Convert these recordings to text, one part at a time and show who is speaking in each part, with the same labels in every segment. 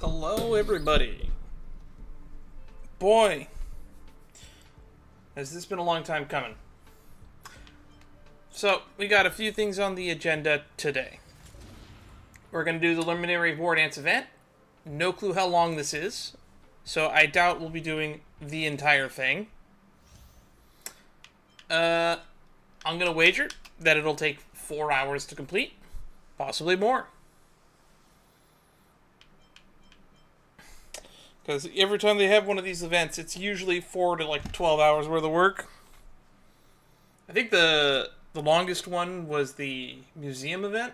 Speaker 1: Hello, everybody. Boy, has this been a long time coming. So, we got a few things on the agenda today. We're going to do the Luminary Wardance event. No clue how long this is, so I doubt we'll be doing the entire thing. I'm going to wager that it'll take 4 hours to complete, possibly more. Because every time they have one of these events, it's usually 4 to 12 hours worth of work. I think the longest one was the museum event.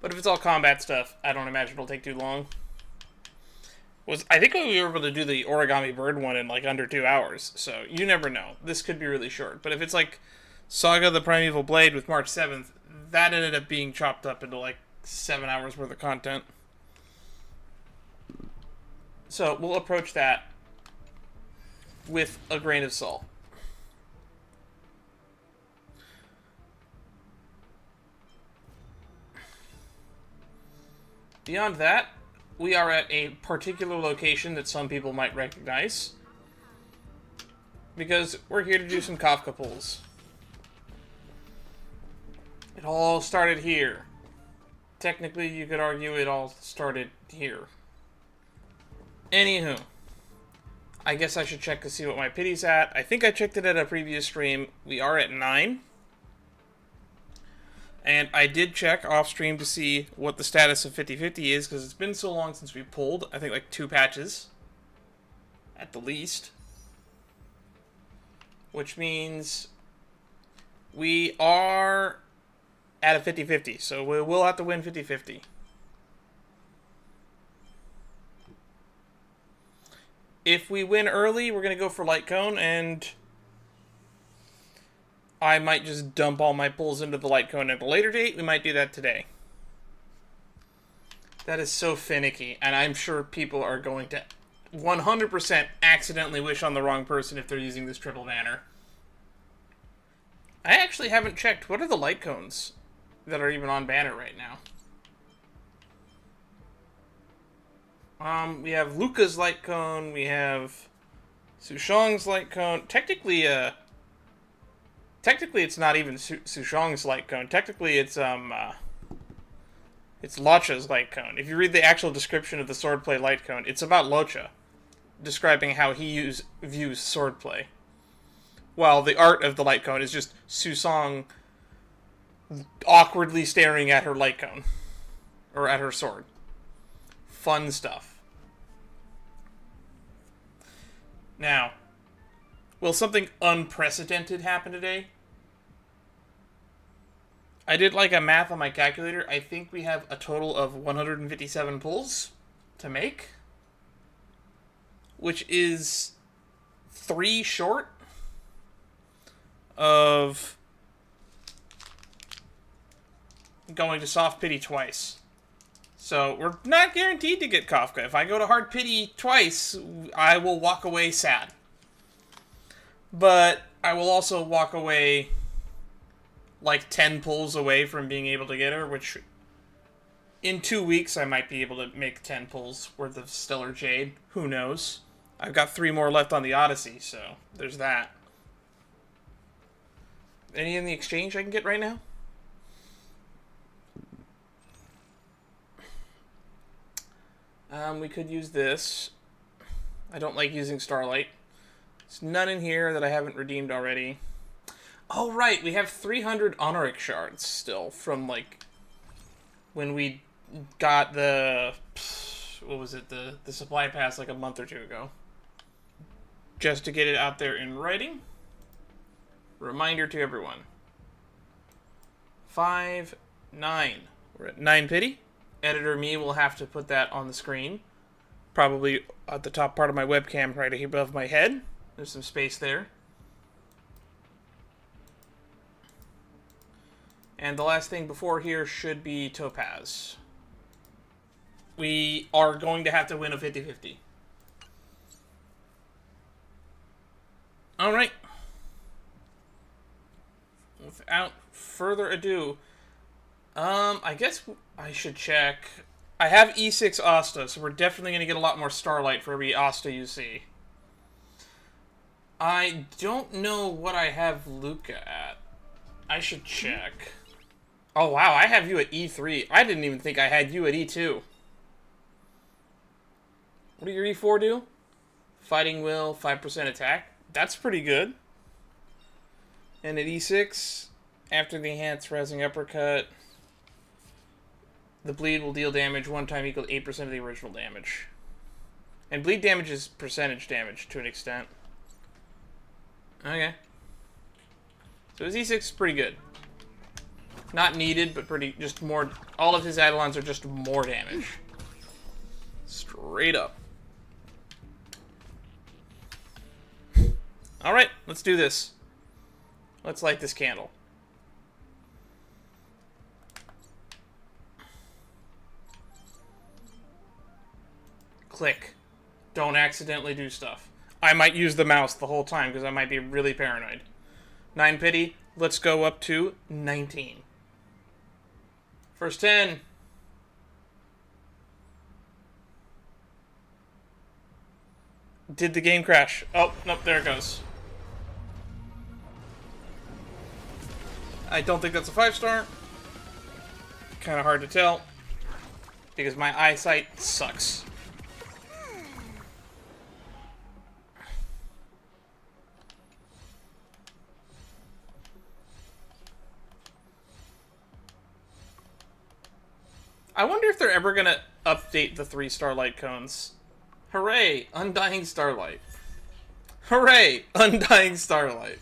Speaker 1: But if it's all combat stuff, I don't imagine it'll take too long. I think we were able to do the origami bird one in under 2 hours. So you never know. This could be really short. But if it's like Saga of the Primeval Blade with March 7th, that ended up being chopped up into 7 hours worth of content. So we'll approach that with a grain of salt. Beyond that, we are at a particular location that some people might recognize, because we're here to do some Kafka pulls. It all started here. Technically, you could argue it all started here. Anywho, I guess I should check to see what my pity's at. I think I checked it at a previous stream. We are at 9. And I did check off stream to see what the status of 50/50 is, because it's been so long since we pulled. I think 2 patches. At the least. Which means we are at a 50/50. So we will have to win 50/50. If we win early, we're going to go for Light Cone, and I might just dump all my pulls into the Light Cone at a later date. We might do that today. That is so finicky, and I'm sure people are going to 100% accidentally wish on the wrong person if they're using this triple banner. I actually haven't checked. What are the Light Cones that are even on banner right now? We have Luca's Light Cone, we have Sushong's Light Cone. Technically it's not even Sushong's Light Cone. Technically it's Locha's Light Cone. If you read the actual description of the Swordplay Light Cone, it's about Locha, describing how he views swordplay. While the art of the Light Cone is just Susong awkwardly staring at her Light Cone. Or at her sword. Fun stuff. Now, will something unprecedented happen today? I did a math on my calculator. I think we have a total of 157 pulls to make, which is 3 short of going to soft pity twice. So, we're not guaranteed to get Kafka. If I go to hard pity twice, I will walk away sad. But I will also walk away 10 pulls away from being able to get her, which in 2 weeks I might be able to make 10 pulls worth of Stellar Jade. Who knows? I've got 3 more left on the Odyssey, so there's that. Any in the exchange I can get right now? We could use this. I don't like using Starlight. There's none in here that I haven't redeemed already. Oh, right. We have 300 Honoric shards still from, when we got the... What was it? The supply pass, a month or 2 ago. Just to get it out there in writing. Reminder to everyone. 5, 9. We're at 9 pity. Editor me will have to put that on the screen. Probably at the top part of my webcam right above my head. There's some space there. And the last thing before here should be Topaz. We are going to have to win a 50/50. Alright. Without further ado, I guess I should check I have E6 Asta, so we're definitely going to get a lot more Starlight for every Asta you see. I don't know what I have Luca at. I should check. Oh, wow, I have you at E3. I didn't even think I had you at E2. What do your E4 do? Fighting Will, 5% attack. That's pretty good. And at E6, after the enhanced Rising Uppercut, the bleed will deal damage one time equal to 8% of the original damage. And bleed damage is percentage damage to an extent. Okay. So his E6 is pretty good. Not needed, but pretty, just more, all of his Eidolons are just more damage. Straight up. Alright, let's do this. Let's light this candle. Click. Don't accidentally do stuff. I might use the mouse the whole time because I might be really paranoid. 9 pity. Let's go up to 19. First 10. Did the game crash? Oh, nope, there it goes. I don't think that's a 5-star. Kind of hard to tell because my eyesight sucks. I wonder if they're ever gonna update the 3 Starlight cones. Hooray! Undying Starlight. Hooray! Undying Starlight.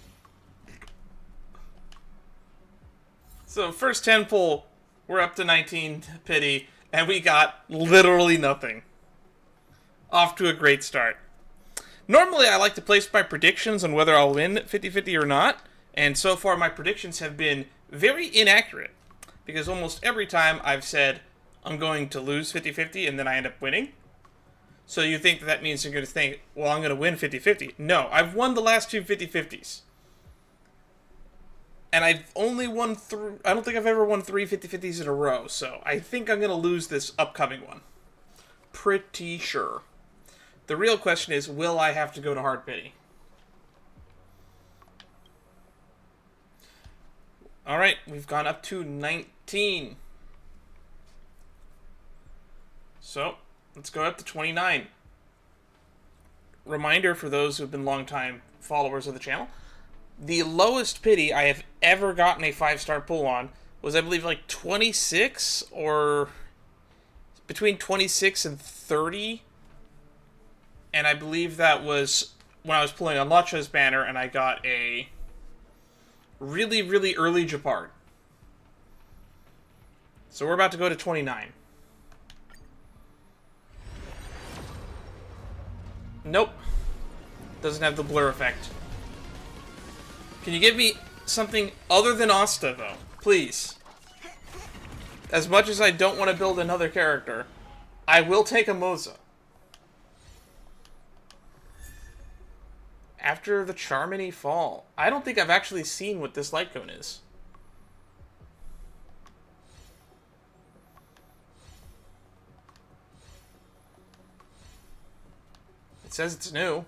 Speaker 1: So, first 10 pull, we're up to 19 pity, and we got literally nothing. Off to a great start. Normally, I like to place my predictions on whether I'll win 50-50 or not, and so far my predictions have been very inaccurate. Because almost every time I've said, I'm going to lose 50-50, and then I end up winning. So you think that means you're going to think, well, I'm going to win 50-50. No, I've won the last 2 50-50s. And I've only won I don't think I've ever won 3 50-50s in a row, so I think I'm going to lose this upcoming one. Pretty sure. The real question is, will I have to go to hard pity? Alright, we've gone up to 19. So, let's go up to 29. Reminder for those who have been longtime followers of the channel, the lowest pity I have ever gotten a 5-star pull on was, I believe, like 26 or between 26 and 30. And I believe that was when I was pulling on Lacha's banner and I got a really, really early Japard. So we're about to go to 29. Nope. Doesn't have the blur effect. Can you give me something other than Asta, though? Please. As much as I don't want to build another character, I will take a Moza. After the Charmony Fall. I don't think I've actually seen what this light cone is. It says it's new.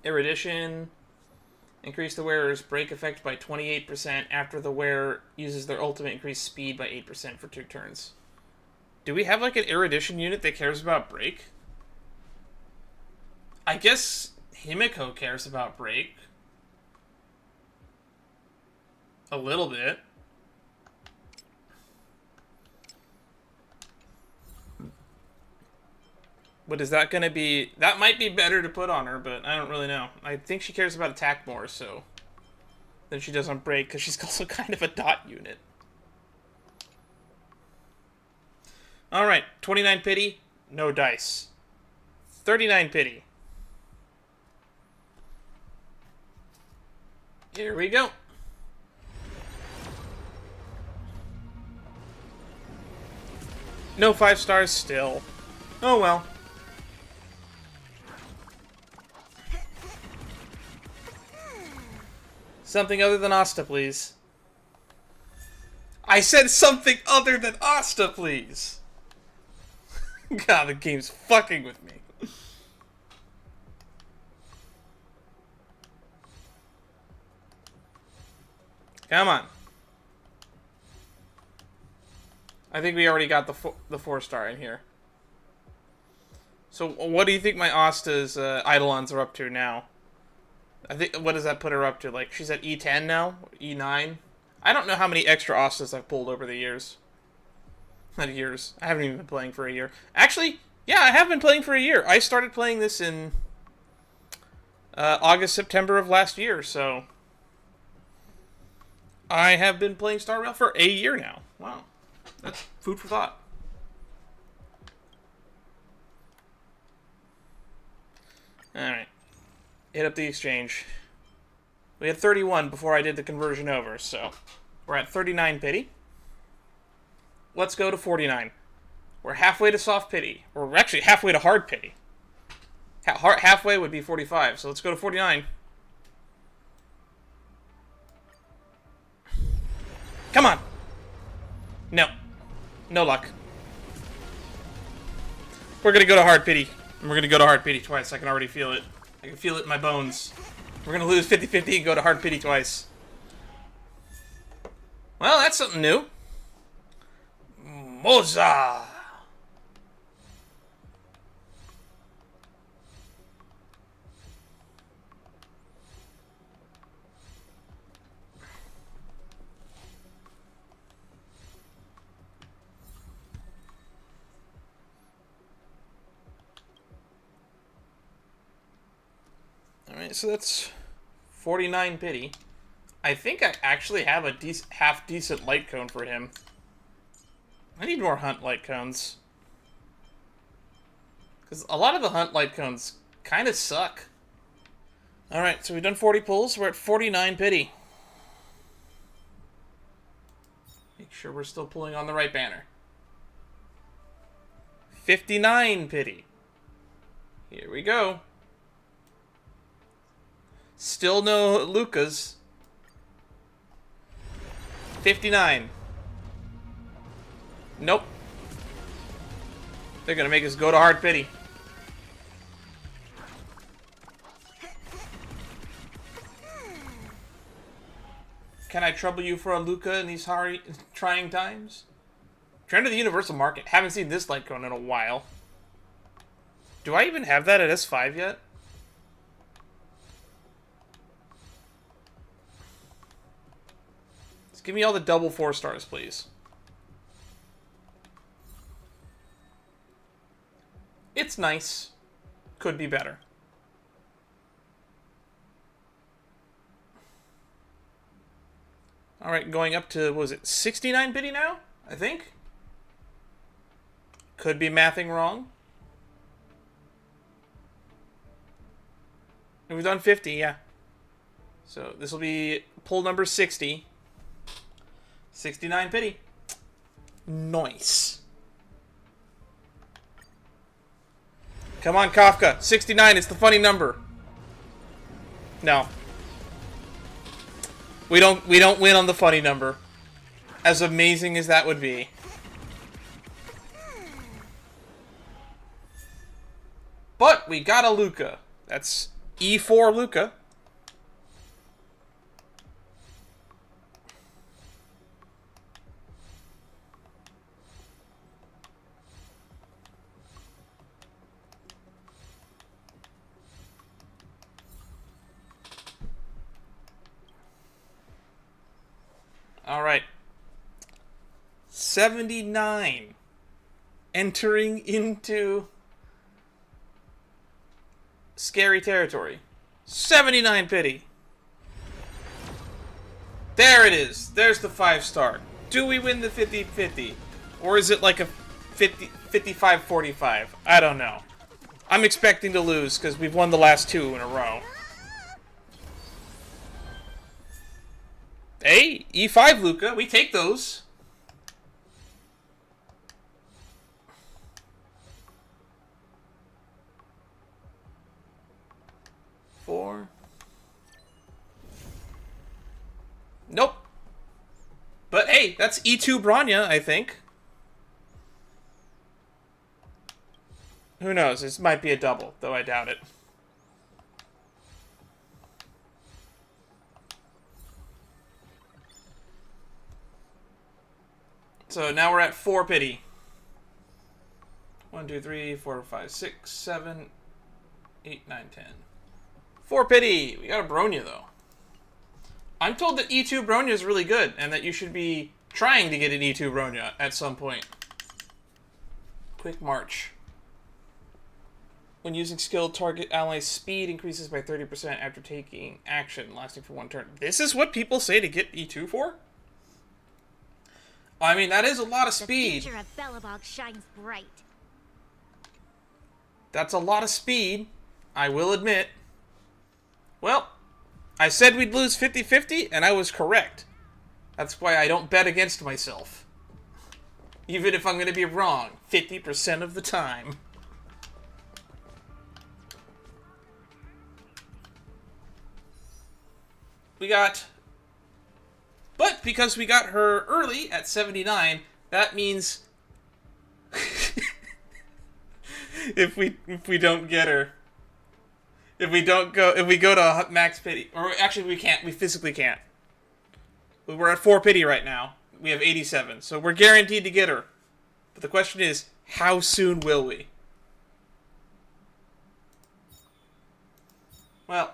Speaker 1: Erudition. Increase the wearer's break effect by 28% after the wearer uses their ultimate. Increase speed by 8% for 2 turns. Do we have like an erudition unit that cares about break? I guess Himiko cares about break. A little bit. But is that going to be... That might be better to put on her, but I don't really know. I think she cares about attack more, so... than she does on break, because she's also kind of a dot unit. Alright, 29 pity, no dice. 39 pity. Here we go. No 5 stars still. Oh well. Something other than Asta, please. I said something other than Asta, please. God, the game's fucking with me. Come on. I think we already got the 4-star in here. So, what do you think my Asta's Eidolons are up to now? I think, what does that put her up to? Like, she's at E10 now? E9? I don't know how many extra Astas I've pulled over the years. Not years. I haven't even been playing for a year. Actually, yeah, I have been playing for a year. I started playing this in August, September of last year, so... I have been playing Star Rail for a year now. Wow. That's food for thought. Alright. Hit up the exchange. We had 31 before I did the conversion over, so... We're at 39 pity. Let's go to 49. We're halfway to soft pity. We're actually halfway to hard pity. Halfway would be 45, so let's go to 49. Come on! No. No luck. We're gonna go to hard pity. And we're gonna go to hard pity twice. I can already feel it. I can feel it in my bones. We're gonna lose 50-50 and go to hard pity twice. Well, that's something new. Moza! Alright, so that's 49 pity. I think I actually have a half-decent light cone for him. I need more hunt light cones. Because a lot of the hunt light cones kind of suck. Alright, so we've done 40 pulls. We're at 49 pity. Make sure we're still pulling on the right banner. 59 pity. Here we go. Still no Lucas. 59. Nope. They're gonna make us go to hard pity. Can I trouble you for a Luca in these trying times? Trend of the Universal Market. Haven't seen this light cone in a while. Do I even have that at S5 yet? Just give me all the double 4-stars, please. It's nice. Could be better. Alright, going up to, what was it, 69 pity now? I think? Could be mathing wrong. We've done 50, yeah. So this will be pull number 60. 69 pity. Nice. Come on, Kafka. 69, it's the funny number. No. We don't win on the funny number. As amazing as that would be. But we got a Luca. That's E4 Luca. All right. 79. Entering into scary territory. 79 pity. There it is. There's the 5-star. Do we win the 50-50? Or is it like a 55-45? I don't know. I'm expecting to lose because we've won the last 2 in a row. Hey, E5 Luca, we take those. Four. Hey, that's E2 Bronya, I think. Who knows? This might be a double, though I doubt it. So now we're at 4 pity. 1, 2, 3, 4, 5, 6, 7, 8, 9, 10. 4 pity! We got a Bronya, though. I'm told that E2 Bronya is really good, and that you should be trying to get an E2 Bronya at some point. Quick March. When using skill, target ally's speed increases by 30% after taking action, lasting for 1 turn. This is what people say to get E2 for? I mean, that is a lot of speed.
Speaker 2: The future of Belobog shines bright.
Speaker 1: That's a lot of speed, I will admit. Well, I said we'd lose 50-50, and I was correct. That's why I don't bet against myself. Even if I'm going to be wrong 50% of the time. We got... But because we got her early at 79, that means... if we don't get her... If we go to max pity... Or actually we can't, we physically can't. We're at 4 pity right now. We have 87, so we're guaranteed to get her. But the question is, how soon will we? Well,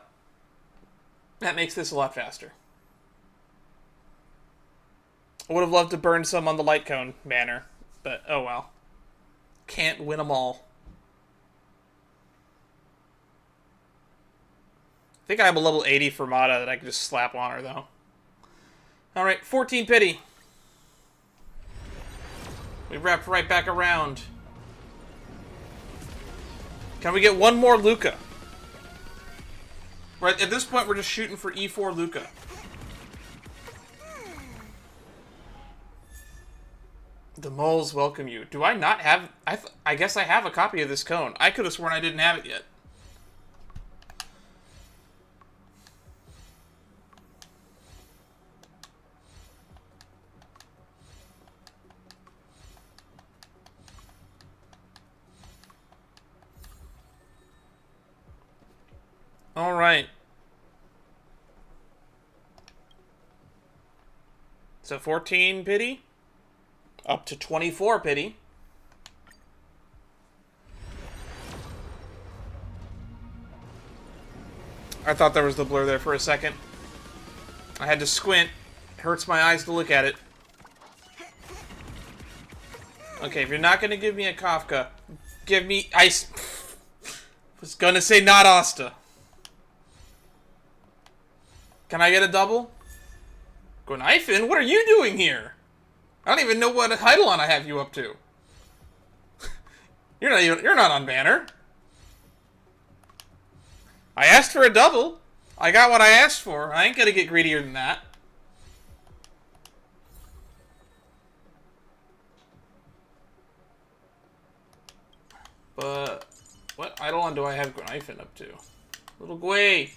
Speaker 1: that makes this a lot faster. I would have loved to burn some on the light cone banner, but oh well. Can't win them all. I think I have a level 80 Fermata that I can just slap on her, though. Alright, 14 pity. We wrap right back around. Can we get one more Luca? Right, at this point, we're just shooting for E4 Luca. The moles welcome you. Do I not have... I guess I have a copy of this cone. I could have sworn I didn't have it yet. Alright. So 14 pity. Up to 24 pity. I thought there was the blur there for a second. I had to squint. It hurts my eyes to look at it. Okay, if you're not going to give me a Kafka, give me ice. Was gonna say not Asta. Can I get a double? Gonifin, what are you doing here? I don't even know what Eidolon I have you up to. You're not on banner. I asked for a double. I got what I asked for. I ain't gonna get greedier than that. But what Eidolon do I have Gonifin up to? Little Gwei.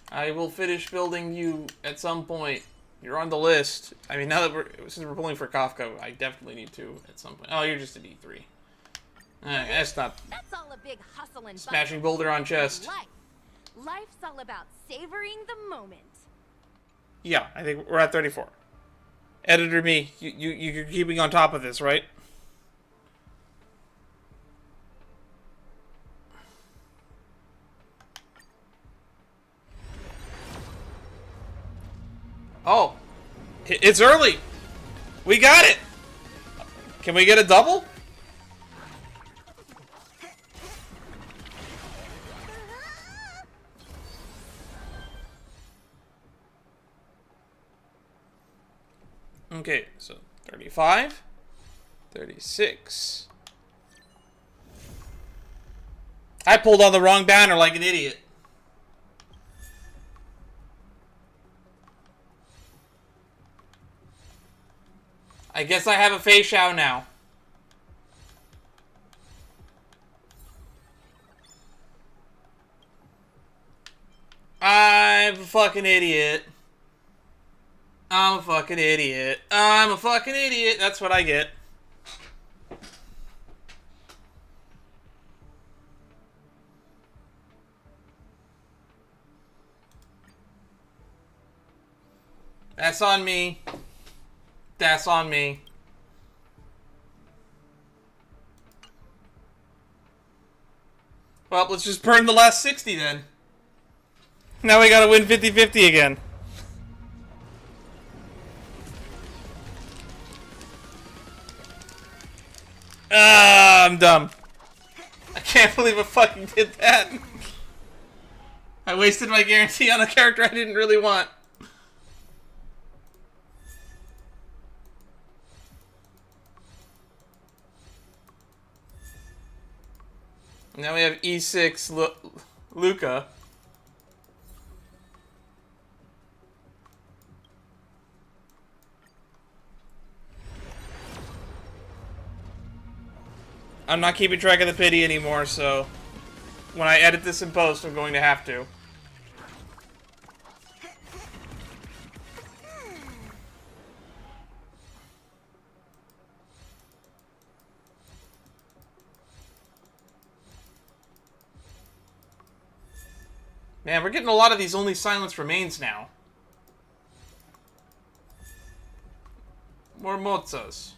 Speaker 1: I will finish building you at some point. You're on the list. I mean, now that since we're pulling for Kafka, I definitely need to at some point. Oh, you're just an E3. That's not...
Speaker 2: That's all a big hustle and
Speaker 1: Smashing boulder on chest.
Speaker 2: Life's all about savoring the moment.
Speaker 1: Yeah, I think we're at 34. Editor me, you're keeping on top of this, right? Oh, it's early. We got it. Can we get a double? Okay, so 35, 36. I pulled on the wrong banner like an idiot. I guess I have a Faceoff now. I'm a fucking idiot. I'm a fucking idiot. I'm a fucking idiot. That's what I get. That's on me. That's on me. Well, let's just burn the last 60 then. Now we gotta win 50-50 again. I'm dumb. I can't believe I fucking did that. I wasted my guarantee on a character I didn't really want. Now we have E6 Luca. I'm not keeping track of the pity anymore, so when I edit this in post, I'm going to have to. Man, we're getting a lot of these only silence remains now. More Mozas.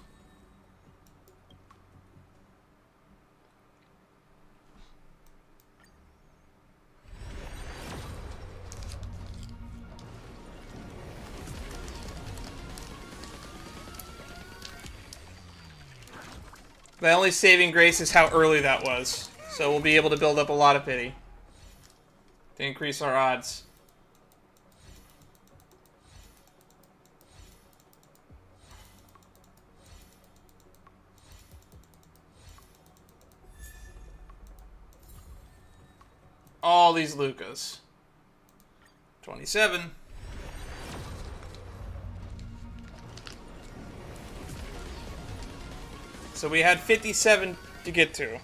Speaker 1: The only saving grace is how early that was. So we'll be able to build up a lot of pity. To increase our odds. All these Lucas. 27. So we had 57 to get to.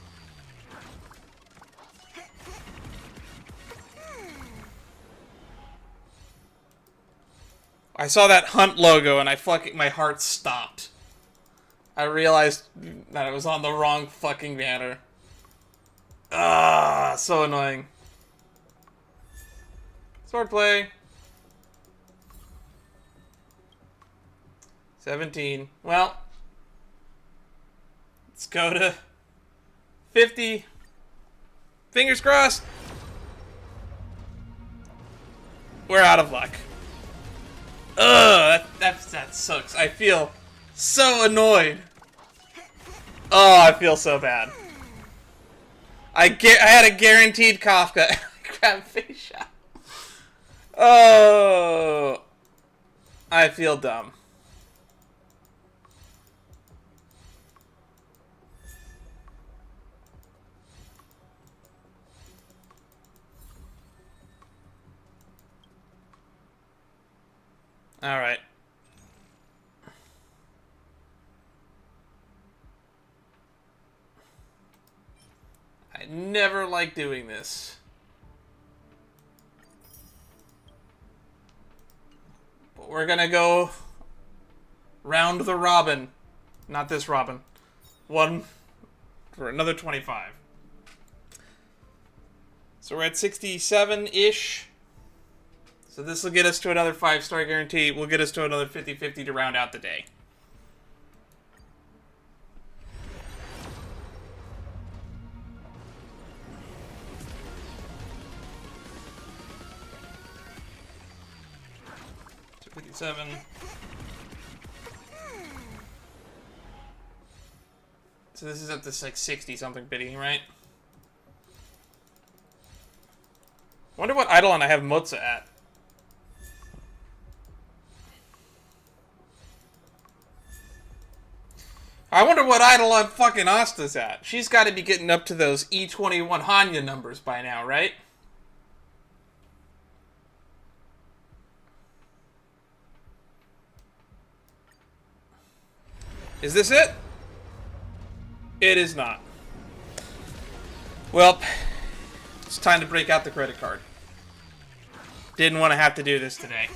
Speaker 1: I saw that Hunt logo and my heart stopped. I realized that it was on the wrong fucking banner. Ah, so annoying. Swordplay. 17. Well, let's go to 50. Fingers crossed. We're out of luck. Ugh, that sucks. I feel so annoyed. Oh, I feel so bad. I had a guaranteed Kafka. I grabbed face shot. Oh, I feel dumb. All right. I never like doing this. But we're gonna go round the robin. Not this robin. One for another 25. So we're at 67-ish. So this will get us to another 5-star guarantee. We'll get us to another 50-50 to round out the day. So 57. So this is up to like 60-something bidding, right? Wonder what Eidolon I have Moza at. I wonder what Eidolon fucking Asta's at. She's got to be getting up to those E21 Hanya numbers by now, right? Is this it? It is not. Well, it's time to break out the credit card. Didn't want to have to do this today.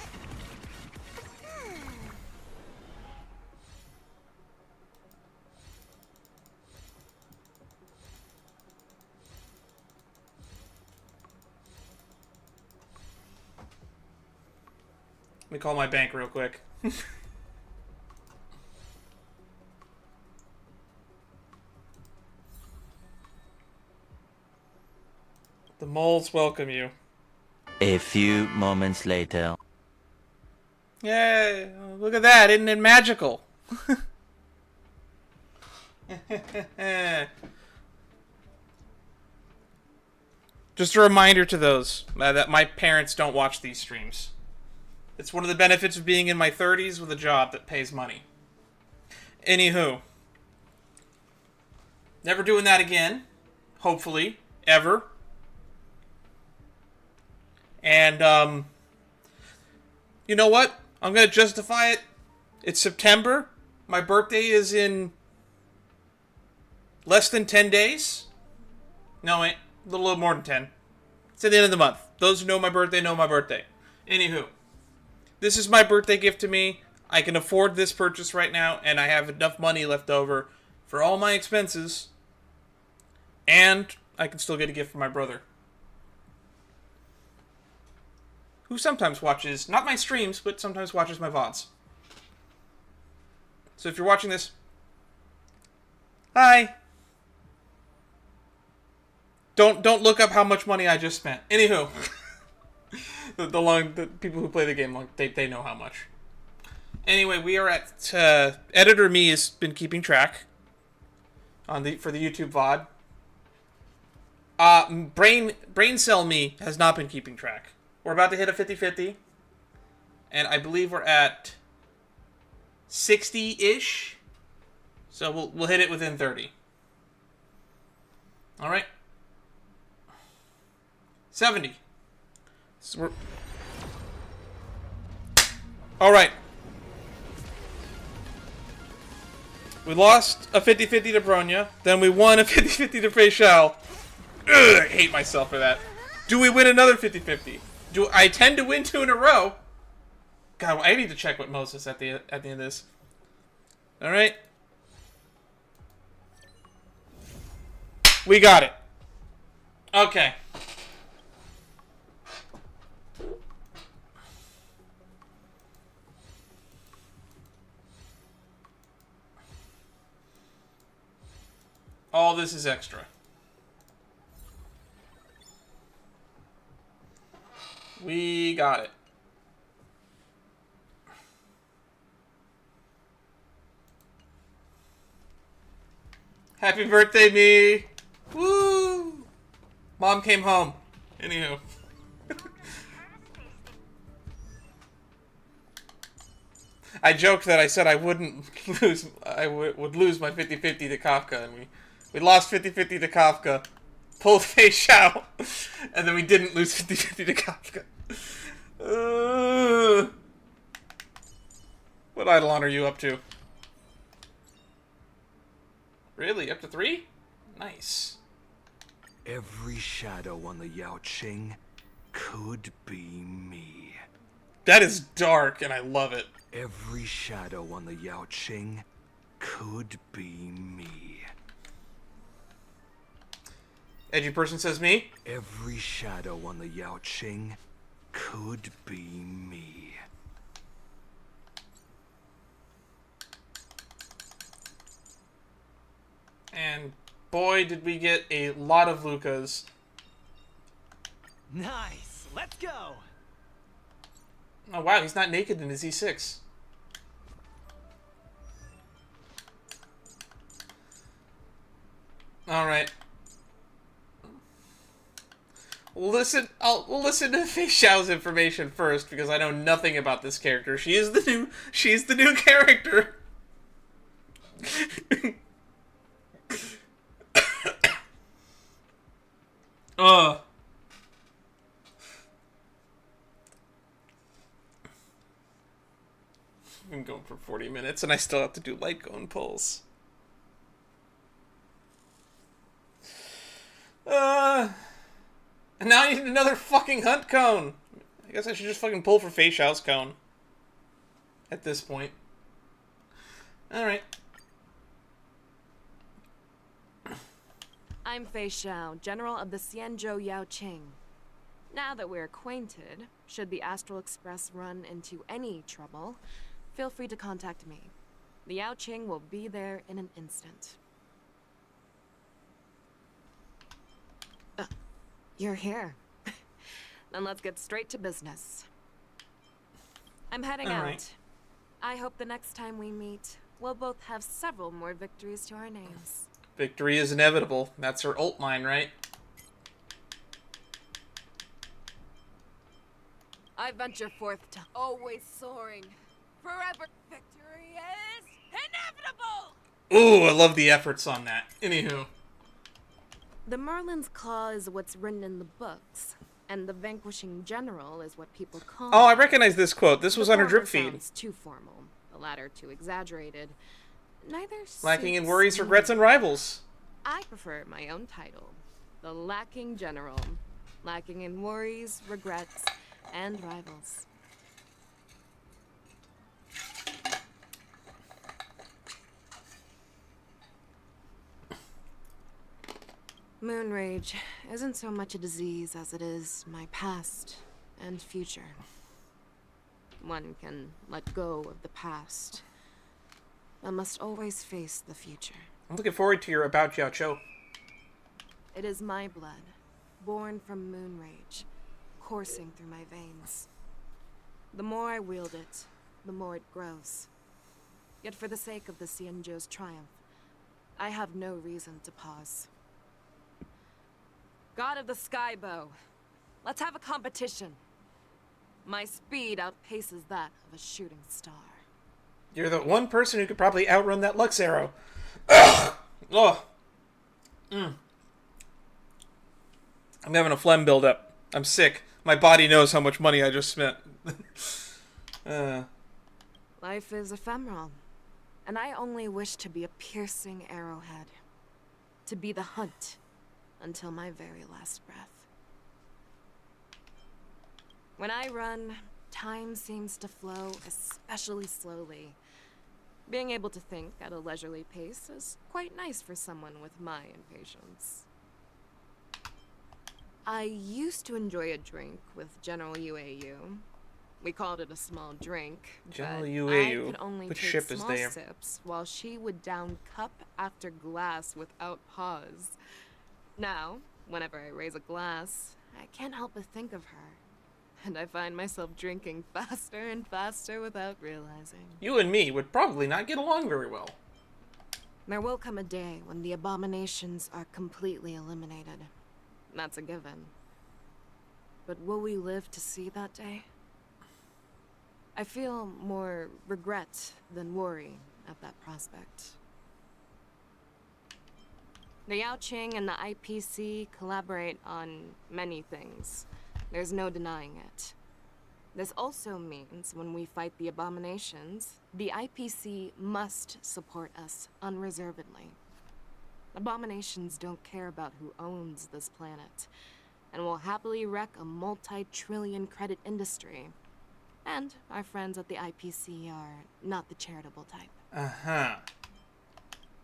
Speaker 1: Let me call my bank real quick. The moles welcome you.
Speaker 3: A few moments later.
Speaker 1: Yay! Look at that! Isn't it magical? Just a reminder to those that my parents don't watch these streams. It's one of the benefits of being in my 30s with a job that pays money. Anywho. Never doing that again. Hopefully. Ever. And, you know what? I'm going to justify it. It's September. My birthday is in less than 10 days. No, wait. A little more than 10. It's at the end of the month. Those who know my birthday know my birthday. Anywho. This is my birthday gift to me. I can afford this purchase right now, and I have enough money left over for all my expenses. And I can still get a gift for my brother, who sometimes watches, not my streams, but sometimes watches my VODs. So if you're watching this, hi. Don't look up how much money I just spent. Anywho. The people who play the game long, they know how much. Anyway, we are at Editor Me has been keeping track for the YouTube VOD. Brain Cell Me has not been keeping track. We're about to hit a 50-50, and I believe we're at 60-ish. So we'll hit it within 30. All right. 70. So alright. We lost a 50-50 to Bronya. Then we won a 50-50 to Faceoff. I hate myself for that. Do we win another 50-50? Do I tend to win 2 in a row? God, I need to check what Moses at the end of this. Alright. We got it. Okay. All this is extra. We got it. Happy birthday, me! Woo! Mom came home. Anywho. I joked that I said I wouldn't lose. I would lose my 50-50 to Kafka, and we lost 50-50 to Kafka, pulled Faceoff, and then we didn't lose 50-50 to Kafka. What Eidolon are you up to? Really? Up to 3? Nice.
Speaker 4: Every shadow on the Yao Qing could be me.
Speaker 1: That is dark, and I love it.
Speaker 4: Every shadow on the Yao Qing could be me.
Speaker 1: Edgy person says me.
Speaker 4: Every shadow on the Yao Qing could be me.
Speaker 1: And boy, did we get a lot of Lucas.
Speaker 5: Nice. Let's go.
Speaker 1: Oh wow, he's not naked in his E6. All right. We'll listen to Faceoff's information first because I know nothing about this character. She's the new character. I've been going for 40 minutes and I still have to do light cone pulls. And now I need another fucking hunt cone. I guess I should just fucking pull for Faceoff's cone. At this point. Alright.
Speaker 6: I'm Fei Xiao, General of the Xianzhou Yao Qing.
Speaker 5: Now that we're acquainted, should the Astral Express run into any trouble, feel free to contact me. The Yao Qing will be there in an instant. You're here. Then let's get straight to business. I'm heading
Speaker 1: All
Speaker 5: out.
Speaker 1: right.
Speaker 5: I hope the next time we meet, we'll both have several more victories to our names.
Speaker 1: Victory is inevitable. That's her ult line, right?
Speaker 5: I venture forth to always soaring. Forever victory is inevitable!
Speaker 1: Ooh, I love the efforts on that. Anywho.
Speaker 5: The Merlin's Claw is what's written in the books, and the Vanquishing General is what people call
Speaker 1: Oh, I
Speaker 5: it.
Speaker 1: recognize this quote. This was
Speaker 5: The
Speaker 1: on her
Speaker 5: former
Speaker 1: drip feed.
Speaker 5: sounds too formal, the latter too exaggerated. Neither
Speaker 1: Lacking in
Speaker 5: suits
Speaker 1: worries,
Speaker 5: me.
Speaker 1: regrets, and rivals.
Speaker 5: I prefer my own title, the Lacking General. Lacking in worries, regrets, and rivals. Moon rage isn't so much a disease as it is my past and future. One can let go of the past, but must always face the future.
Speaker 1: I'm looking forward to your About Yao Cho.
Speaker 5: It is my blood, born from moon rage, coursing through my veins. The more I wield it, the more it grows. Yet for the sake of the Xianzhou's triumph, I have no reason to pause. God of the Skybow, let's have a competition. My speed outpaces that of a shooting star.
Speaker 1: You're the one person who could probably outrun that Lux arrow. Ugh! Oh. I'm having a phlegm buildup. I'm sick. My body knows how much money I just spent.
Speaker 5: Life is ephemeral, and I only wish to be a piercing arrowhead. To be the hunt until my very last breath. When I run, time seems to flow especially slowly. Being able to think at a leisurely pace is quite nice for someone with my impatience. I used to enjoy a drink with General UAU. We called it a small drink,
Speaker 1: General
Speaker 5: but
Speaker 1: UAU.
Speaker 5: I could only
Speaker 1: Which
Speaker 5: take
Speaker 1: ship is
Speaker 5: small
Speaker 1: there?
Speaker 5: sips while she would down cup after glass without pause. Now, whenever I raise a glass, I can't help but think of her. And I find myself drinking faster and faster without realizing.
Speaker 1: You and me would probably not get along very well.
Speaker 5: There will come a day when the abominations are completely eliminated. That's a given. But will we live to see that day? I feel more regret than worry at that prospect. The Yao Qing and the IPC collaborate on many things. There's no denying it. This also means when we fight the abominations, the IPC must support us unreservedly. Abominations don't care about who owns this planet, and will happily wreck a multi-trillion credit industry. And our friends at the IPC are not the charitable type.
Speaker 1: Uh-huh.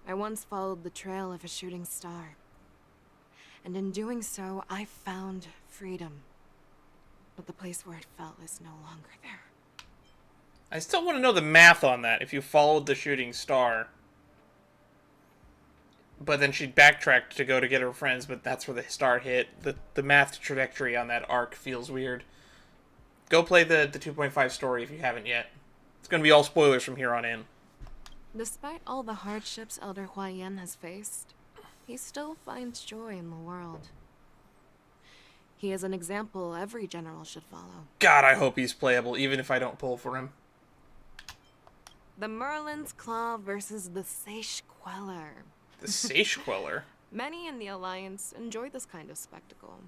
Speaker 5: I once followed the trail of a shooting star. And in doing so, I found freedom. But the place where it felt is no longer there.
Speaker 1: I still want to know the math on that, if you followed the shooting star. But then she backtracked to go to get her friends, but that's where the star hit. The math trajectory on that arc feels weird. Go play the 2.5 story if you haven't yet. It's going to be all spoilers from here on in.
Speaker 5: Despite all the hardships Elder Huayan has faced, he still finds joy in the world. He is an example every general should follow.
Speaker 1: God, I hope he's playable, even if I don't pull for him.
Speaker 5: The Merlin's Claw versus the Seiche Queller.
Speaker 1: The Seiche Queller?
Speaker 5: Many in the Alliance enjoy this kind of spectacle.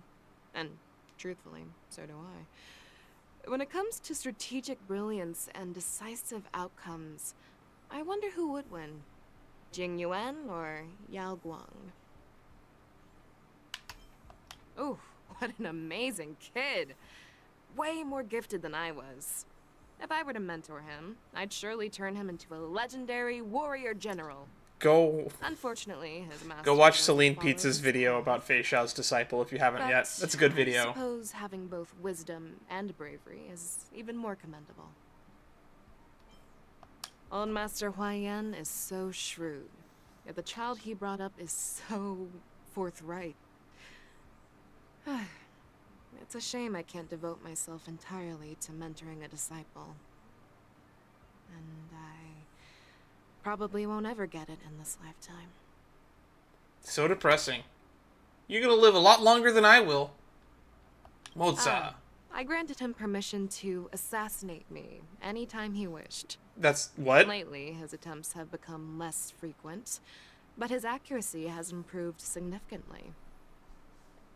Speaker 5: And, truthfully, so do I. When it comes to strategic brilliance and decisive outcomes, I wonder who would win. Jing Yuan or Yao Guang? Ooh, what an amazing kid! Way more gifted than I was. If I were to mentor him, I'd surely turn him into a legendary warrior general.
Speaker 1: Go
Speaker 5: Unfortunately, his master
Speaker 1: go watch
Speaker 5: doesn't
Speaker 1: Celine
Speaker 5: follow
Speaker 1: Pizza's
Speaker 5: his
Speaker 1: video
Speaker 5: code.
Speaker 1: about Fei Xiao's disciple if you haven't
Speaker 5: But
Speaker 1: yet. That's a good
Speaker 5: I
Speaker 1: video.
Speaker 5: suppose having both wisdom and bravery is even more commendable. Old Master Huaiyan is so shrewd, yet the child he brought up is so forthright. It's a shame I can't devote myself entirely to mentoring a disciple. And I probably won't ever get it in this lifetime.
Speaker 1: So depressing. You're gonna live a lot longer than I will. Moza.
Speaker 5: I granted him permission to assassinate me anytime he wished.
Speaker 1: That's what?
Speaker 5: Lately, his attempts have become less frequent, but his accuracy has improved significantly.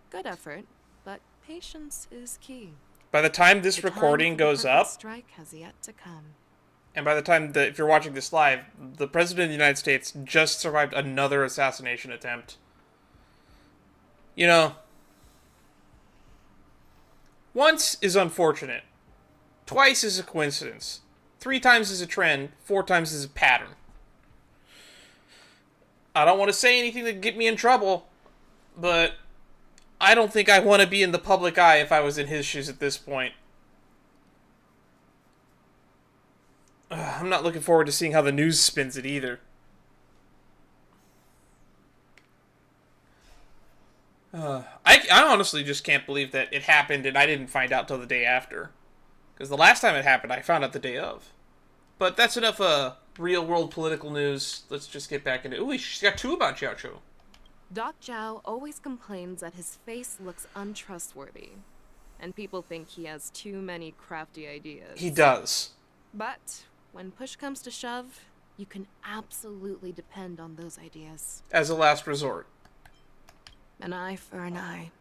Speaker 5: Good effort, but patience is key.
Speaker 1: By the time this
Speaker 5: The time
Speaker 1: recording
Speaker 5: for the
Speaker 1: goes
Speaker 5: perfect
Speaker 1: up,
Speaker 5: strike has yet to come.
Speaker 1: and by the time that if you're watching this live, the President of the United States just survived another assassination attempt. You know, once is unfortunate. Twice is a coincidence. 3 times is a trend. 4 times is a pattern. I don't want to say anything that get me in trouble, but I don't think I want to be in the public eye if I was in his shoes at this point. I'm not looking forward to seeing how the news spins it either. I honestly just can't believe that it happened and I didn't find out till the day after. Because the last time it happened, I found out the day of. But that's enough real-world political news. Let's just get back into... Ooh, she's got 2 about Xiaoqiu.
Speaker 5: Doc Zhao always complains that his face looks untrustworthy, and people think he has too many crafty ideas.
Speaker 1: He does.
Speaker 5: But when push comes to shove, you can absolutely depend on those ideas.
Speaker 1: As a last resort.
Speaker 5: An eye for an eye.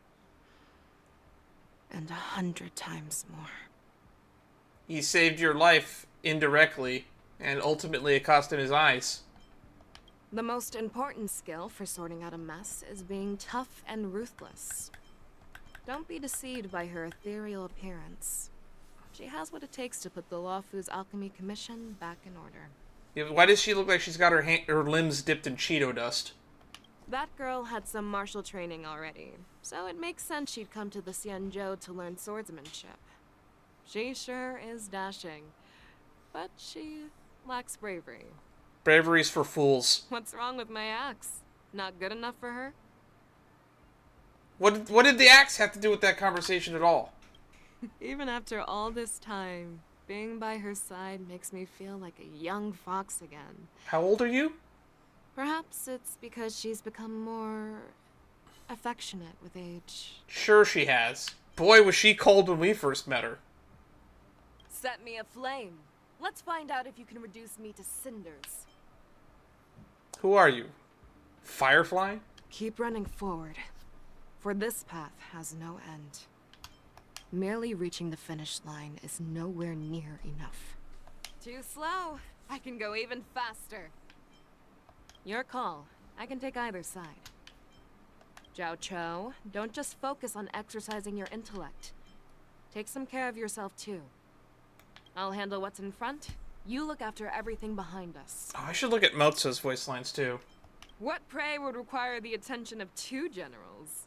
Speaker 5: And 100 times more.
Speaker 1: He saved your life indirectly, and ultimately it cost him his eyes.
Speaker 5: The most important skill for sorting out a mess is being tough and ruthless. Don't be deceived by her ethereal appearance. She has what it takes to put the Luofu's alchemy commission back in order.
Speaker 1: Yeah, why does she look like she's got her limbs dipped in Cheeto dust?
Speaker 5: That girl had some martial training already, so it makes sense she'd come to the Xianzhou to learn swordsmanship. She sure is dashing, but she lacks bravery.
Speaker 1: Bravery's for fools.
Speaker 5: What's wrong with my axe? Not good enough for her?
Speaker 1: What did the axe have to do with that conversation at all?
Speaker 5: Even after all this time, being by her side makes me feel like a young fox again.
Speaker 1: How old are you?
Speaker 5: Perhaps it's because she's become more affectionate with age.
Speaker 1: Sure she has. Boy, was she cold when we first met her.
Speaker 2: Set me aflame. Let's find out if you can reduce me to cinders.
Speaker 1: Who are you? Firefly?
Speaker 5: Keep running forward, for this path has no end. Merely reaching the finish line is nowhere near enough. Too slow. I can go even faster. Your call. I can take either side. Zhao Cho, don't just focus on exercising your intellect. Take some care of yourself too. I'll handle what's in front. You look after everything behind us.
Speaker 1: Oh, I should look at Moza's voice lines too.
Speaker 5: What prey would require the attention of 2 generals?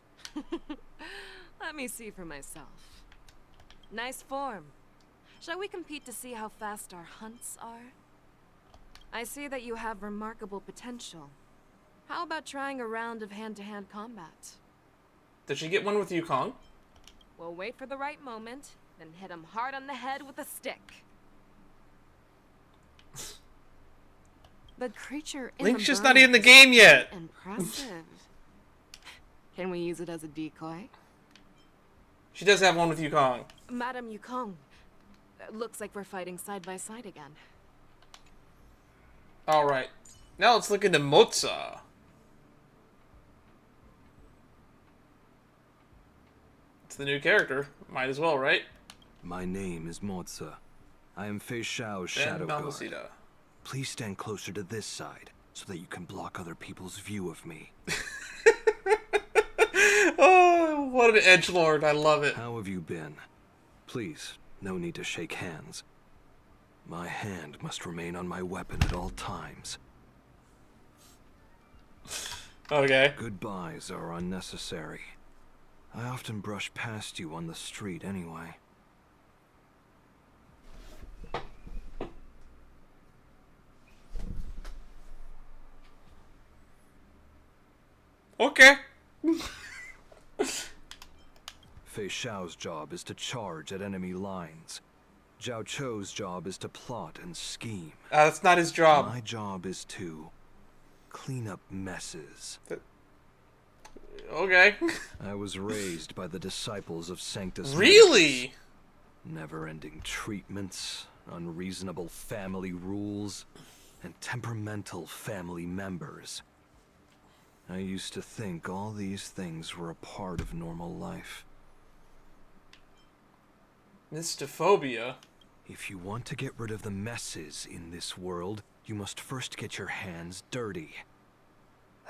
Speaker 5: Let me see for myself. Nice form. Shall we compete to see how fast our hunts are? I see that you have remarkable potential. How about trying a round of hand-to-hand combat?
Speaker 1: Did she get one with Yukong?
Speaker 5: We'll wait for the right moment, then hit him hard on the head with a stick. The creature in
Speaker 1: Link's
Speaker 5: the
Speaker 1: just
Speaker 5: burrow
Speaker 1: not in the
Speaker 5: is
Speaker 1: game yet.
Speaker 5: Impressive. Can we use it as a decoy?
Speaker 1: She does have one with Yukong.
Speaker 5: Madam Yukong, looks like we're fighting side by side again.
Speaker 1: Alright. Now let's look into Moza. It's the new character. Might as well, right?
Speaker 4: My name is Moza. I am Fei Xiao's shadow guard.
Speaker 1: Malmesita.
Speaker 4: Please stand closer to this side, so that you can block other people's view of me.
Speaker 1: Oh, what an edgelord. I love it.
Speaker 4: How have you been? Please, no need to shake hands. My hand must remain on my weapon at all times.
Speaker 1: Okay.
Speaker 4: Goodbyes are unnecessary. I often brush past you on the street anyway.
Speaker 1: Okay.
Speaker 4: Fei Xiao's job is to charge at enemy lines. Zhao Chou's job is to plot and scheme.
Speaker 1: That's not his job.
Speaker 4: My job is to clean up messes.
Speaker 1: Okay.
Speaker 4: I was raised by the disciples of Sanctus.
Speaker 1: Really?
Speaker 4: Never-ending treatments, unreasonable family rules, and temperamental family members. I used to think all these things were a part of normal life.
Speaker 1: Mystophobia.
Speaker 4: If you want to get rid of the messes in this world, you must first get your hands dirty.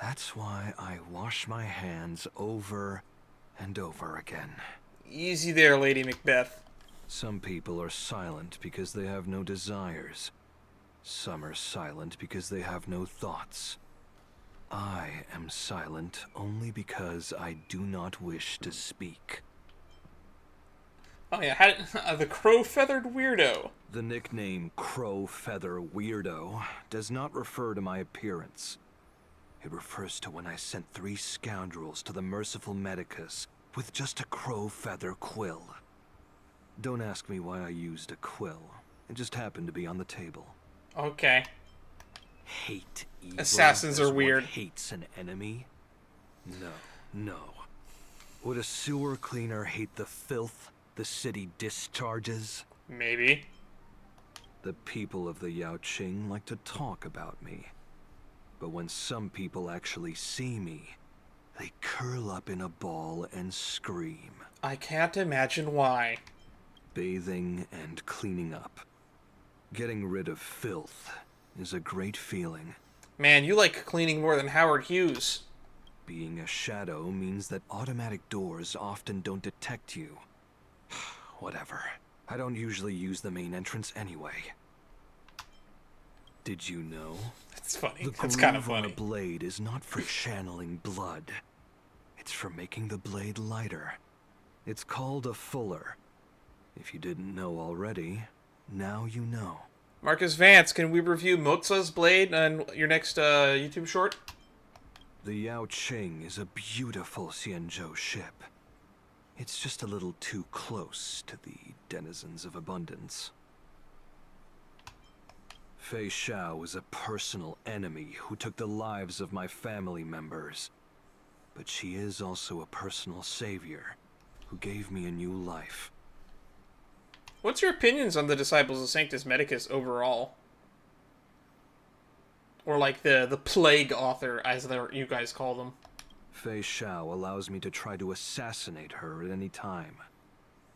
Speaker 4: That's why I wash my hands over and over again.
Speaker 1: Easy there, Lady Macbeth.
Speaker 4: Some people are silent because they have no desires. Some are silent because they have no thoughts. I am silent only because I do not wish to speak.
Speaker 1: Oh yeah, the crow-feathered weirdo.
Speaker 4: The nickname Crow Feather Weirdo does not refer to my appearance. It refers to when I sent 3 scoundrels to the merciful Medicus with just a crow feather quill. Don't ask me why I used a quill. It just happened to be on the table.
Speaker 1: Okay.
Speaker 4: Hate evil.
Speaker 1: Assassins
Speaker 4: as
Speaker 1: are
Speaker 4: one
Speaker 1: weird.
Speaker 4: hates an enemy? No. Would a sewer cleaner hate the filth the city discharges?
Speaker 1: Maybe.
Speaker 4: The people of the Yaoqing like to talk about me. But when some people actually see me, they curl up in a ball and scream.
Speaker 1: I can't imagine why.
Speaker 4: Bathing and cleaning up. Getting rid of filth is a great feeling.
Speaker 1: Man, you like cleaning more than Howard Hughes.
Speaker 4: Being a shadow means that automatic doors often don't detect you. Whatever. I don't usually use the main entrance anyway. Did you know?
Speaker 1: That's funny.
Speaker 4: The
Speaker 1: That's kind of
Speaker 4: groove on a
Speaker 1: funny.
Speaker 4: blade is not for channeling blood. It's for making the blade lighter. It's called a fuller. If you didn't know already, now you know.
Speaker 1: Marcus Vance, can we review Moza's blade on your next YouTube short?
Speaker 4: The Yaoqing is a beautiful Xianzhou ship. It's just a little too close to the denizens of abundance. Fei Xiao is a personal enemy who took the lives of my family members. But she is also a personal savior who gave me a new life.
Speaker 1: What's your opinions on the Disciples of Sanctus Medicus overall? Or like the plague author, as you guys call them.
Speaker 4: Fei Xiao allows me to try to assassinate her at any time.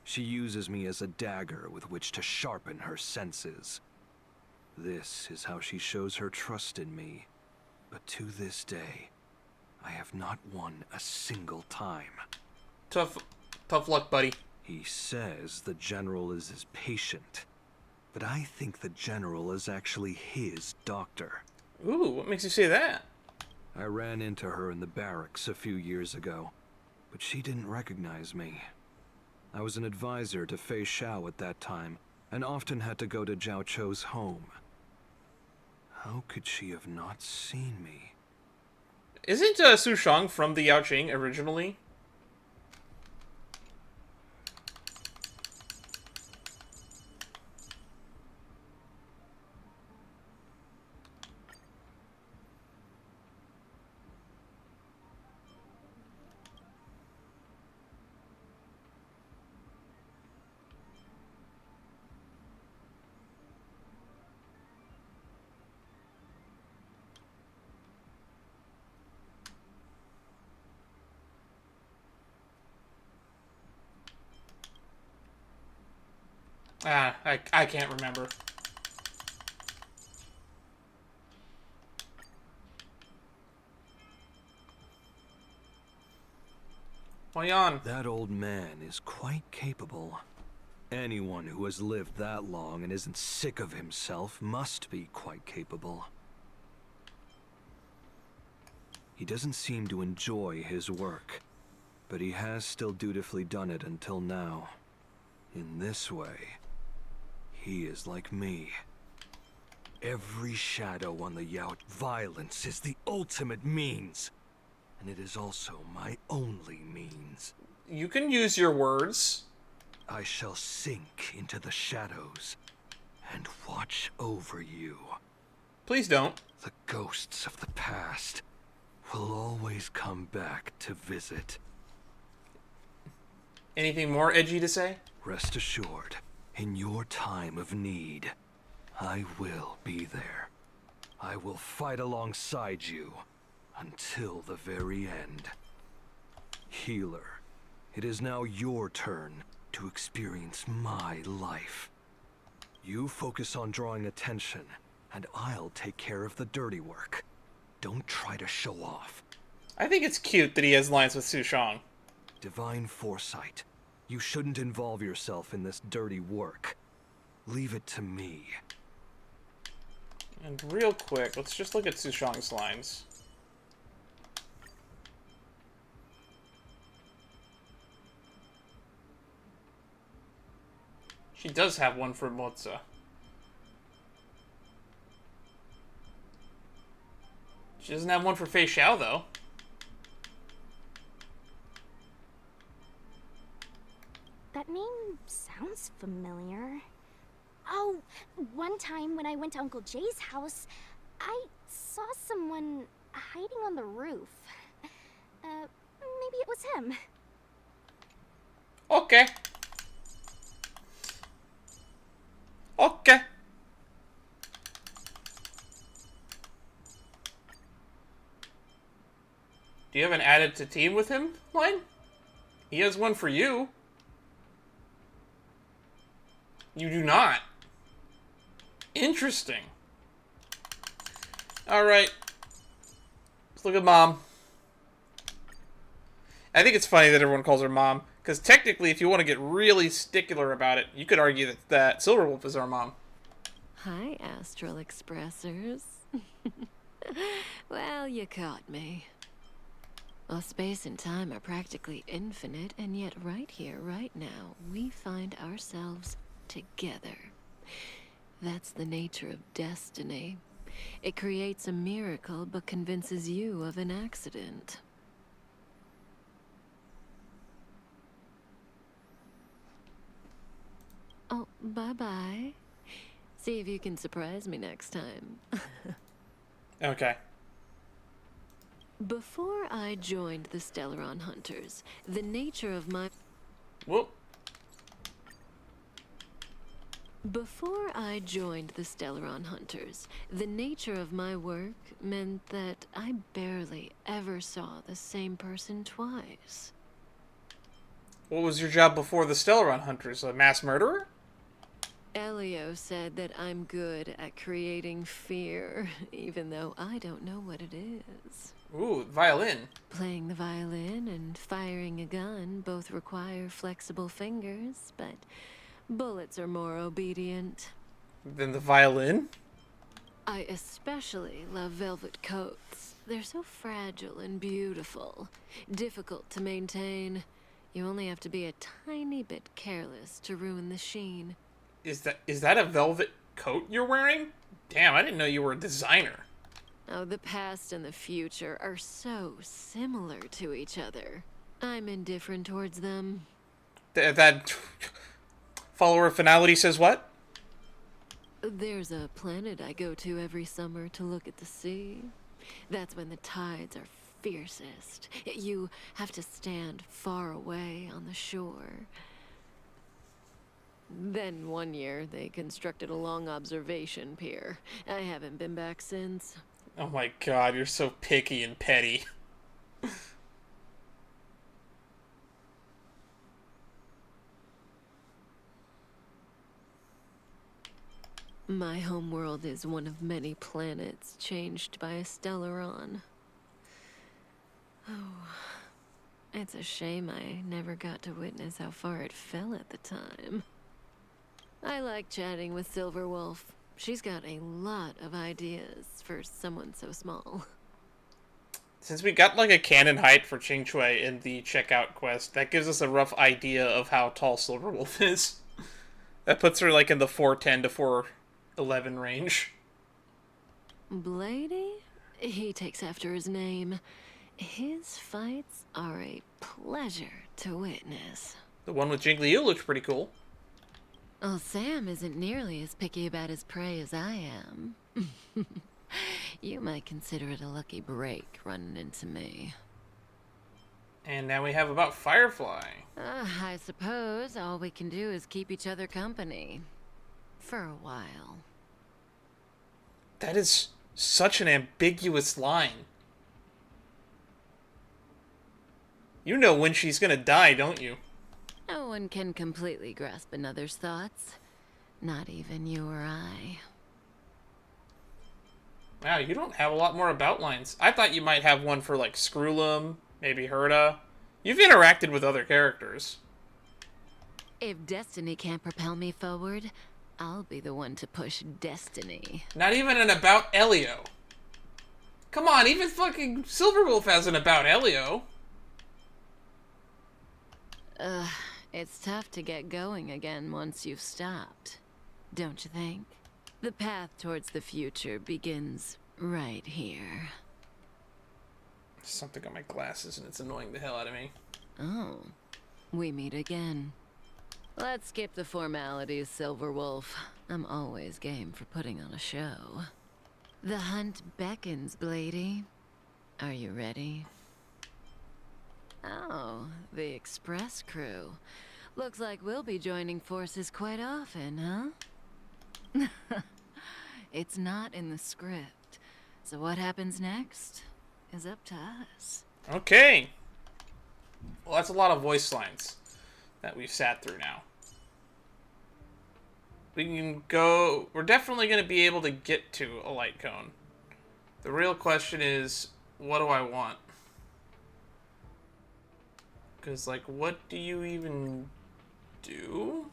Speaker 4: She uses me as a dagger with which to sharpen her senses. This is how she shows her trust in me. But to this day, I have not won a single time.
Speaker 1: Tough luck, buddy.
Speaker 4: He says the general is his patient, but I think the general is actually his doctor.
Speaker 1: Ooh, what makes you say that?
Speaker 4: I ran into her in the barracks a few years ago, but she didn't recognize me. I was an advisor to Fei Xiao at that time, and often had to go to Zhao Chou's home. How could she have not seen me?
Speaker 1: Isn't Su Shang from the Yaoqing originally? I can't remember. Huayan.
Speaker 4: That old man is quite capable. Anyone who has lived that long and isn't sick of himself must be quite capable. He doesn't seem to enjoy his work, but he has still dutifully done it until now. In this way, he is like me. Every shadow on the Yaut, violence is the ultimate means, and it is also my only means.
Speaker 1: You can use your words.
Speaker 4: I shall sink into the shadows and watch over you.
Speaker 1: Please don't.
Speaker 4: The ghosts of the past will always come back to visit.
Speaker 1: Anything more edgy to say?
Speaker 4: Rest assured, in your time of need, I will be there. I will fight alongside you until the very end. Healer, it is now your turn to experience my life. You focus on drawing attention, and I'll take care of the dirty work. Don't try to show off.
Speaker 1: I think it's cute that he has lines with Su Shang.
Speaker 4: Divine foresight. You shouldn't involve yourself in this dirty work. Leave it to me.
Speaker 1: And real quick, let's just look at Su Shang's lines. She does have one for Moza. She doesn't have one for Fei Xiao, though.
Speaker 6: That name sounds familiar. Oh, one time when I went to Uncle Jay's house, I saw someone hiding on the roof. Maybe it was him.
Speaker 1: Okay. Okay. Do you have an added to team with him line? He has one for you. You do not. Interesting. Alright. Let's look at Mom. I think it's funny that everyone calls her Mom. Because technically, if you want to get really stickler about it, you could argue that Silverwolf is our mom.
Speaker 7: Hi, Astral Expressors. Well, you caught me. Well, space and time are practically infinite, and yet right here, right now, we find ourselves together. That's the nature of destiny. It creates a miracle, but convinces you of an accident. Oh, bye-bye. See if you can surprise me next time.
Speaker 1: Okay.
Speaker 7: Before I joined the Stellaron Hunters, the nature of my...
Speaker 1: Whoop.
Speaker 7: Before I joined the Stellaron Hunters, the nature of my work meant that I barely ever saw the same person twice.
Speaker 1: What was your job before the Stellaron Hunters? A mass murderer?
Speaker 7: Elio said that I'm good at creating fear, even though I don't know what it is.
Speaker 1: Ooh, violin.
Speaker 7: Playing the violin and firing a gun both require flexible fingers, but bullets are more obedient.
Speaker 1: Then the violin?
Speaker 7: I especially love velvet coats. They're so fragile and beautiful, difficult to maintain. You only have to be a tiny bit careless to ruin the sheen.
Speaker 1: Is that a velvet coat you're wearing? Damn, I didn't know you were a designer.
Speaker 7: Oh, the past and the future are so similar to each other. I'm indifferent towards them.
Speaker 1: That follower of finality says what?
Speaker 7: There's a planet I go to every summer to look at the sea. That's when the tides are fiercest. You have to stand far away on the shore. Then one year, they constructed a long observation pier. I haven't been back since.
Speaker 1: Oh my god, you're so picky and petty.
Speaker 7: My homeworld is one of many planets changed by a Stellaron. Oh, it's a shame I never got to witness how far it fell at the time. I like chatting with Silverwolf. She's got a lot of ideas for someone so small.
Speaker 1: Since we got like a cannon height for Qingque in the checkout quest, that gives us a rough idea of how tall Silverwolf is. That puts her like in the 410 to 411 range.
Speaker 7: Blady? He takes after his name. His fights are a pleasure to witness.
Speaker 1: The one with Jing Liu looked pretty cool.
Speaker 7: Oh, Sam isn't nearly as picky about his prey as I am. You might consider it a lucky break running into me.
Speaker 1: And now we have about Firefly.
Speaker 7: I suppose all we can do is keep each other company. For a while.
Speaker 1: That is such an ambiguous line. You know when she's gonna die, don't you?
Speaker 7: No one can completely grasp another's thoughts. Not even you or I.
Speaker 1: Wow, you don't have a lot more about lines. I thought you might have one for, like, Screwlum, maybe Herda. You've interacted with other characters.
Speaker 7: If destiny can't propel me forward, I'll be the one to push destiny.
Speaker 1: Not even an about Elio. Come on, even fucking Silverwolf has an about Elio.
Speaker 7: It's tough to get going again once you've stopped. Don't you think? The path towards the future begins right here.
Speaker 1: There's something on my glasses and it's annoying the hell out of me.
Speaker 7: Oh, we meet again. Let's skip the formalities, Silverwolf. I'm always game for putting on a show. The hunt beckons, Blady. Are you ready? Oh, the express crew. Looks like we'll be joining forces quite often, huh? It's not in the script, so what happens next is up to us.
Speaker 1: Okay. Well, that's a lot of voice lines that we've sat through now. We can go... We're definitely going to be able to get to a light cone. The real question is, what do I want? Because, like, what do you even do?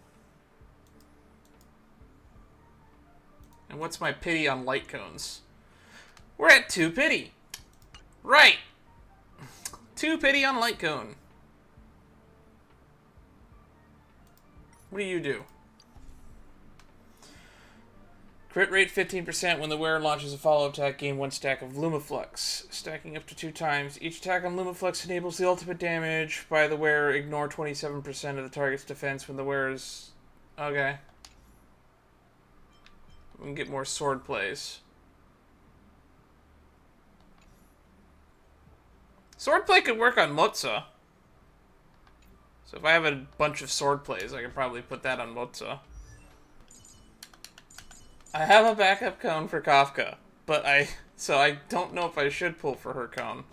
Speaker 1: And what's my pity on light cones? We're at 2 pity. Right. 2 pity on light cone. What do you do? Crit rate 15% when the wearer launches a follow-up attack, gain 1 stack of Lumaflux. Stacking up to 2 times. Each attack on Lumaflux enables the ultimate damage by the wearer. Ignore 27% of the target's defense when the wearer's... Okay. We can get more sword plays. Swordplay could work on Motza. So if I have a bunch of sword plays, I could probably put that on Motza. I have a backup cone for Kafka, but I don't know if I should pull for her cone.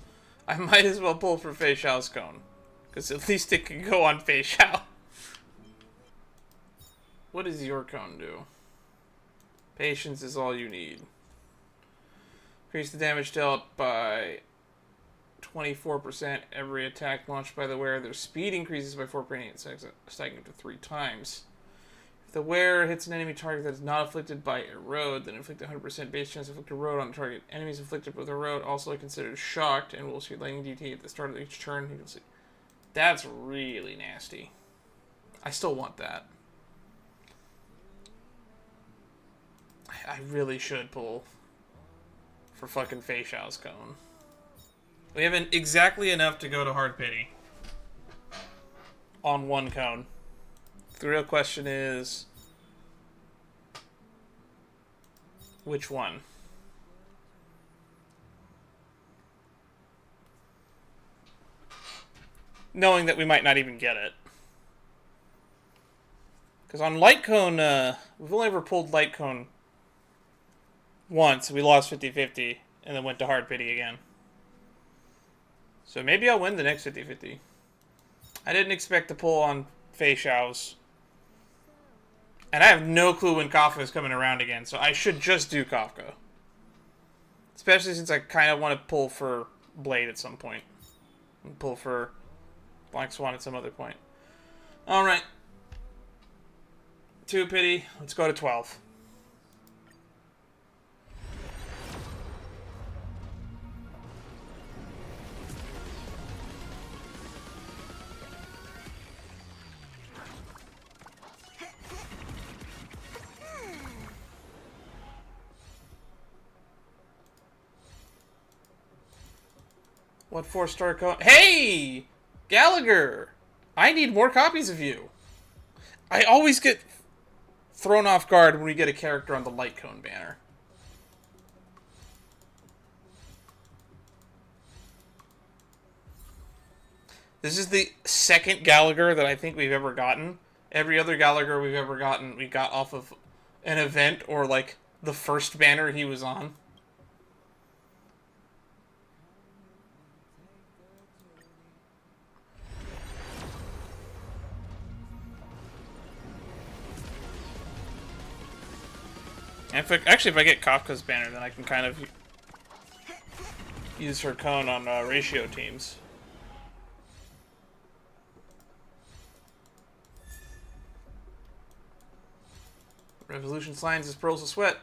Speaker 1: I might as well pull for Fei Xiao's cone, because at least it can go on Fei Xiao. What does your cone do? Patience is all you need. Increase the damage dealt by 24% every attack launched by the wearer. Their speed increases by 4.8 stacking up to 3 times. If the wearer hits an enemy target that is not afflicted by Erode, then inflict 100% base chance to inflict Erode on the target. Enemies afflicted with Erode also considered shocked and will see lightning DT at the start of each turn. That's really nasty. I still want that. I really should pull for fucking Fei Xiao's cone. We have exactly enough to go to hard pity on 1 cone. The real question is, which one? Knowing that we might not even get it. Because on light cone, we've only ever pulled light cone once. We lost 50-50 and then went to hard pity again. So maybe I'll win the next 50-50. I didn't expect to pull on Fei Xiao's. And I have no clue when Kafka is coming around again, so I should just do Kafka. Especially since I kind of want to pull for Blade at some point. And pull for Black Swan at some other point. Alright. 2 pity. Let's go to 12. What 4-star cone? Hey! Gallagher! I need more copies of you. I always get thrown off guard when we get a character on the light cone banner. This is the second Gallagher that I think we've ever gotten. Every other Gallagher we've ever gotten, we got off of an event or, like, the first banner he was on. And if I get Kafka's banner, then I can kind of use her cone on ratio teams. Revolution Slimes is Pearls of Sweat.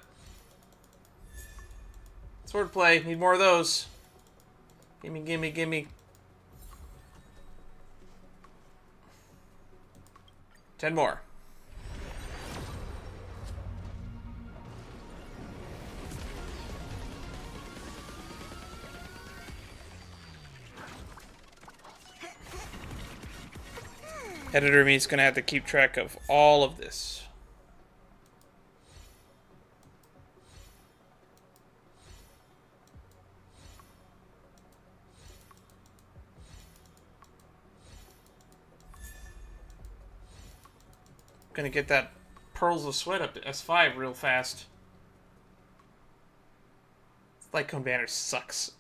Speaker 1: Swordplay, need more of those. Gimme, gimme, gimme. 10 more. Editor me's gonna have to keep track of all of this. Gonna get that Pearls of Sweat up to S5 real fast. Light Cone banner sucks.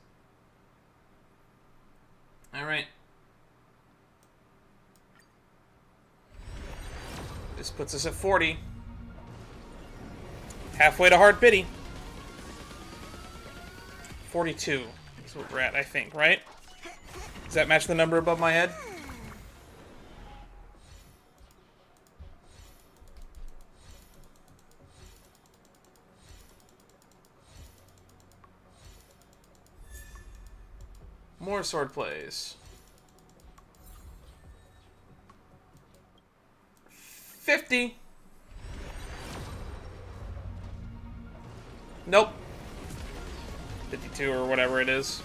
Speaker 1: Alright. This puts us at 40. Halfway to hard pity. 42 is what we're at, I think, right? Does that match the number above my head? More sword plays. 50. Nope. 52 or whatever it is.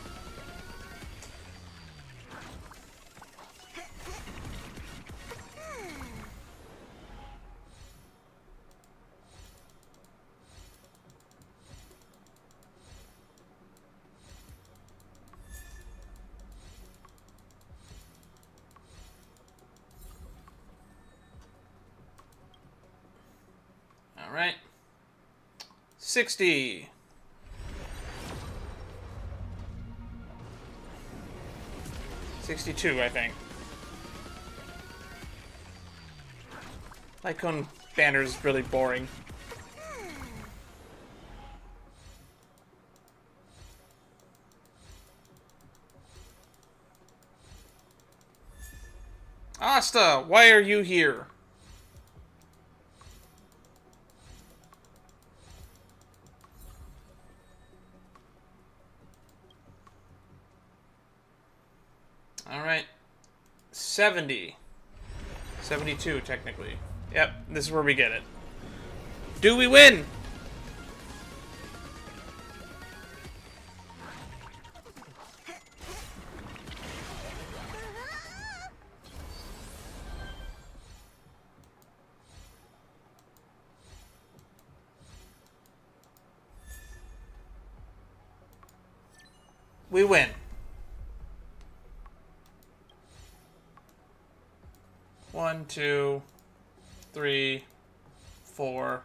Speaker 1: All right. 60. $62, I think. Light Cone banner is really boring. Asta, why are you here? Alright. 70. 72, technically. Yep, this is where we get it. Do we win? We win. One, two, three, four.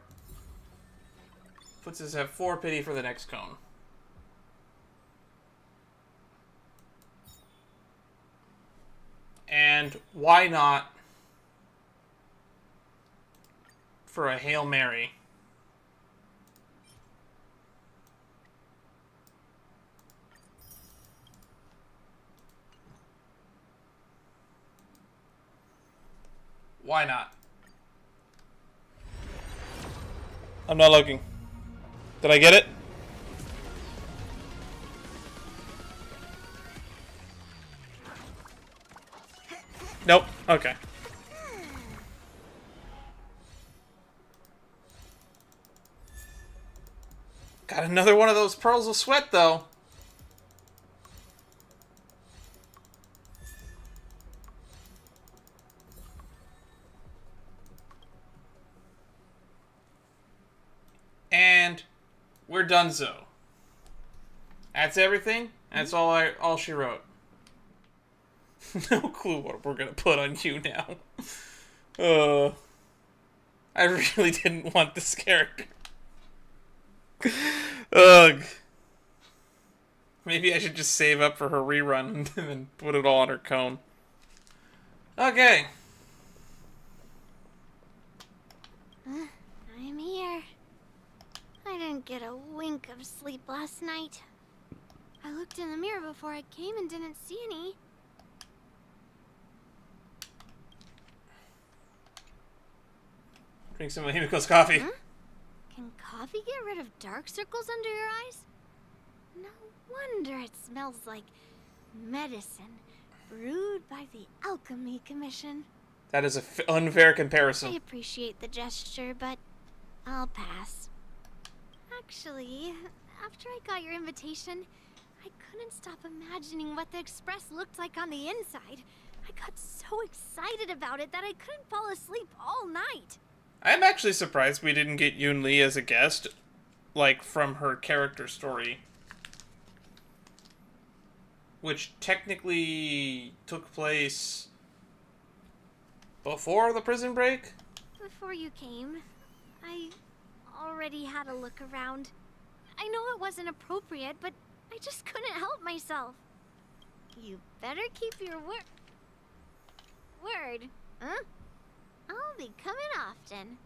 Speaker 1: Puts us at 4 pity for the next cone. And why not for a Hail Mary? Why not? I'm not looking. Did I get it? Nope. Okay. Got another one of those Pearls of Sweat, though. we're donezo. That's everything? That's all she wrote. No clue what we're gonna put on you now. I really didn't want this character. Ugh. Maybe I should just save up for her rerun and then put it all on her cone. Okay.
Speaker 6: I'm here. I didn't get a wink of sleep last night. I looked in the mirror before I came and didn't see any.
Speaker 1: Drink some of Himiko's coffee.
Speaker 6: Huh? Can coffee get rid of dark circles under your eyes? No wonder it smells like medicine brewed by the Alchemy Commission.
Speaker 1: That is an unfair
Speaker 6: I
Speaker 1: comparison.
Speaker 6: appreciate the gesture, but I'll pass. Actually, after I got your invitation, I couldn't stop imagining what the Express looked like on the inside. I got so excited about it that I couldn't fall asleep all night.
Speaker 1: I'm actually surprised we didn't get Yunli as a guest, like, from her character story. Which technically took place before the prison break?
Speaker 6: Before you came, I already had a look around. I know it wasn't appropriate, but I just couldn't help myself. You better keep your word. Huh? I'll be coming often.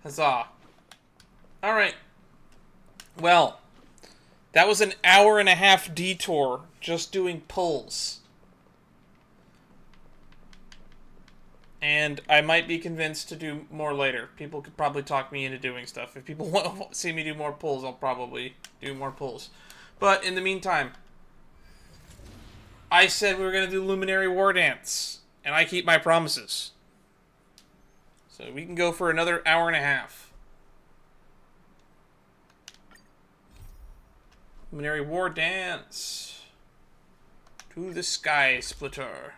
Speaker 1: Huzzah. Alright. Well, that was an hour-and-a-half detour just doing pulls. And I might be convinced to do more later. People could probably talk me into doing stuff. If people want to see me do more pulls, I'll probably do more pulls. But in the meantime, I said we were going to do Luminary Wardance, and I keep my promises. So we can go for another hour and a half. Luminary Wardance. To the Sky Splitter.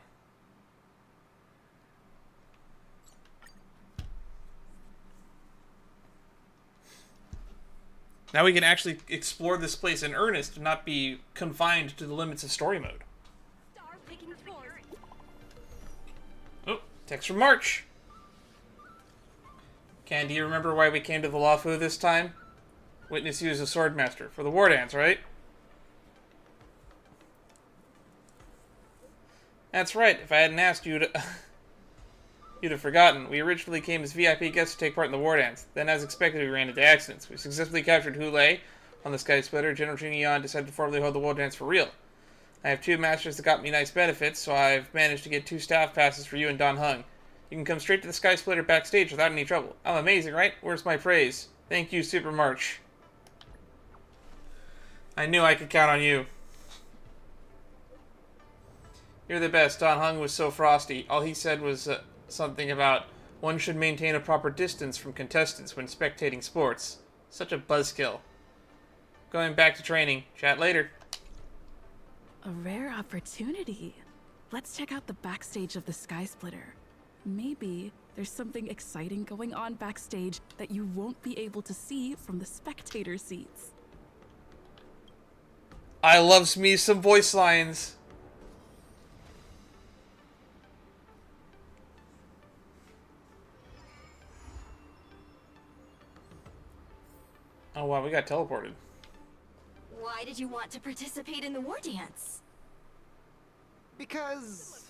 Speaker 1: Now we can actually explore this place in earnest and not be confined to the limits of story mode. Oh, text from March. Ken, do you remember why we came to the Lafu this time? Witness you as a swordmaster. For the Wardance, right? That's right. If I hadn't asked you to... You'd have forgotten. We originally came as VIP guests to take part in the Wardance. Then, as expected, we ran into accidents. We successfully captured Hule on the Sky Splitter. General Junion decided to formally hold the Wardance for real. I have 2 masters that got me nice benefits, so I've managed to get 2 staff passes for you and Don Hung. You can come straight to the Sky Splitter backstage without any trouble. I'm amazing, right? Where's my praise? Thank you, Super March. I knew I could count on you. You're the best. Don Hung was so frosty. All he said was something about one should maintain a proper distance from contestants when spectating sports. Such a buzzkill. Going back to training. Chat later.
Speaker 8: A rare opportunity. Let's check out the backstage of the Sky Splitter. Maybe there's something exciting going on backstage that you won't be able to see from the spectator seats.
Speaker 1: I loves me some voice lines. Oh wow, we got teleported.
Speaker 2: Why did you want to participate in the Wardance?
Speaker 9: Because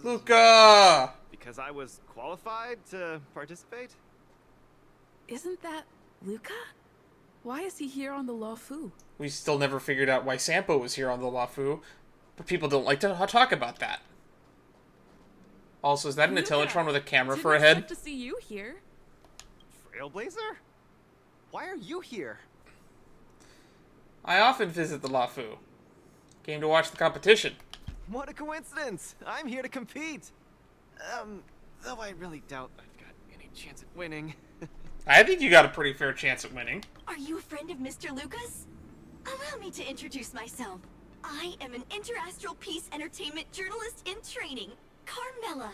Speaker 1: Luca!
Speaker 9: Because I was qualified to participate?
Speaker 8: Isn't that Luca? Why is he here on the Lafu?
Speaker 1: We still never figured out why Sampo was here on the Lafu, but people don't like to talk about that. Also, is that an
Speaker 8: Luca,
Speaker 1: Intellatron with a camera for a
Speaker 8: didn't
Speaker 1: head?
Speaker 8: expect to see you here.
Speaker 9: Trailblazer? Why are you here?
Speaker 1: I often visit the Lafu. Came to watch the competition.
Speaker 9: What a coincidence! I'm here to compete! Though I really doubt I've got any chance at winning.
Speaker 1: I think you got a pretty fair chance at winning.
Speaker 2: Are you a friend of Mr. Lucas? Allow me to introduce myself. I am an interastral peace entertainment journalist in training, Carmela.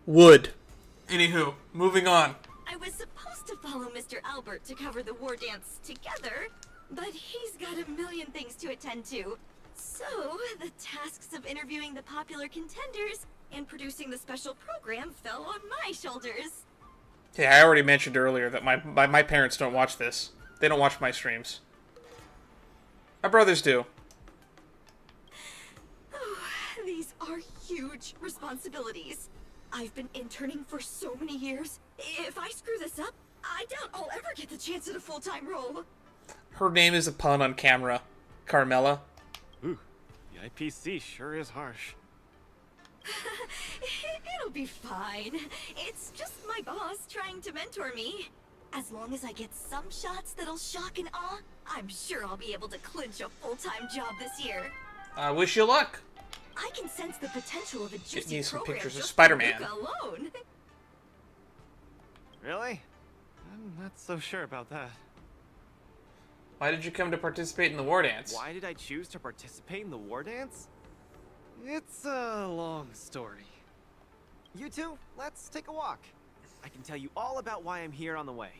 Speaker 1: Would. Anywho, moving on.
Speaker 2: I was supposed to follow Mr. Albert to cover the Wardance together, but he's got a million things to attend to. So, the tasks of interviewing the popular contenders and producing the special program fell on my shoulders.
Speaker 1: Hey, I already mentioned earlier that my parents don't watch this. They don't watch my streams. My brothers do.
Speaker 2: Oh, these are huge responsibilities. I've been interning for so many years. If I screw this up, I doubt I'll ever get the chance at a full-time role.
Speaker 1: Her name is a pun on camera. Carmela.
Speaker 9: Ooh, the IPC sure is harsh.
Speaker 2: It'll be fine. It's just my boss trying to mentor me. As long as I get some shots that'll shock and awe, I'm sure I'll be able to clinch a full-time job this year.
Speaker 1: I wish you luck.
Speaker 2: I can sense the potential of a
Speaker 1: Get
Speaker 2: juicy
Speaker 1: me some
Speaker 2: program
Speaker 1: pictures of
Speaker 2: just
Speaker 1: Spider-Man.
Speaker 2: for Luca alone.
Speaker 9: Really? I'm not so sure about that.
Speaker 1: Why did you come to participate in the Wardance?
Speaker 9: Why did I choose to participate in the Wardance? It's a long story. You two, let's take a walk. I can tell you all about why I'm here on the way.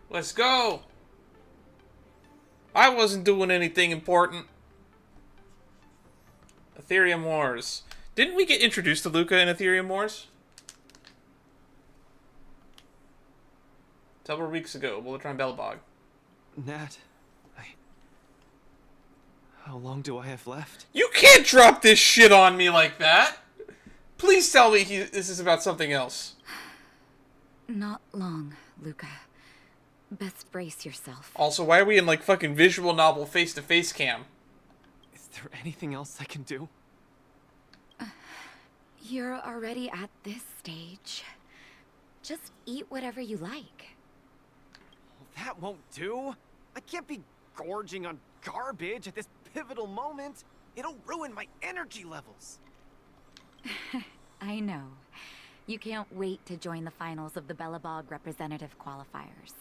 Speaker 1: Let's go! I wasn't doing anything important. Ethereum Wars. Didn't we get introduced to Luca in Ethereum Wars? Several weeks ago, Bulletron Bellbog.
Speaker 9: Nat, how long do I have left?
Speaker 1: You can't drop this shit on me like that! Please tell me this is about something else.
Speaker 10: Not long, Luca. Best brace yourself.
Speaker 1: Also, why are we in like fucking visual novel face-to-face cam?
Speaker 9: Is there anything else I can do?
Speaker 10: You're already at this stage. Just eat whatever you like.
Speaker 9: That won't do. I can't be gorging on garbage at this pivotal moment. It'll ruin my energy levels.
Speaker 10: I know. You can't wait to join the finals of the Bellabog representative qualifiers.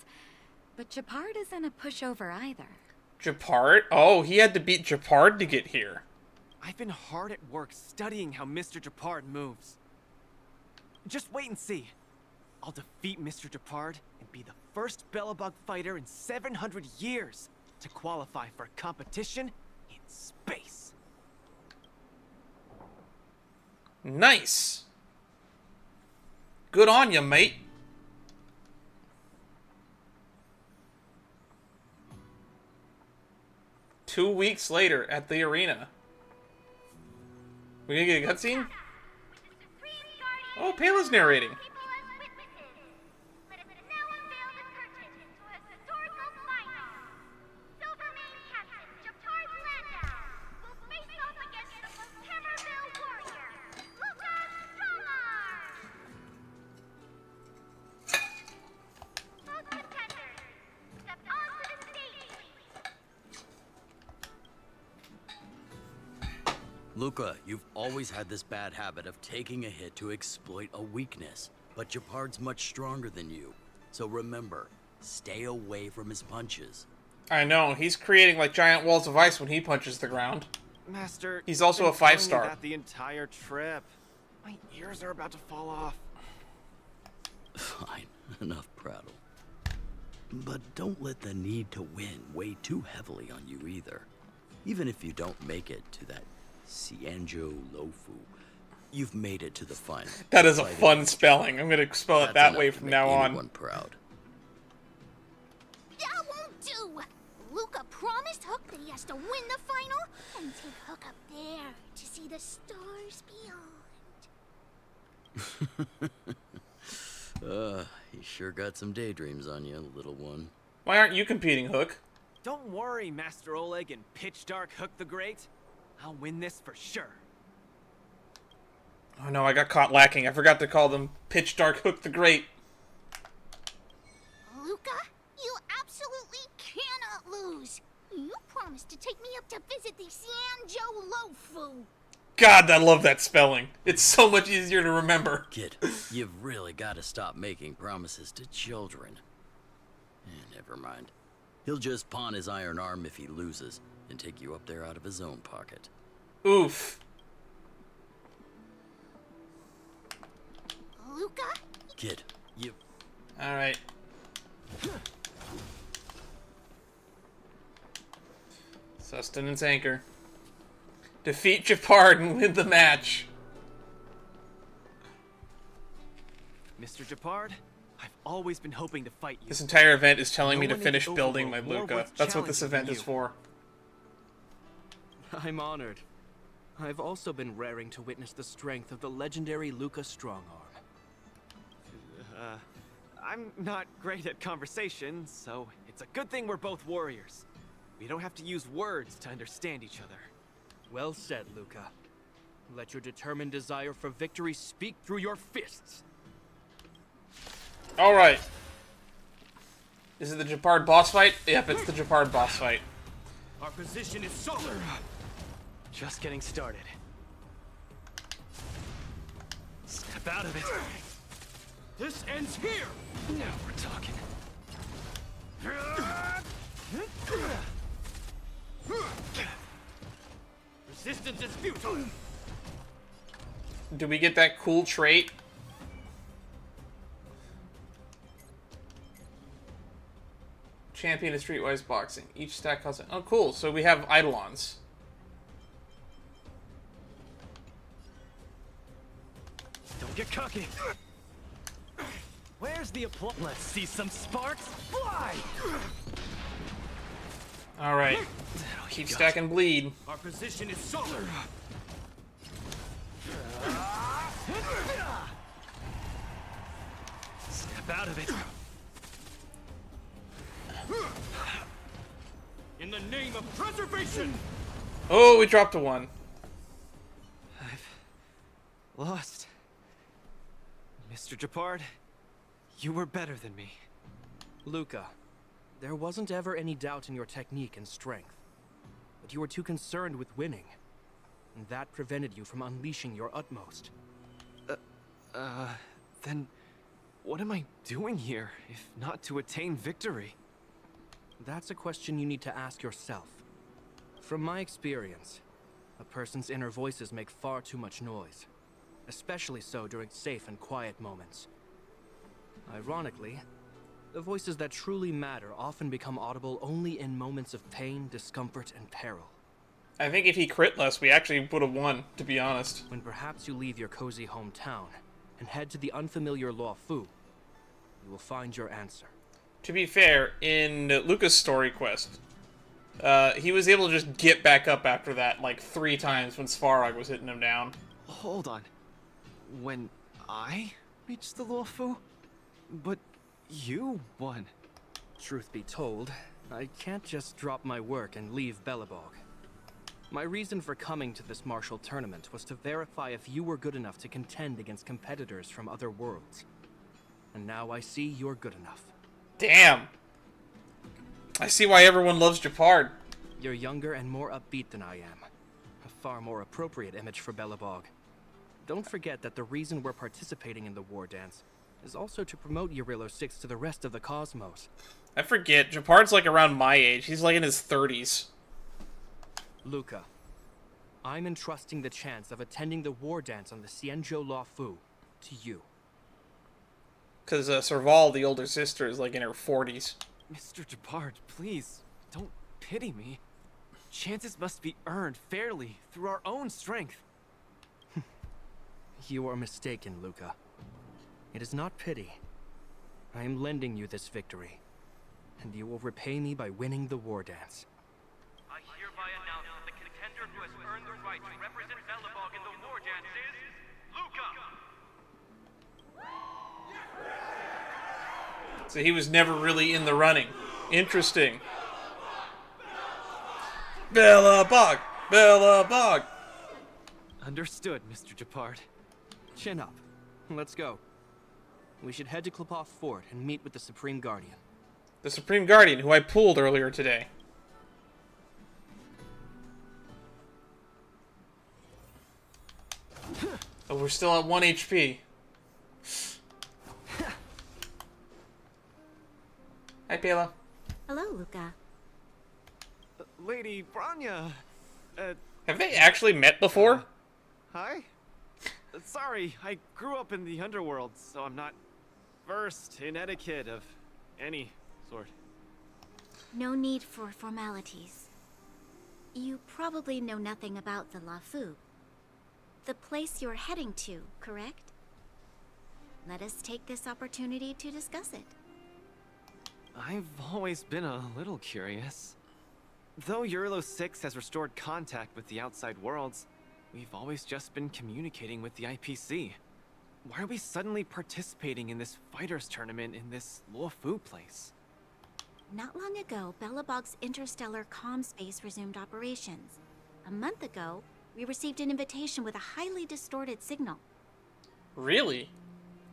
Speaker 10: But Japard isn't a pushover either.
Speaker 1: Japard? Oh, he had to beat Japard to get here.
Speaker 9: I've been hard at work studying how Mr. Japard moves. Just wait and see. I'll defeat Mr. Japard and be the first Bellabog fighter in 700 years to qualify for a competition in space.
Speaker 1: Nice. Good on you, mate. Two weeks later at the arena. We gonna get a cutscene? Oh, Payla's narrating.
Speaker 11: Luca, you've always had this bad habit of taking a hit to exploit a weakness, but Japard's much stronger than you. So remember, stay away from his punches.
Speaker 1: I know, he's creating like giant walls of ice when he punches the ground.
Speaker 9: Master,
Speaker 1: he's also a 5-star.
Speaker 9: That the entire trip. My ears are about to fall off.
Speaker 11: Fine, enough prattle. But don't let the need to win weigh too heavily on you either. Even if you don't make it to that Cianjo Lofu, you've made it to the final.
Speaker 1: That is a fun spelling. I'm gonna spell it that way from now on.
Speaker 11: Proud.
Speaker 6: That won't do! Luca promised Hook that he has to win the final and take Hook up there to see the stars beyond.
Speaker 11: You sure got some daydreams on you, little one.
Speaker 1: Why aren't you competing, Hook?
Speaker 9: Don't worry, Master Oleg and Pitch Dark Hook the Great. I'll win this for sure.
Speaker 1: Oh no, I got caught lacking. I forgot to call them Pitch Dark Hook the Great.
Speaker 6: Luca, you absolutely cannot lose. You promised to take me up to visit the Cianjo Lofu.
Speaker 1: God, I love that spelling. It's so much easier to remember.
Speaker 11: Kid, you've really got to stop making promises to children. Never mind. He'll just pawn his iron arm if he loses and take you up there out of his own pocket.
Speaker 1: Oof.
Speaker 11: Kid, you...
Speaker 1: Alright. Sustenance Anchor. Defeat Japard and win the match.
Speaker 9: Mr. Japard, I've always been hoping to fight you.
Speaker 1: This entire event is telling me
Speaker 9: No
Speaker 1: to
Speaker 9: one in
Speaker 1: finish
Speaker 9: the
Speaker 1: building my
Speaker 9: overworld more
Speaker 1: Luca.
Speaker 9: worth
Speaker 1: That's what this
Speaker 9: challenging
Speaker 1: event
Speaker 9: than
Speaker 1: is
Speaker 9: you.
Speaker 1: for.
Speaker 12: I'm honored. I've also been raring to witness the strength of the legendary Luca Strongarm.
Speaker 9: I'm not great at conversation, so it's a good thing we're both warriors. We don't have to use words to understand each other.
Speaker 12: Well said, Luca. Let your determined desire for victory speak through your fists.
Speaker 1: Alright. Is it the Japard boss fight? Yep, it's the Japard boss fight.
Speaker 12: Our position is solid.
Speaker 9: Just getting started. Step out of it.
Speaker 12: This ends here.
Speaker 9: Now we're talking.
Speaker 12: Resistance is futile.
Speaker 1: Do we get that cool trait? Champion of Streetwise Boxing. Each stack costs... Oh, cool. So we have Eidolons.
Speaker 9: Don't get cocky. Where's the applause? Let's see some sparks fly!
Speaker 1: Alright. Keep stacking bleed.
Speaker 12: Our position is solid.
Speaker 9: Step out of it.
Speaker 12: In the name of preservation!
Speaker 1: Oh, we dropped a 1.
Speaker 9: I've lost. Mr. Japard, you were better than me.
Speaker 12: Luca, there wasn't ever any doubt in your technique and strength. But you were too concerned with winning. And that prevented you from unleashing your utmost.
Speaker 9: Then what am I doing here, if not to attain victory?
Speaker 12: That's a question you need to ask yourself. From my experience, a person's inner voices make far too much noise. Especially so during safe and quiet moments. Ironically, the voices that truly matter often become audible only in moments of pain, discomfort, and peril.
Speaker 1: I think if he crit less, we actually would have won, to be honest.
Speaker 12: When perhaps you leave your cozy hometown and head to the unfamiliar Law Fu, you will find your answer.
Speaker 1: To be fair, in Luca's story quest, he was able to just get back up after that like 3 times when Svarog was hitting him down.
Speaker 9: Hold on. When I reached the Luofu? But you won.
Speaker 12: Truth be told, I can't just drop my work and leave Belobog. My reason for coming to this martial tournament was to verify if you were good enough to contend against competitors from other worlds. And now I see you're good enough.
Speaker 1: Damn! I see why everyone loves Japard.
Speaker 12: You're younger and more upbeat than I am. A far more appropriate image for Belobog. Don't forget that the reason we're participating in the Wardance is also to promote Eurilo 6 to the rest of the cosmos.
Speaker 1: I forget, Japard's like around my age. He's like in his 30s.
Speaker 12: Luca, I'm entrusting the chance of attending the Wardance on the Xianzhou Law Fu to you.
Speaker 1: Because Serval, the older sister, is like in her 40s.
Speaker 9: Mr. Japard, please, don't pity me. Chances must be earned fairly through our own strength.
Speaker 12: You are mistaken, Luca. It is not pity. I am lending you this victory, and you will repay me by winning the Wardance.
Speaker 13: I hereby announce that the contender who has earned the right to represent Belobog in the Wardance is Luca!
Speaker 1: So he was never really in the running. Interesting. Belobog! Belobog!
Speaker 9: Understood, Mr. Japard.
Speaker 12: Chin up. Let's go. We should head to Klepoth Fort and meet with the Supreme Guardian.
Speaker 1: The Supreme Guardian, who I pulled earlier today. Oh, we're still at 1 HP. Hi, Pela.
Speaker 2: Hello, Luca.
Speaker 9: Lady Branya,
Speaker 1: Have they actually met before?
Speaker 9: hi? Sorry, I grew up in the underworld, so I'm not first in etiquette of any sort.
Speaker 6: No need for formalities. You probably know nothing about the Lafu. The place you're heading to, correct? Let us take this opportunity to discuss it.
Speaker 9: I've always been a little curious. Though Eurilo 6 has restored contact with the outside worlds, we've always just been communicating with the IPC. Why are we suddenly participating in this fighters tournament in this Luofu place?
Speaker 6: Not long ago, Belobog's interstellar comm space resumed operations. A month ago, we received an invitation with a highly distorted signal.
Speaker 1: Really?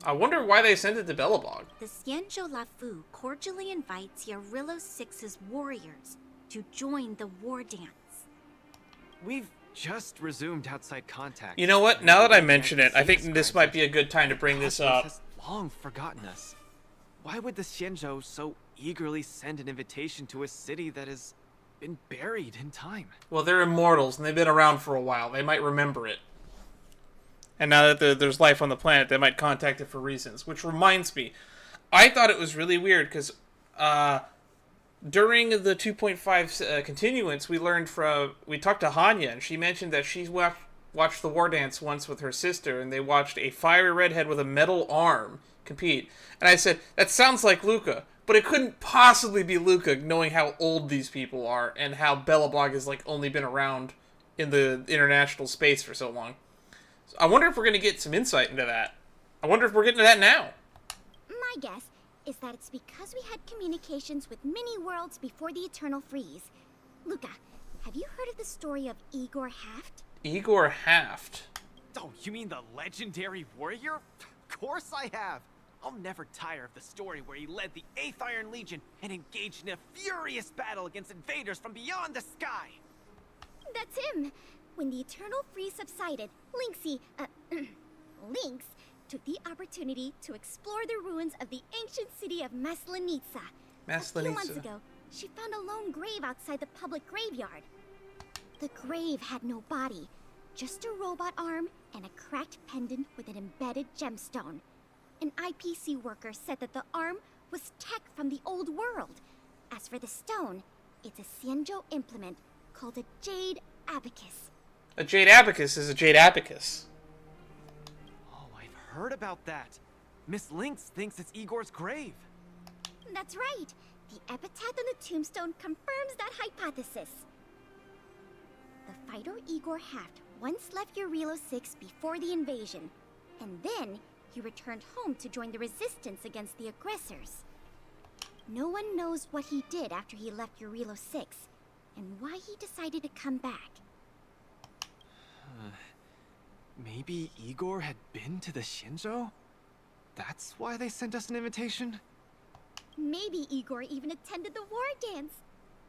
Speaker 1: I wonder why they sent it to Belobog.
Speaker 6: The Xianzhou Lafu cordially invites Eurilo 6's warriors to join the Wardance.
Speaker 9: We've just resumed outside contact.
Speaker 1: You know what? Now that I mention it, I think this might be a good time to bring this up.
Speaker 9: Has long forgotten us. Why would the Xianzhou so eagerly send an invitation to a city that has been buried in time?
Speaker 1: Well, they're immortals, and they've been around for a while. They might remember it. And now that there's life on the planet, they might contact it for reasons. Which reminds me, I thought it was really weird, because during the 2.5 continuance, we talked to Hanya, and she mentioned that she's watched the Wardance once with her sister, and they watched a fiery redhead with a metal arm compete. And I said, that sounds like Luca, but it couldn't possibly be Luca, knowing how old these people are, and how Belobog has only been around in the international space for so long. So I wonder if we're going to get some insight into that. I wonder if we're getting to that now.
Speaker 6: My guess is that it's because we had communications with many worlds before the Eternal Freeze. Luca, have you heard of the story of Igor Haft?
Speaker 1: Igor Haft?
Speaker 9: Oh, you mean the legendary warrior? Of course I have. I'll never tire of the story where he led the 8th Iron Legion and engaged in a furious battle against invaders from beyond the sky.
Speaker 6: That's him. When the Eternal Freeze subsided, Lynx took the opportunity to explore the ruins of the ancient city of Maslenitsa. A few months ago, she found a lone grave outside the public graveyard. The grave had no body, just a robot arm and a cracked pendant with an embedded gemstone. An IPC worker said that the arm was tech from the old world. As for the stone, it's a Xianzhou implement called a Jade Abacus.
Speaker 1: A Jade Abacus is a Jade Abacus.
Speaker 9: Oh, I've heard about that. Miss Lynx thinks it's Igor's grave.
Speaker 6: That's right. The epitaph on the tombstone confirms that hypothesis. The fighter Igor Haft once left Eurilo 6 before the invasion, and then he returned home to join the resistance against the aggressors. No one knows what he did after he left Eurilo 6, and why he decided to come back.
Speaker 9: Maybe Igor had been to the Xianzhou? That's why they sent us an invitation?
Speaker 6: Maybe Igor even attended the Wardance.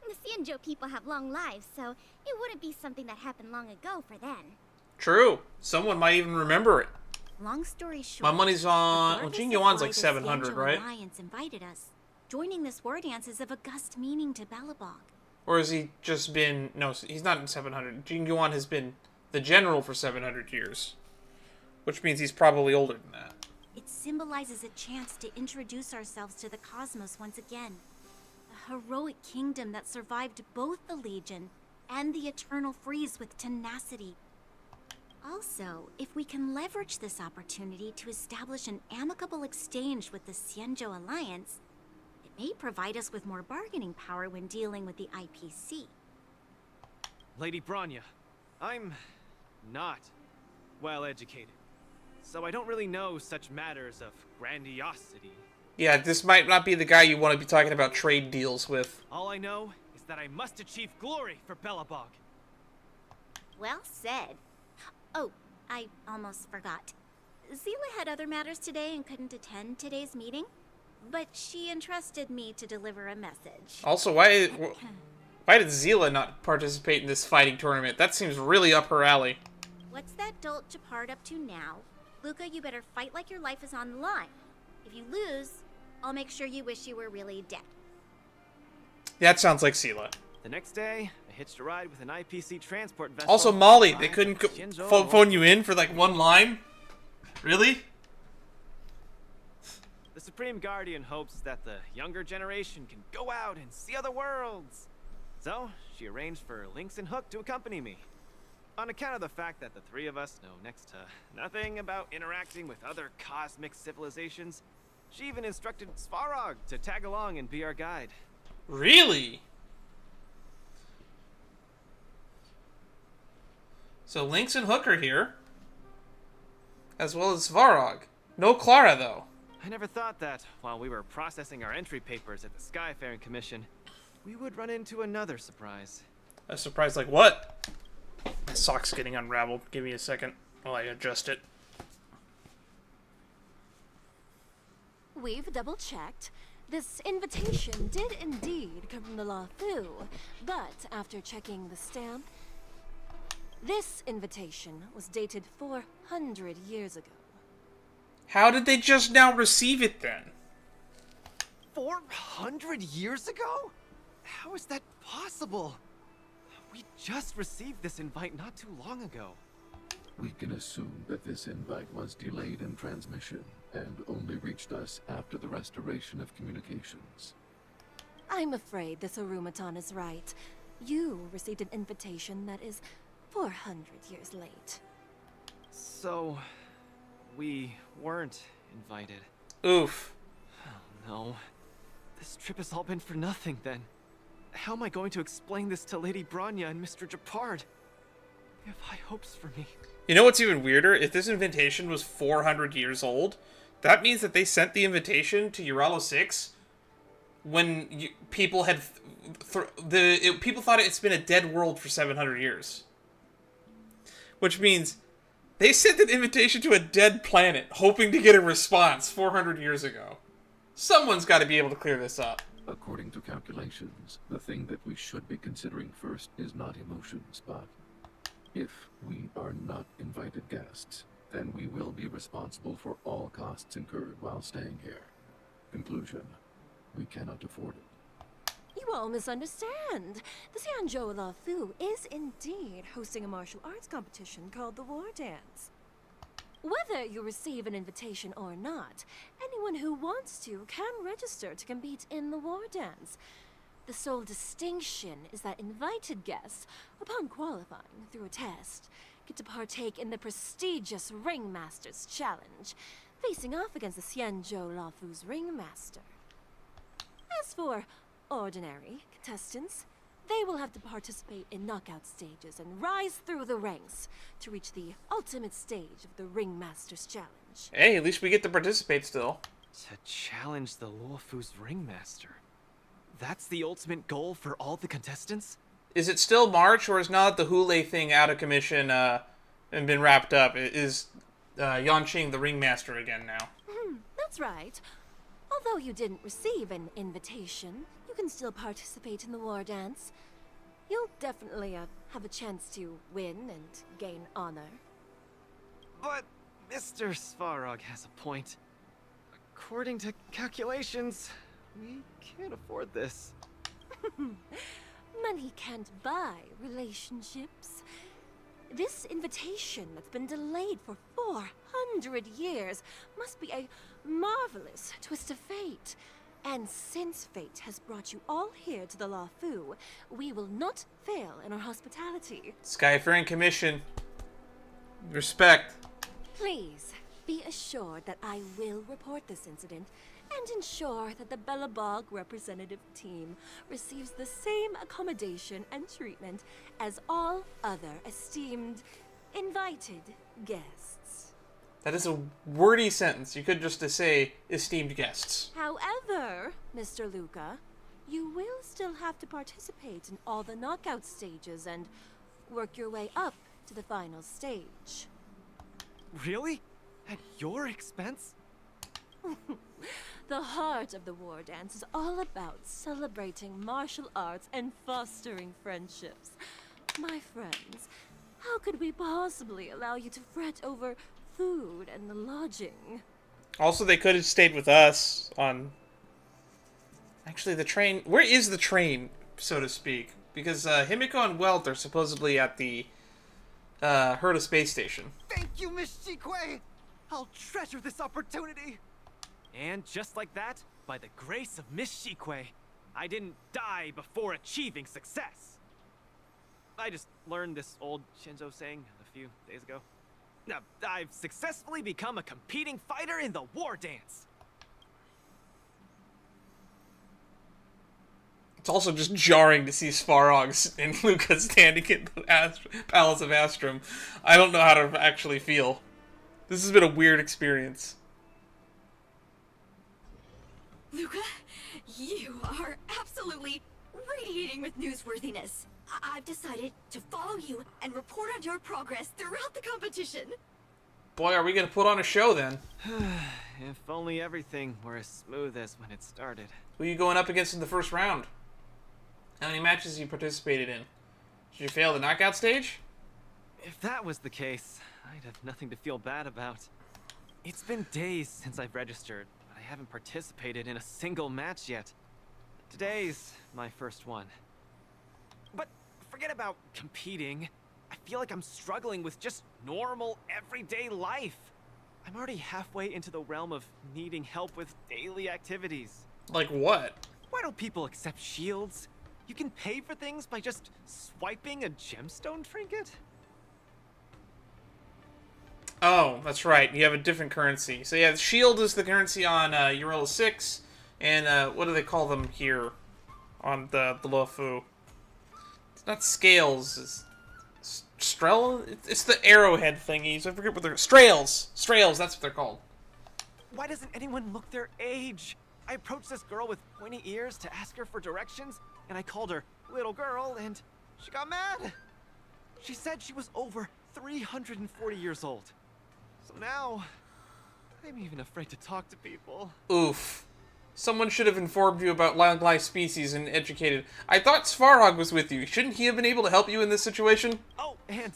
Speaker 6: The Xianzhou people have long lives, so it wouldn't be something that happened long ago for them.
Speaker 1: True. Someone might even remember it.
Speaker 6: Long story short,
Speaker 1: my money's on... Well, Jing Yuan's like 700, right?
Speaker 6: Alliance invited us. Joining this Wardance is of august meaning to Belobog.
Speaker 1: Or has he just been... No, he's not in 700. Jing Yuan has been the general for 700 years. Which means he's probably older than that.
Speaker 6: It symbolizes a chance to introduce ourselves to the cosmos once again. A heroic kingdom that survived both the Legion and the Eternal Freeze with tenacity. Also, if we can leverage this opportunity to establish an amicable exchange with the Xianzhou Alliance, it may provide us with more bargaining power when dealing with the IPC.
Speaker 9: Lady Branya, I'm not well educated, so I don't really know such matters of grandiosity.
Speaker 1: Yeah, this might not be the guy you want to be talking about trade deals with.
Speaker 9: All I know is that I must achieve glory for Belobog.
Speaker 6: Well said. Oh, I almost forgot. Zila had other matters today and couldn't attend today's meeting, but she entrusted me to deliver a message.
Speaker 1: Also, why did Zila not participate in this fighting tournament? That seems really up her alley.
Speaker 6: What's that dolt Japard up to now? Luca, you better fight like your life is on the line. If you lose, I'll make sure you wish you were really dead.
Speaker 1: That sounds like Zila.
Speaker 9: The next day, I hitched a ride with an IPC transport vessel.
Speaker 1: Also, Molly, they couldn't phone you in for like one line? Really?
Speaker 9: The Supreme Guardian hopes that the younger generation can go out and see other worlds. So, she arranged for Lynx and Hook to accompany me. On account of the fact that the three of us know next to nothing about interacting with other cosmic civilizations, she even instructed Svarog to tag along and be our guide.
Speaker 1: Really? So Lynx and Hook are here, as well as Svarog. No Clara, though.
Speaker 9: I never thought that, while we were processing our entry papers at the Skyfaring Commission, we would run into another surprise.
Speaker 1: A surprise like what? My sock's getting unraveled. Give me a second while I adjust it.
Speaker 14: We've double-checked. This invitation did indeed come from the Lafu, but after checking the stamp, this invitation was dated 400 years ago.
Speaker 1: How did they just now receive it then?
Speaker 9: 400 years ago? How is that possible? We just received this invite not too long ago.
Speaker 15: We can assume that this invite was delayed in transmission and only reached us after the restoration of communications.
Speaker 14: I'm afraid this Arumaton is right. You received an invitation that is 400 years late.
Speaker 9: So, we weren't invited.
Speaker 1: Oof.
Speaker 9: Oh no. This trip has all been for nothing then. How am I going to explain this to Lady Bronya and Mr. Japard? They have high hopes for me.
Speaker 1: You know what's even weirder? If this invitation was 400 years old, that means that they sent the invitation to Uralo 6 when people had... people thought it's been a dead world for 700 years. Which means they sent an invitation to a dead planet, hoping to get a response 400 years ago. Someone's got to be able to clear this up.
Speaker 15: According to calculations, the thing that we should be considering first is not emotions, but if we are not invited guests, then we will be responsible for all costs incurred while staying here. Conclusion, we cannot afford it.
Speaker 14: You all misunderstand. The Xianzhou Lafu is indeed hosting a martial arts competition called the Wardance. Whether you receive an invitation or not, anyone who wants to can register to compete in the Wardance. The sole distinction is that invited guests, upon qualifying through a test, get to partake in the prestigious Ringmaster's Challenge, facing off against the Xianzhou Lafu's Ringmaster. As for ordinary contestants, they will have to participate in knockout stages and rise through the ranks to reach the ultimate stage of the Ringmaster's Challenge.
Speaker 1: Hey, at least we get to participate still.
Speaker 9: To challenge the Luofu's Ringmaster. That's the ultimate goal for all the contestants?
Speaker 1: Is it still March, or is now that the Hule thing out of commission and been wrapped up? Is Yanqing the Ringmaster again now?
Speaker 14: That's right. Although you didn't receive an invitation, you can still participate in the Wardance. You'll definitely have a chance to win and gain honor.
Speaker 9: But Mr. Svarog has a point. According to calculations, we can't afford this.
Speaker 14: Money can't buy relationships. This invitation that's been delayed for 400 years must be a marvelous twist of fate. And since fate has brought you all here to the Lafu, we will not fail in our hospitality.
Speaker 1: Skyfaring Commission. Respect.
Speaker 14: Please, be assured that I will report this incident and ensure that the Belobog representative team receives the same accommodation and treatment as all other esteemed, invited guests.
Speaker 1: That is a wordy sentence. You could just say esteemed guests.
Speaker 14: However, Mr. Luca, you will still have to participate in all the knockout stages and work your way up to the final stage.
Speaker 9: Really? At your expense?
Speaker 14: The heart of the Wardance is all about celebrating martial arts and fostering friendships. My friends, how could we possibly allow you to fret over food and the lodging?
Speaker 1: Also, they could have stayed with us on... Actually, the train... Where is the train, so to speak? Because Himiko and Welt are supposedly at the Herta space station.
Speaker 9: Thank you, Miss Chikwe! I'll treasure this opportunity! And just like that, by the grace of Miss Shikwe, I didn't die before achieving success. I just learned this old Shinzo saying a few days ago. Now, I've successfully become a competing fighter in the Wardance.
Speaker 1: It's also just jarring to see Svarog and Luca standing in the Palace of Astrum. I don't know how to actually feel. This has been a weird experience.
Speaker 2: Luca, you are absolutely radiating with newsworthiness. I've decided to follow you and report on your progress throughout the competition.
Speaker 1: Boy, are we going to put on a show then.
Speaker 9: If only everything were as smooth as when it started.
Speaker 1: Who are you going up against in the first round? How many matches have you participated in? Did you fail the knockout stage?
Speaker 9: If that was the case, I'd have nothing to feel bad about. It's been days since I've registered, but I haven't participated in a single match yet. Today's my first one. But forget about competing. I feel like I'm struggling with just normal, everyday life. I'm already halfway into the realm of needing help with daily activities.
Speaker 1: Like what?
Speaker 9: Why don't people accept shields? You can pay for things by just swiping a gemstone trinket?
Speaker 1: Oh, that's right. You have a different currency. So yeah, the shield is the currency on Eurilla 6, and what do they call them here on the Luofu? It's not scales. It's Strel? It's the arrowhead thingies. I forget what they're... Strails! Strails, that's what they're called.
Speaker 9: Why doesn't anyone look their age? I approached this girl with pointy ears to ask her for directions, and I called her little girl, and she got mad. She said she was over 340 years old. So now, I'm even afraid to talk to people.
Speaker 1: Oof. Someone should have informed you about wildlife species and educated. I thought Svarog was with you. Shouldn't he have been able to help you in this situation?
Speaker 9: Oh, and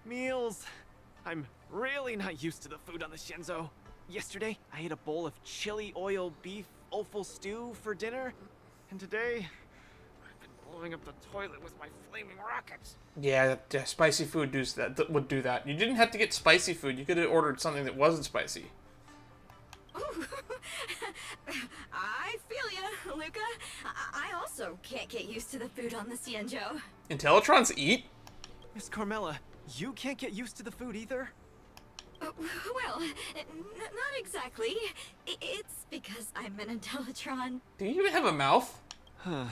Speaker 9: meals. I'm really not used to the food on the Shinzo. Yesterday, I ate a bowl of chili oil beef offal stew for dinner, and today, I've been blowing up the toilet with my flaming rockets.
Speaker 1: Yeah, spicy food would do that. You didn't have to get spicy food. You could have ordered something that wasn't spicy.
Speaker 2: Ooh. I feel ya, Luca. I also can't get used to the food on the Xianzhou.
Speaker 1: Intellitrons eat?
Speaker 9: Miss Carmela, you can't get used to the food either?
Speaker 2: Well, not exactly. It's because I'm an Intellitron.
Speaker 1: Do you even have a mouth?
Speaker 9: Huh.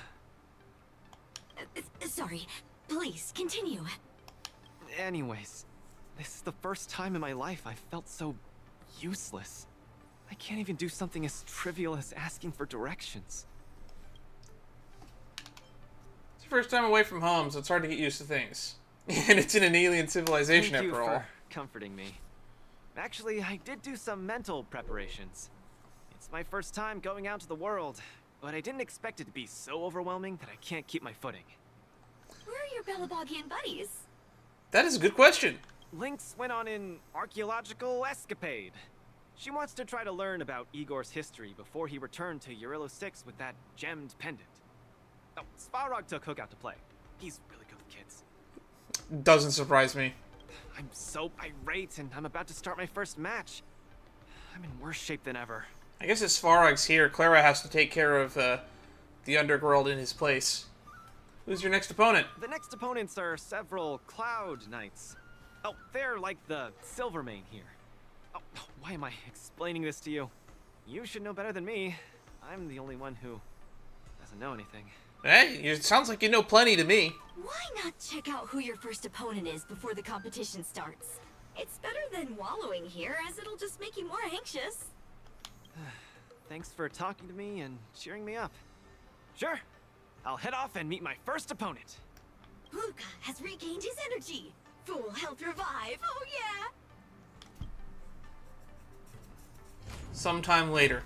Speaker 2: Sorry. Please, continue.
Speaker 9: Anyways, this is the first time in my life I've felt so useless. I can't even do something as trivial as asking for directions.
Speaker 1: It's your first time away from home, so it's hard to get used to things. And it's in an alien civilization
Speaker 9: Thank you
Speaker 1: after all.
Speaker 9: for comforting me. Actually, I did do some mental preparations. It's my first time going out to the world, but I didn't expect it to be so overwhelming that I can't keep my footing.
Speaker 2: Where are your Belabogian buddies?
Speaker 1: That is a good question.
Speaker 9: Lynx went on an archaeological escapade. She wants to try to learn about Igor's history before he returned to Eurilla 6 with that gemmed pendant. Oh, Svarog took Hook out to play. He's really good with kids.
Speaker 1: Doesn't surprise me.
Speaker 9: I'm so irate, and I'm about to start my first match. I'm in worse shape than ever.
Speaker 1: I guess if Svarog's here, Clara has to take care of the underworld in his place. Who's your next opponent?
Speaker 9: The next opponents are several Cloud Knights. Oh, they're like the Silvermane here. Oh, why am I explaining this to you? You should know better than me. I'm the only one who doesn't know anything.
Speaker 1: Hey, it sounds like you know plenty to me.
Speaker 2: Why not check out who your first opponent is before the competition starts? It's better than wallowing here, as it'll just make you more anxious.
Speaker 9: Thanks for talking to me and cheering me up. Sure, I'll head off and meet my first opponent.
Speaker 2: Luca has regained his energy. Full health revive, oh yeah!
Speaker 1: Sometime later.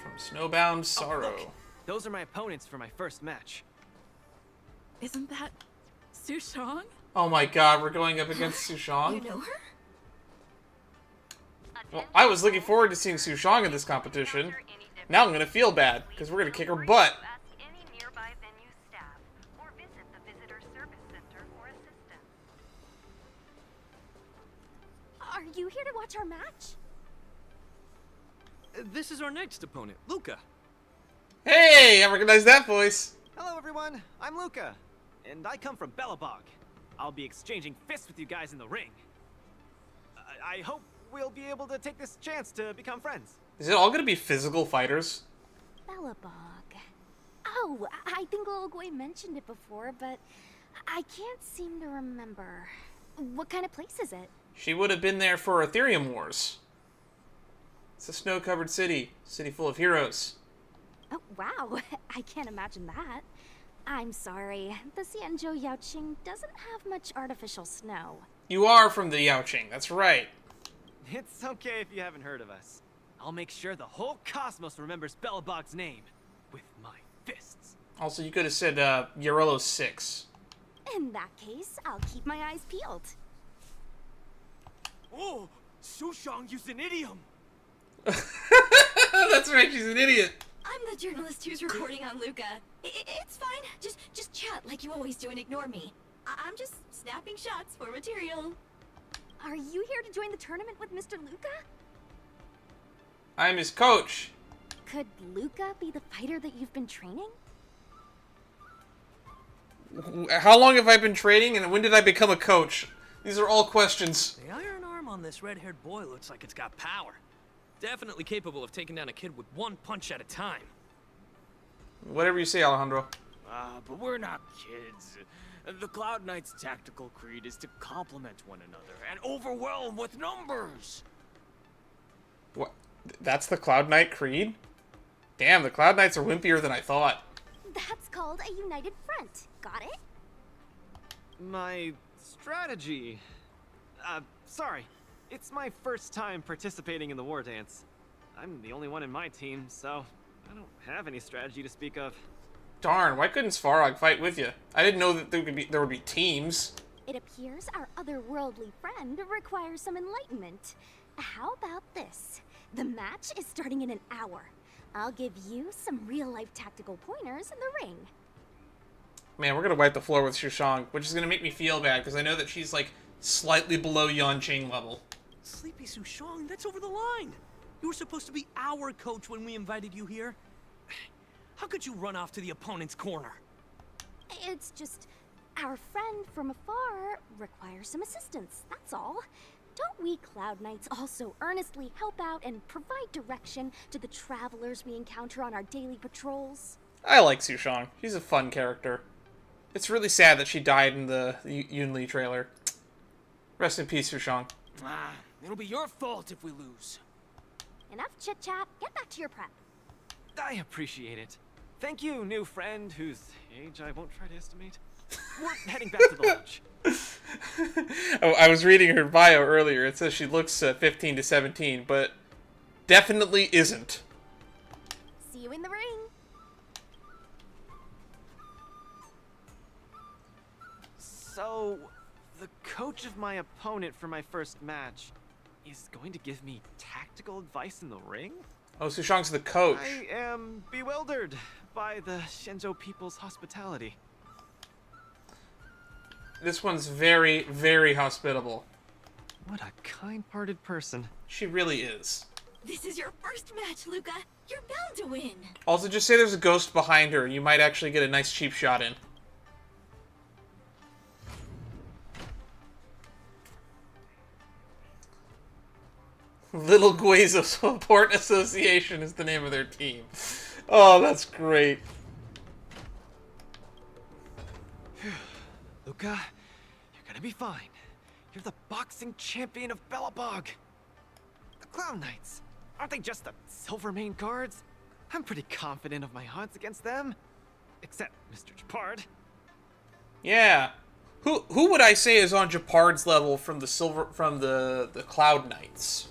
Speaker 1: From Snowbound Sorrow.
Speaker 9: Oh, look. Those are my opponents for my first match.
Speaker 8: Isn't that Sushong?
Speaker 1: Oh my god, we're going up against Sushong?
Speaker 2: You know her?
Speaker 1: Well, I was looking forward to seeing Sushong in this competition. Now I'm gonna feel bad, because we're gonna kick her butt.
Speaker 6: you here to watch our match?
Speaker 12: This is our next opponent, Luca.
Speaker 1: Hey, I recognize that voice.
Speaker 9: Hello, everyone. I'm Luca, and I come from Belobog. I'll be exchanging fists with you guys in the ring. I hope we'll be able to take this chance to become friends.
Speaker 1: Is it all gonna be physical fighters?
Speaker 6: Belobog. Oh, I think Lil Gwei mentioned it before, but I can't seem to remember. What kind of place is it?
Speaker 1: She would have been there for Ethereum Wars. It's a snow-covered city full of heroes.
Speaker 6: Oh, wow. I can't imagine that. I'm sorry. The Xianzhou Yaoqing doesn't have much artificial snow.
Speaker 1: You are from the Yaoqing, that's right.
Speaker 9: It's okay if you haven't heard of us. I'll make sure the whole cosmos remembers Belobog's name with my fists.
Speaker 1: Also, you could have said Yarolo 6.
Speaker 6: In that case, I'll keep my eyes peeled.
Speaker 9: Oh, Sushang used an idiom.
Speaker 1: That's right, she's an idiot.
Speaker 2: I'm the journalist who's reporting on Luca. It's fine. Just chat like you always do and ignore me. I'm just snapping shots for material.
Speaker 6: Are you here to join the tournament with Mr. Luca?
Speaker 1: I'm his coach.
Speaker 6: Could Luca be the fighter that you've been training?
Speaker 1: How long have I been training, and when did I become a coach? These are all questions.
Speaker 12: The iron arm on this red-haired boy looks like it's got power. Definitely capable of taking down a kid with one punch at a time.
Speaker 1: Whatever you say, Alejandro.
Speaker 16: But we're not kids. The Cloud Knight's tactical creed is to complement one another and overwhelm with numbers.
Speaker 1: What? That's the Cloud Knight creed? Damn, the Cloud Knights are wimpier than I thought.
Speaker 6: That's called a united front. Got it?
Speaker 9: My strategy. Sorry. It's my first time participating in the Wardance. I'm the only one in my team, so I don't have any strategy to speak of.
Speaker 1: Darn, why couldn't Svarog fight with you? I didn't know that there would be teams.
Speaker 6: It appears our otherworldly friend requires some enlightenment. How about this? The match is starting in an hour. I'll give you some real-life tactical pointers in the ring.
Speaker 1: Man, we're gonna wipe the floor with Shushang, which is gonna make me feel bad, because I know that she's, like, slightly below Yanqing level.
Speaker 12: Sleepy Sushang, that's over the line. You were supposed to be our coach when we invited you here. How could you run off to the opponent's corner?
Speaker 6: It's just, our friend from afar requires some assistance, that's all. Don't we Cloud Knights also earnestly help out and provide direction to the travelers we encounter on our daily patrols?
Speaker 1: I like Sushang. She's a fun character. It's really sad that she died in the Yunli trailer. Rest in peace, Sushang.
Speaker 16: It'll be your fault if we lose.
Speaker 6: Enough chit-chat, get back to your prep.
Speaker 9: I appreciate it. Thank you, new friend, whose age I won't try to estimate. We're heading back to the lodge.
Speaker 1: Oh, I was reading her bio earlier. It says she looks 15 to 17, but definitely isn't.
Speaker 6: See you in the ring.
Speaker 9: So, the coach of my opponent for my first match is going to give me tactical advice in the ring?
Speaker 1: Oh, Sushang's the coach.
Speaker 9: I am bewildered by the Shenzhou people's hospitality.
Speaker 1: This one's very, very hospitable.
Speaker 9: What a kind-hearted person.
Speaker 1: She really is.
Speaker 2: This is your first match, Luca. You're bound to win.
Speaker 1: Also, just say there's a ghost behind her. You might actually get a nice cheap shot in. Little Guizo Support Association is the name of their team. Oh, that's great.
Speaker 9: Luca, you're gonna be fine. You're the boxing champion of Belobog. The Clown Knights, aren't they just the Silvermane guards? I'm pretty confident of my odds against them. Except Mr. Japard.
Speaker 1: Yeah. Who would I say is on Japard's level from the Cloud Knights?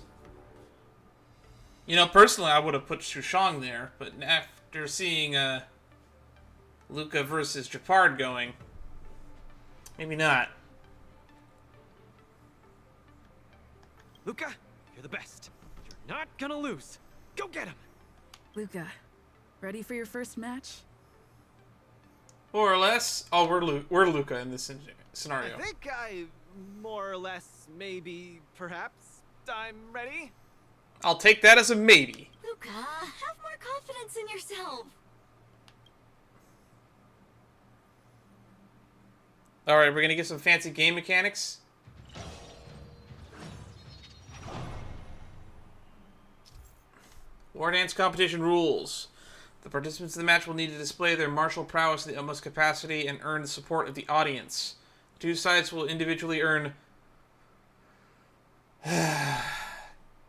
Speaker 1: You know, personally, I would have put Sushang there, but after seeing Luca versus Japard going, maybe not.
Speaker 9: Luca, you're the best. You're not gonna lose. Go get him.
Speaker 8: Luca, ready for your first match?
Speaker 1: More or less. Oh, we're Luca in this scenario.
Speaker 9: I think I more or less, maybe, perhaps, I'm ready.
Speaker 1: I'll take that as a maybe.
Speaker 2: Luca, have more confidence in yourself.
Speaker 1: Alright, we're gonna get some fancy game mechanics. Wardance competition rules. The participants in the match will need to display their martial prowess to the utmost capacity and earn the support of the audience. The two sides will individually earn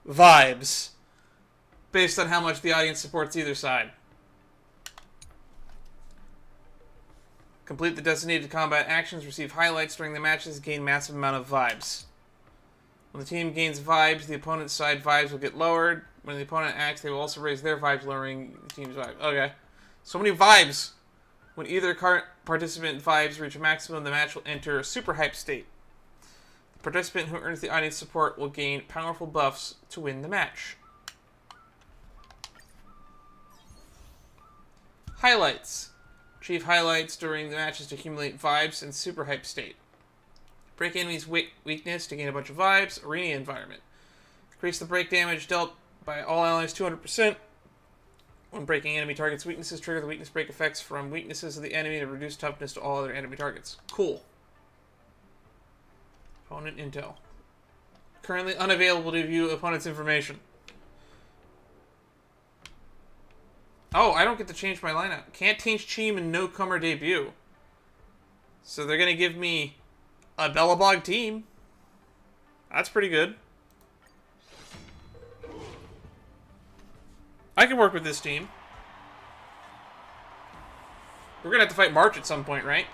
Speaker 1: vibes based on how much the audience supports either side. Complete the designated combat actions, receive highlights during the matches, gain massive amount of vibes. When the team gains vibes, the opponent's side vibes will get lowered. When the opponent acts, they will also raise their vibes, lowering the team's vibes. Okay. So many vibes. When either participant vibes reach a maximum, the match will enter a super hype state. The participant who earns the audience support will gain powerful buffs to win the match. Highlights. Achieve highlights during the matches to accumulate vibes and super hype state. Break enemies' weakness to gain a bunch of vibes. Arena environment. Increase the break damage dealt by all allies 200%. When breaking enemy targets' weaknesses, trigger the weakness break effects from weaknesses of the enemy to reduce toughness to all other enemy targets. Cool. Opponent intel. Currently unavailable to view opponent's information. Oh, I don't get to change my lineup. Can't change team and newcomer debut. So they're going to give me a Belobog team. That's pretty good. I can work with this team. We're going to have to fight March at some point, right?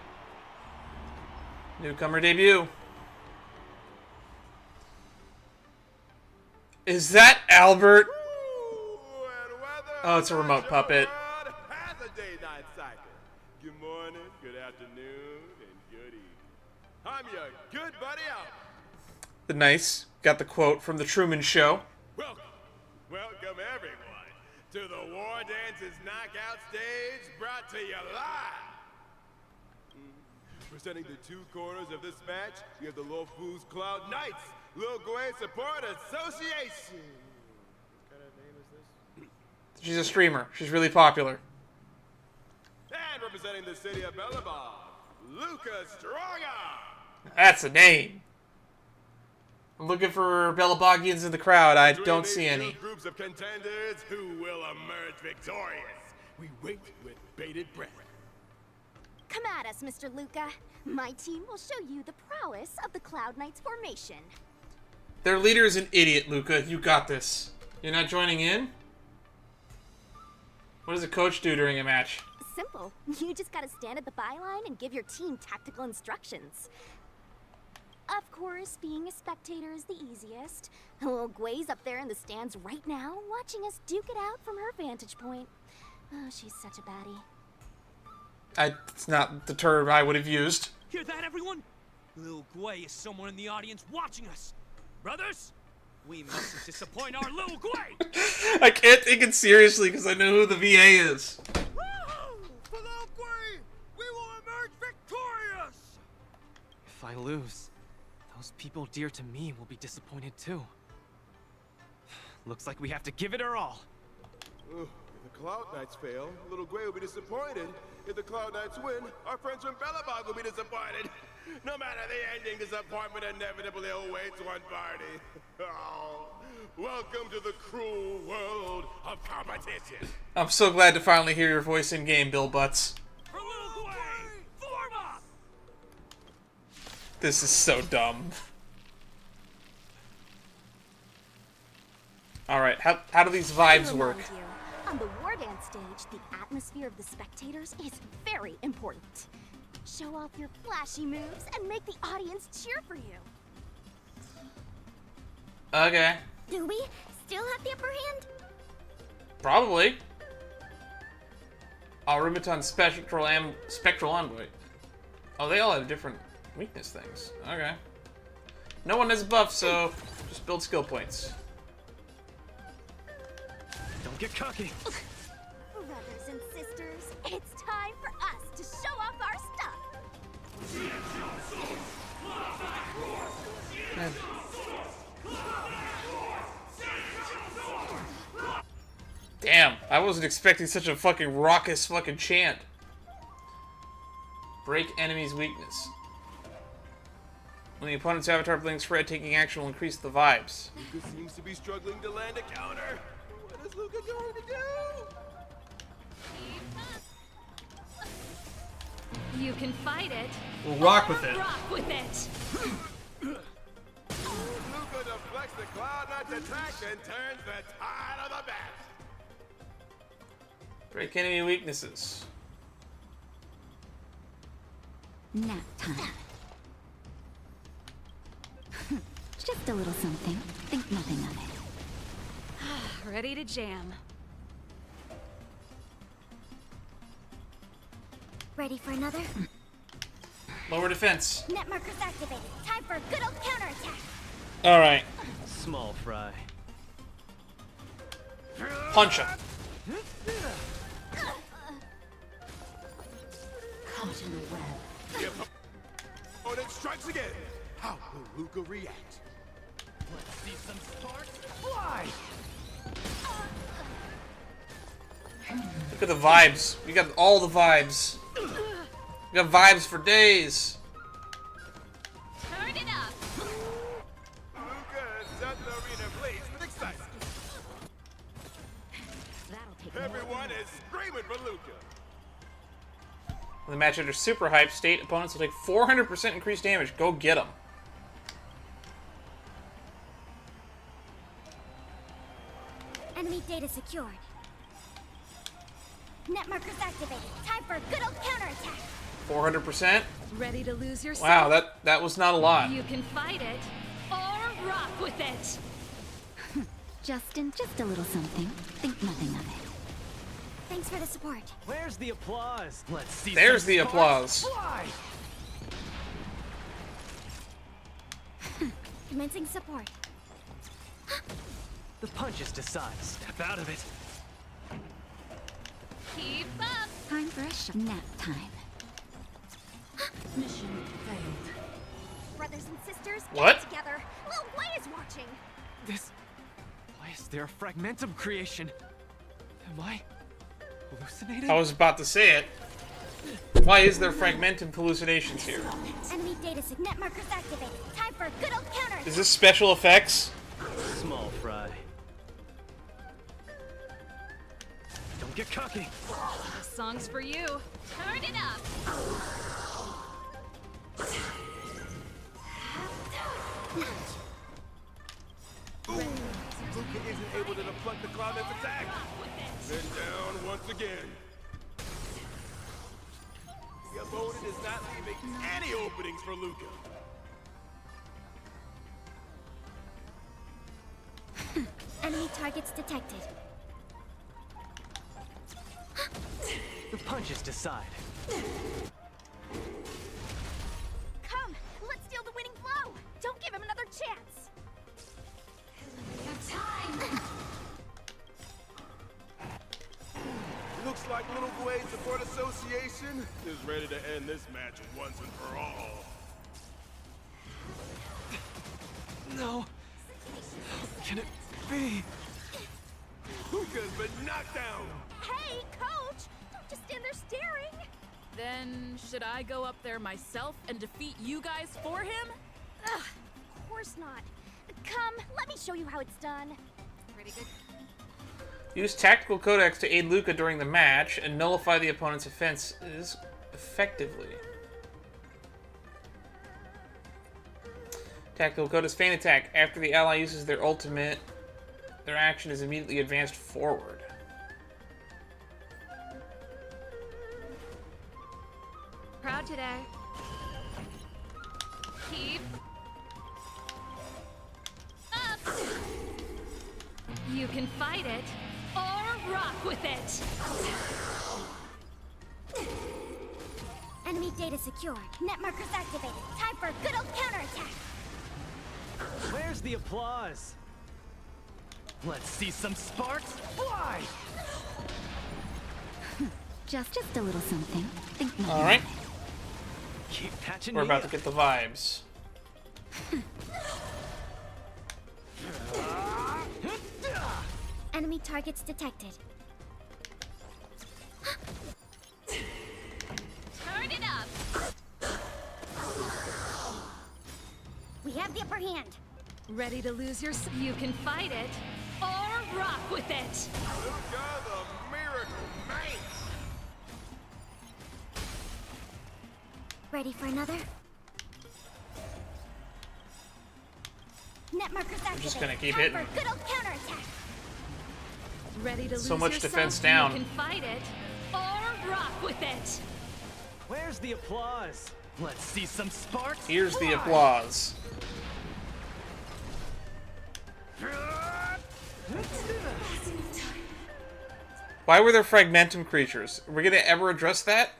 Speaker 1: Newcomer debut. Is that Albert? Oh, it's a remote puppet.
Speaker 17: Good morning, good afternoon, and good evening. I'm your good buddy Albert.
Speaker 1: Nice. Got the quote from the Truman Show.
Speaker 17: Welcome everyone, to the Wardance's knockout stage, brought to you live. Presenting the two corners of this match, we have the Lofu's Cloud Knights, Lil Gwei Support Association. What kind of name is this?
Speaker 1: She's a streamer. She's really popular.
Speaker 17: And representing the city of Belobog, Luca Stronga.
Speaker 1: That's a name. I'm looking for Belobogians in the crowd. I don't see any.
Speaker 17: Groups of contenders who will emerge victorious. We wait with bated breath.
Speaker 6: Come at us, Mr. Luca. My team will show you the prowess of the Cloud Knights formation.
Speaker 1: Their leader is an idiot, Luca. You got this. You're not joining in? What does a coach do during a match?
Speaker 6: Simple. You just gotta stand at the byline and give your team tactical instructions. Of course, being a spectator is the easiest. Little Gwei's up there in the stands right now, watching us duke it out from her vantage point. Oh, she's such a baddie.
Speaker 1: It's not the term I would have used.
Speaker 16: Hear that, everyone? Lil Gwei is someone in the audience watching us. Brothers, we mustn't disappoint our Lil Gwei.
Speaker 1: I can't take it seriously because I know who the VA is.
Speaker 16: For Lil Gwei, we will emerge victorious.
Speaker 9: If I lose, those people dear to me will be disappointed too. Looks like we have to give it our all.
Speaker 17: If the Cloud Knights fail, Little Gwei will be disappointed. If the Cloud Knights win, our friends from Belobog will be disappointed. No matter the ending, disappointment inevitably awaits one party. Oh, welcome to the cruel world of competition.
Speaker 1: I'm so glad to finally hear your voice in game, Bill Butts.
Speaker 16: For Lil Gwei, form up!
Speaker 1: This is so dumb. Alright, how do these vibes work?
Speaker 6: On the Wardance stage, the atmosphere of the spectators is very important. Show off your flashy moves and make the audience cheer for you.
Speaker 1: Okay.
Speaker 6: Do we still have the upper hand?
Speaker 1: Probably. Rubiton Spectral Envoy. Oh, they all have different weakness things. Okay. No one has a buff, so just build skill points.
Speaker 9: Don't get cocky.
Speaker 6: Brothers and sisters, it's time for us to show off our stuff.
Speaker 1: I wasn't expecting such a fucking raucous fucking chant. Break enemy's weakness. When the opponent's avatar blinks red, taking action will increase the vibes.
Speaker 17: Luca seems to be struggling to land a counter. What is Luca going to do?
Speaker 18: You can fight it.
Speaker 1: We'll rock with it.
Speaker 18: Rock with it.
Speaker 17: Luca deflects the Cloud Knight's attack and turns the tide of the bat.
Speaker 1: Break enemy weaknesses.
Speaker 6: Nap time. Just a little something. Think nothing of it.
Speaker 18: Ready to jam.
Speaker 6: Ready for another?
Speaker 1: Lower defense.
Speaker 6: Net markers activated. Time for a good old counterattack.
Speaker 1: Alright.
Speaker 9: Small fry.
Speaker 1: Punch him.
Speaker 6: Caught in the web.
Speaker 17: The opponent strikes again. How will Luca react?
Speaker 9: Let's see some sparks fly!
Speaker 1: Look at the vibes. We got all the vibes. We got vibes for days.
Speaker 18: Turn it up.
Speaker 17: Luca has set the arena ablaze with excitement. Everyone is screaming for Luca.
Speaker 1: When the match enters super hype state, opponents will take 400% increased damage. Go get them.
Speaker 6: Enemy data secured. Net markers activated. Time for a good old counterattack.
Speaker 1: 400%?
Speaker 18: Ready to lose yourself?
Speaker 1: Wow, that was not a lot.
Speaker 18: You can fight it or rock with it.
Speaker 6: Justin, just a little something. Think nothing of it. Thanks for the support.
Speaker 9: Where's the applause? Let's see.
Speaker 1: There's
Speaker 9: some
Speaker 1: the
Speaker 9: sparks
Speaker 1: applause.
Speaker 9: fly!
Speaker 6: Commencing support.
Speaker 9: The punches decide. Step out of it.
Speaker 18: Keep up.
Speaker 6: Time for a nap time.
Speaker 18: Mission failed.
Speaker 6: Brothers and sisters,
Speaker 1: What?
Speaker 6: get together. Little Blay is watching.
Speaker 9: This... Why is there a fragmentum creation? Am I hallucinating?
Speaker 1: I was about to say it. Why is there fragmentum hallucinations here?
Speaker 6: Enemy data net markers activated. Time for a good old counterattack.
Speaker 1: Is this special effects?
Speaker 9: Small fry. Don't get cocky.
Speaker 18: This song's for you. Turn it up.
Speaker 17: Luca isn't able to deflect the Cloud Knight's attack. Then down once again. The opponent is not leaving any openings for Luca.
Speaker 6: Enemy targets detected.
Speaker 9: The punches decide.
Speaker 6: Come, let's steal the winning blow. Don't give him another chance.
Speaker 17: Looks like Little Blade Support Association is ready to end this match once and for all.
Speaker 9: No. How can it be?
Speaker 17: Luca's been knocked down.
Speaker 6: Hey, coach! Don't just stand there staring.
Speaker 8: Then, should I go up there myself and defeat you guys for him?
Speaker 6: Ugh, of course not. Come, let me show you how it's done.
Speaker 18: Pretty good.
Speaker 1: Use tactical codex to aid Luca during the match and nullify the opponent's offenses effectively. Tactical codex feint attack. After the ally uses their ultimate, their action is immediately advanced forward.
Speaker 18: Proud today. Keep up. You can fight it or rock with it.
Speaker 6: Enemy data secured. Net markers activated. Time for a good old counterattack.
Speaker 9: Where's the applause? Let's see some sparks fly!
Speaker 6: Just a little something. Think nothing.
Speaker 1: All right.
Speaker 9: Keep patching
Speaker 1: We're
Speaker 9: me
Speaker 1: about to
Speaker 9: up.
Speaker 1: get the vibes.
Speaker 6: Enemy targets detected. upper hand.
Speaker 18: Ready to lose your... You can fight it, or rock with it!
Speaker 17: Luca the Miracle Man!
Speaker 6: Ready for another? Net markers activated.
Speaker 1: just gonna keep
Speaker 6: Time
Speaker 1: hitting.
Speaker 6: for good old counterattack.
Speaker 18: Ready to
Speaker 1: So
Speaker 18: lose
Speaker 1: much
Speaker 18: yourself?
Speaker 1: defense down.
Speaker 18: You can fight it, or rock with it!
Speaker 9: Where's the applause? Let's see some sparks.
Speaker 1: Here's the
Speaker 9: fly.
Speaker 1: applause. Why were there fragmentum creatures? Are we gonna ever address that?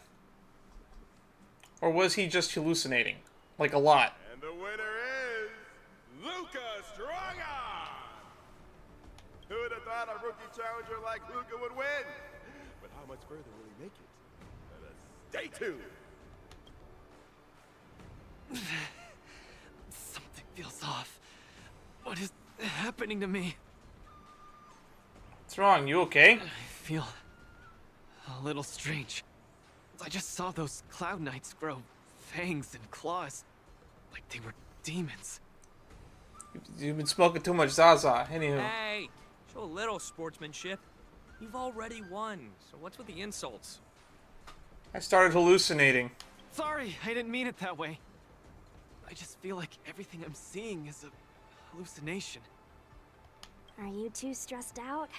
Speaker 1: Or was he just hallucinating? Like a lot.
Speaker 17: And the winner is Luca Strongarm! Who would have thought a rookie challenger like Luca would win? But how much further will he make it? Let us stay tuned.
Speaker 9: Something feels off. What is happening to me?
Speaker 1: What's wrong? You okay?
Speaker 9: I feel a little strange. I just saw those Cloud Knights grow fangs and claws, like they were demons.
Speaker 1: You've been smoking too much Zaza. Anywho.
Speaker 16: Hey, show a little sportsmanship. You've already won, so what's with the insults?
Speaker 1: I started hallucinating.
Speaker 9: Sorry, I didn't mean it that way. I just feel like everything I'm seeing is a hallucination.
Speaker 6: Are you too stressed out?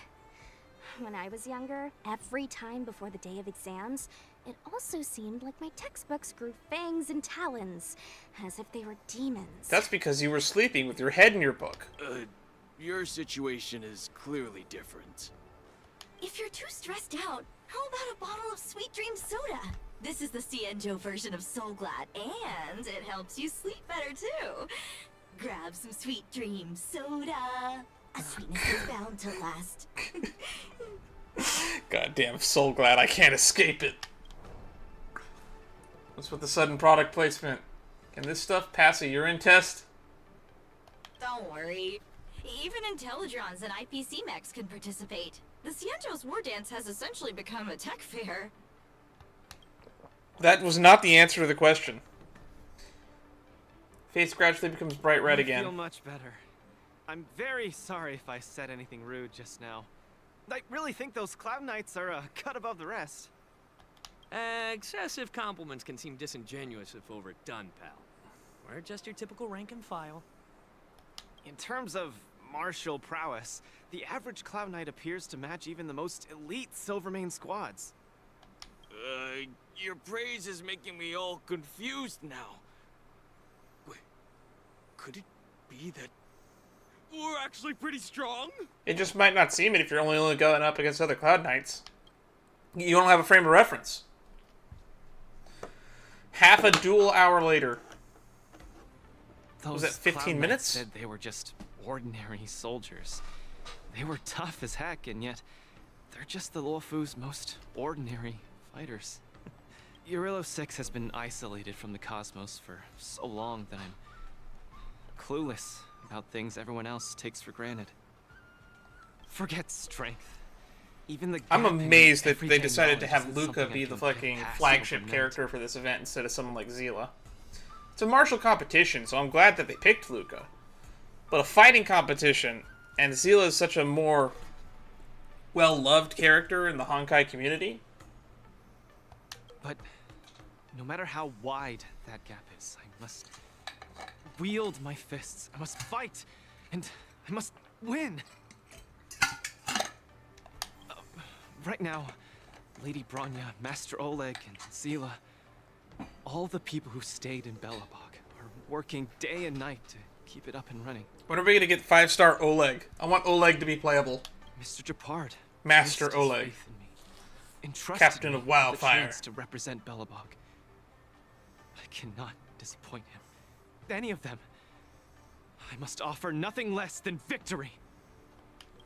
Speaker 6: When I was younger, every time before the day of exams, it also seemed like my textbooks grew fangs and talons, as if they were demons.
Speaker 1: That's because you were sleeping with your head in your book.
Speaker 16: Your situation is clearly different.
Speaker 2: If you're too stressed out, how about a bottle of Sweet Dream Soda? This is the Cienjo version of Soul Glad, and it helps you sleep better too. Grab some Sweet Dream Soda. A sweetness is bound to last.
Speaker 1: Goddamn, so glad I can't escape it. What's with the sudden product placement? Can this stuff pass a urine test?
Speaker 2: Don't worry. Even Intellitrons and IPC mechs can participate. The Cienjo's Wardance has essentially become a tech fair.
Speaker 1: That was not the answer to the question. Face gradually becomes bright red
Speaker 9: I
Speaker 1: again.
Speaker 9: feel much better. I'm very sorry if I said anything rude just now. I really think those Cloud Knights are a cut above the rest.
Speaker 16: Excessive compliments can seem disingenuous if overdone, pal. We're just your typical rank and file.
Speaker 9: In terms of martial prowess, the average Cloud Knight appears to match even the most elite Silvermane squads.
Speaker 16: Your praise is making me all confused now. Wait, could it be that we're actually pretty strong?
Speaker 1: It just might not seem it if you're only going up against other Cloud Knights. You don't have a frame of reference. Half a dual hour later. Was that 15 minutes?
Speaker 9: Said they were just ordinary soldiers. They were tough as heck, and yet they're just the Luofu's most ordinary fighters. Urilo 6 has been isolated from the cosmos for so long that I'm clueless about things everyone else takes for granted. Forget strength. Even the
Speaker 1: I'm
Speaker 9: gap in
Speaker 1: amazed that they
Speaker 9: everyday
Speaker 1: decided to
Speaker 9: knowledge
Speaker 1: have
Speaker 9: isn't
Speaker 1: Luca
Speaker 9: something I
Speaker 1: be the
Speaker 9: can
Speaker 1: fucking
Speaker 9: pass
Speaker 1: flagship
Speaker 9: overnight.
Speaker 1: character for this event instead of someone like Zila. It's a martial competition, so I'm glad that they picked Luca. But a fighting competition, and Zila is such a more well-loved character in the Honkai community.
Speaker 9: But no matter how wide that gap is, I must wield my fists. I must fight, and I must win. Right now, Lady Bronya, Master Oleg, and Zila, all the people who stayed in Belobog are working day and night to keep it up and running.
Speaker 1: When are we gonna get 5-star Oleg? I want Oleg to be playable.
Speaker 9: Mr. Japard,
Speaker 1: Master
Speaker 9: placed his
Speaker 1: Oleg.
Speaker 9: faith in me, entrusted
Speaker 1: Captain
Speaker 9: me
Speaker 1: of
Speaker 9: with the
Speaker 1: Wildfire.
Speaker 9: chance to represent Belobog. I cannot disappoint him. Any of them. I must offer nothing less than victory.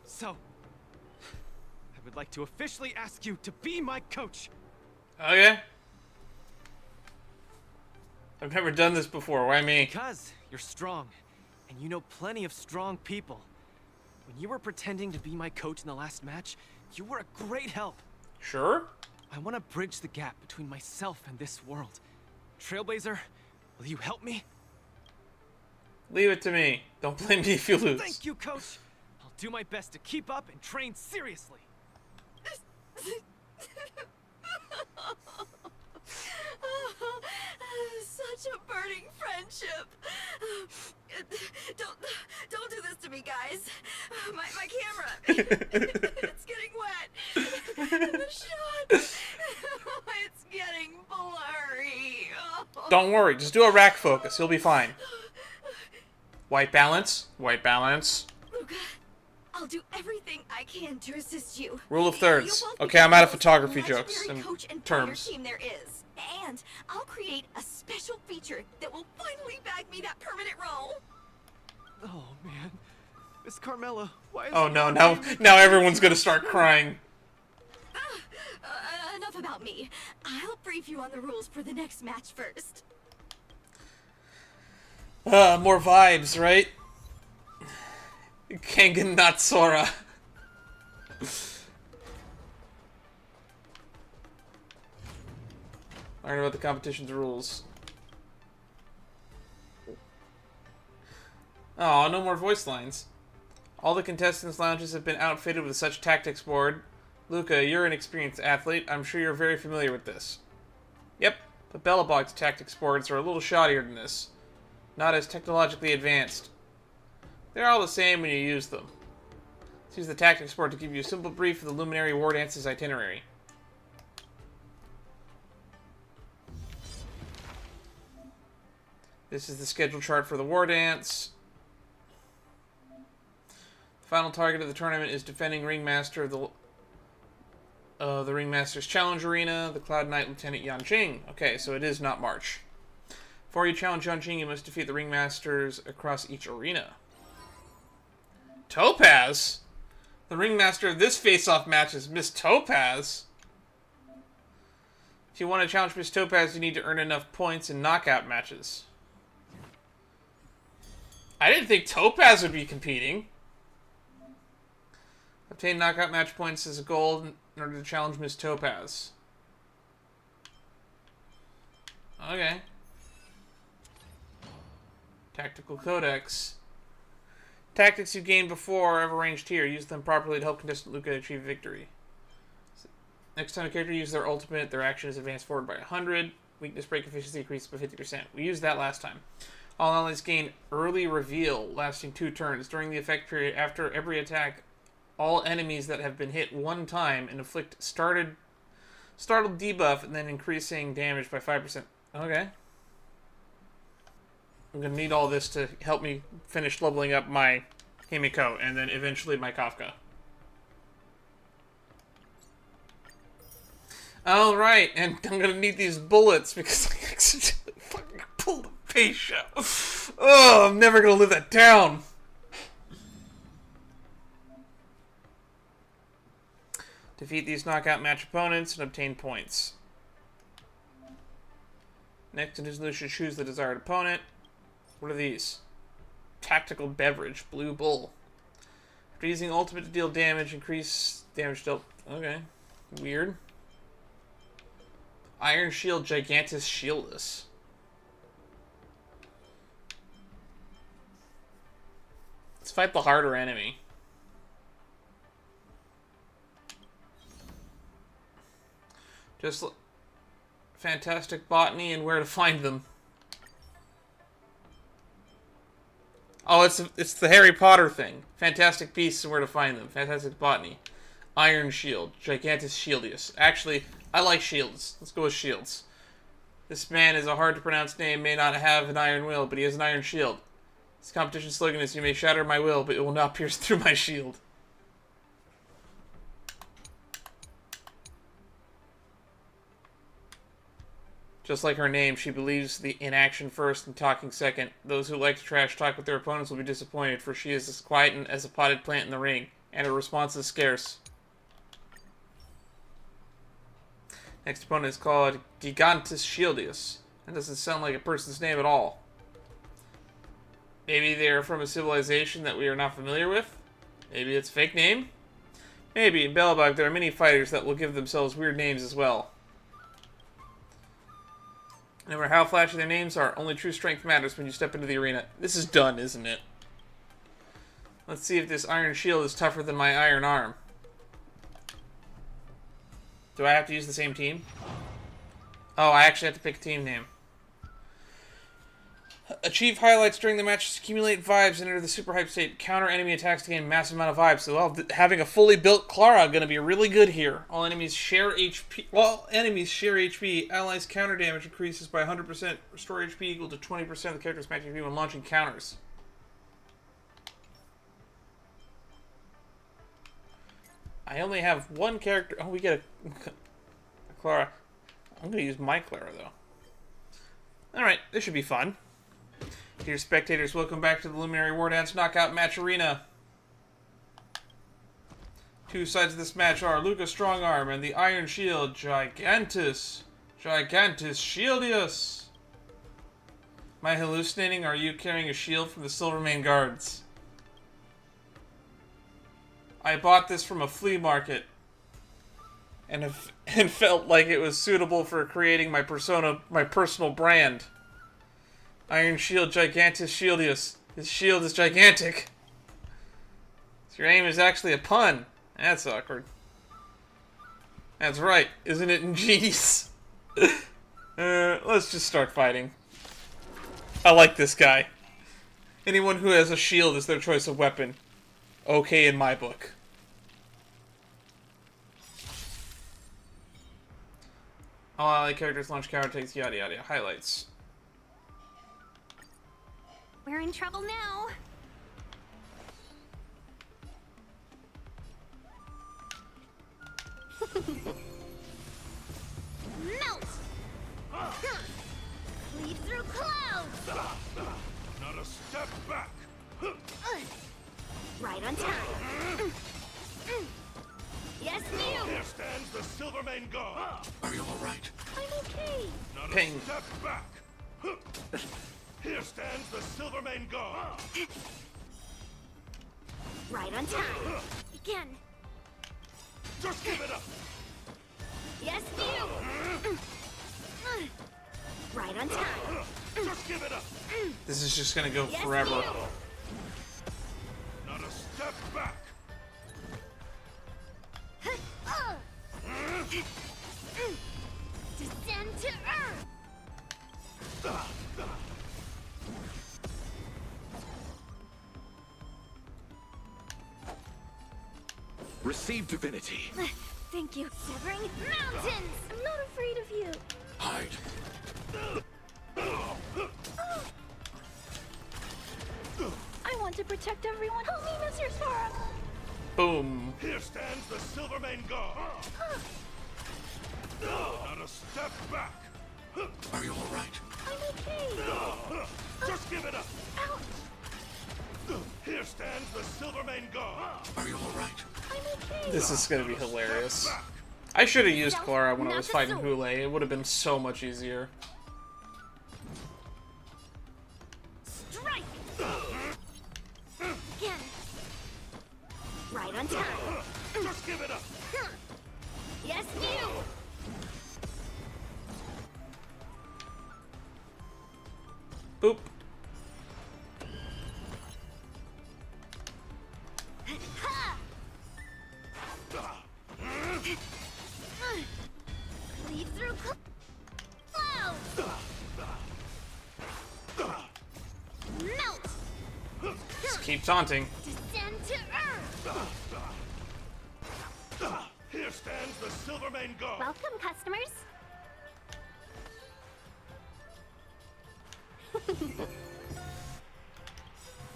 Speaker 9: So, I would like to officially ask you to be my coach.
Speaker 1: Okay. I've never done this before. Why me?
Speaker 9: Because you're strong, and you know plenty of strong people. When you were pretending to be my coach in the last match, you were a great help.
Speaker 1: Sure?
Speaker 9: I want to bridge the gap between myself and this world. Trailblazer, will you help me?
Speaker 1: Leave it to me. Don't blame me if you lose.
Speaker 9: Thank you, Coach. I'll do my best to keep up and train seriously.
Speaker 2: Such a burning friendship. Don't do this to me, guys. My camera. It's getting wet. The shot. It's getting blurry.
Speaker 1: Don't worry. Just do a rack focus. You'll be fine. White balance. White balance.
Speaker 2: Luca, I'll do everything I can to assist you.
Speaker 1: Rule of thirds. Okay, I'm out of photography jokes and terms.
Speaker 2: Team there is. And I'll create a special feature that will finally bag me that permanent role.
Speaker 9: Oh man, Miss Carmela, why is
Speaker 1: Oh no, now everyone's gonna start crying.
Speaker 2: Enough about me. I'll brief you on the rules for the next match first.
Speaker 1: More vibes, right? Kangen not Sora. Learn about the competition's rules. Oh, no more voice lines. All the contestants' lounges have been outfitted with such tactics board. Luca, you're an experienced athlete. I'm sure you're very familiar with this. Yep, but Belobog's tactics boards are a little shoddier than this. Not as technologically advanced. They're all the same when you use them. Let's use the tactics board to give you a simple brief of the Luminary Wardance's itinerary. This is the schedule chart for the Wardance. The final target of the tournament is defending Ringmaster of the Ringmaster's Challenge Arena, the Cloud Knight Lieutenant Yanqing. Okay, so it is not March. Before you challenge Yanqing, you must defeat the Ringmasters across each arena. Topaz? The Ringmaster of this face-off match is Miss Topaz. If you want to challenge Miss Topaz, you need to earn enough points in knockout matches. I didn't think Topaz would be competing. Obtain knockout match points as a goal in order to challenge Miss Topaz. Okay. Tactical Codex. Tactics you gained before are arranged here. Use them properly to help contestant Luca achieve victory. Next time a character uses their ultimate, their action is advanced forward by 100. Weakness break efficiency increases by 50%. We used that last time. All allies gain early reveal, lasting 2 turns. During the effect period, after every attack, all enemies that have been hit one time and inflict startled debuff and then increasing damage by 5%. Okay. I'm going to need all this to help me finish leveling up my Himiko and then eventually my Kafka. Alright, and I'm going to need these bullets because I accidentally fucking pulled a face shot. Oh, I'm never going to live that down. Defeat these knockout match opponents and obtain points. Next in his list, you choose the desired opponent. What are these? Tactical beverage, Blue Bull. After using ultimate to deal damage, increase damage dealt. Okay. Weird. Ironshield, Gigantus, Shieldus. Let's fight the harder enemy. Just fantastic botany and where to find them. Oh, it's the Harry Potter thing. Fantastic beasts and where to find them. Fantastic botany. Ironshield, Gigantus, Shieldus. Actually, I like Shields. Let's go with Shields. This man is a hard to pronounce name, may not have an iron will, but he has an iron shield. His competition slogan is, "You may shatter my will, but it will not pierce through my shield." Just like her name, she believes in action first and talking second. Those who like to trash talk with their opponents will be disappointed, for she is as quiet as a potted plant in the ring, and her response is scarce. Next opponent is called Gigantus Shieldus. That doesn't sound like a person's name at all. Maybe they are from a civilization that we are not familiar with? Maybe it's a fake name? Maybe in Belobog there are many fighters that will give themselves weird names as well. No matter how flashy their names are, only true strength matters when you step into the arena. This is done, isn't it? Let's see if this iron shield is tougher than my iron arm. Do I have to use the same team? Oh, I actually have to pick a team name. Achieve highlights during the match, accumulate vibes, and enter the super hype state. Counter enemy attacks to gain a massive amount of vibes. So, well, having a fully built Clara going to be really good here. All enemies share HP. Well, enemies share HP. Allies' counter damage increases by 100%. Restore HP equal to 20% of the character's max HP when launching counters. I only have one character. Oh, we get a Clara. I'm going to use my Clara, though. Alright, this should be fun. Dear spectators, welcome back to the Luminary Wardance Knockout Match Arena. Two sides of this match are Luca Strongarm and the Ironshield Gigantus. Gigantus Shieldus. Am I hallucinating, or are you carrying a shield from the Silvermane Guards? I bought this from a flea market and felt like it was suitable for creating my persona, my personal brand. Ironshield Gigantus Shieldus. His shield is gigantic. So your aim is actually a pun. That's awkward. That's right, isn't it ingenious? Let's just start fighting. I like this guy. Anyone who has a shield is their choice of weapon. Okay in my book. All ally characters launch counterattacks, yada yada. Highlights.
Speaker 6: We're in trouble now. Melt! Lead through clouds!
Speaker 17: Not a step back!
Speaker 6: Right on time. Yes, you!
Speaker 17: Here stands the Silvermane Guard!
Speaker 15: Are you alright?
Speaker 6: I'm okay.
Speaker 17: Not
Speaker 1: Ping.
Speaker 17: a step back! Here stands the Silvermane Guard!
Speaker 6: Right on time. Again.
Speaker 17: Just give it up!
Speaker 6: Yes, you! Right on time.
Speaker 17: Just give it up!
Speaker 1: This is just gonna go
Speaker 6: Yes,
Speaker 1: forever.
Speaker 6: you.
Speaker 17: Not a step back!
Speaker 6: Descend to earth!
Speaker 15: Receive divinity.
Speaker 6: Thank you. Severing mountains! I'm not afraid of you.
Speaker 15: Hide.
Speaker 6: I want to protect everyone. Help me, Mr. Sora!
Speaker 1: Boom.
Speaker 17: Here stands the Silvermane Guard! Not a step back!
Speaker 15: Are you alright?
Speaker 6: I'm okay.
Speaker 17: Just give it up!
Speaker 6: Ouch!
Speaker 17: Here stands the Silvermane Guard!
Speaker 15: Are you alright?
Speaker 6: I'm okay.
Speaker 1: This is gonna be hilarious. I should have used Clara when I was fighting Hule. It would have been so much easier.
Speaker 6: Strike! Again. Right on time.
Speaker 17: Just give it up!
Speaker 6: Yes, you!
Speaker 1: Boop.
Speaker 6: Ha! Lead through clouds! Melt!
Speaker 1: Just keep taunting.
Speaker 6: Descend to earth!
Speaker 17: Here stands the Silvermane Guard!
Speaker 6: Welcome, customers.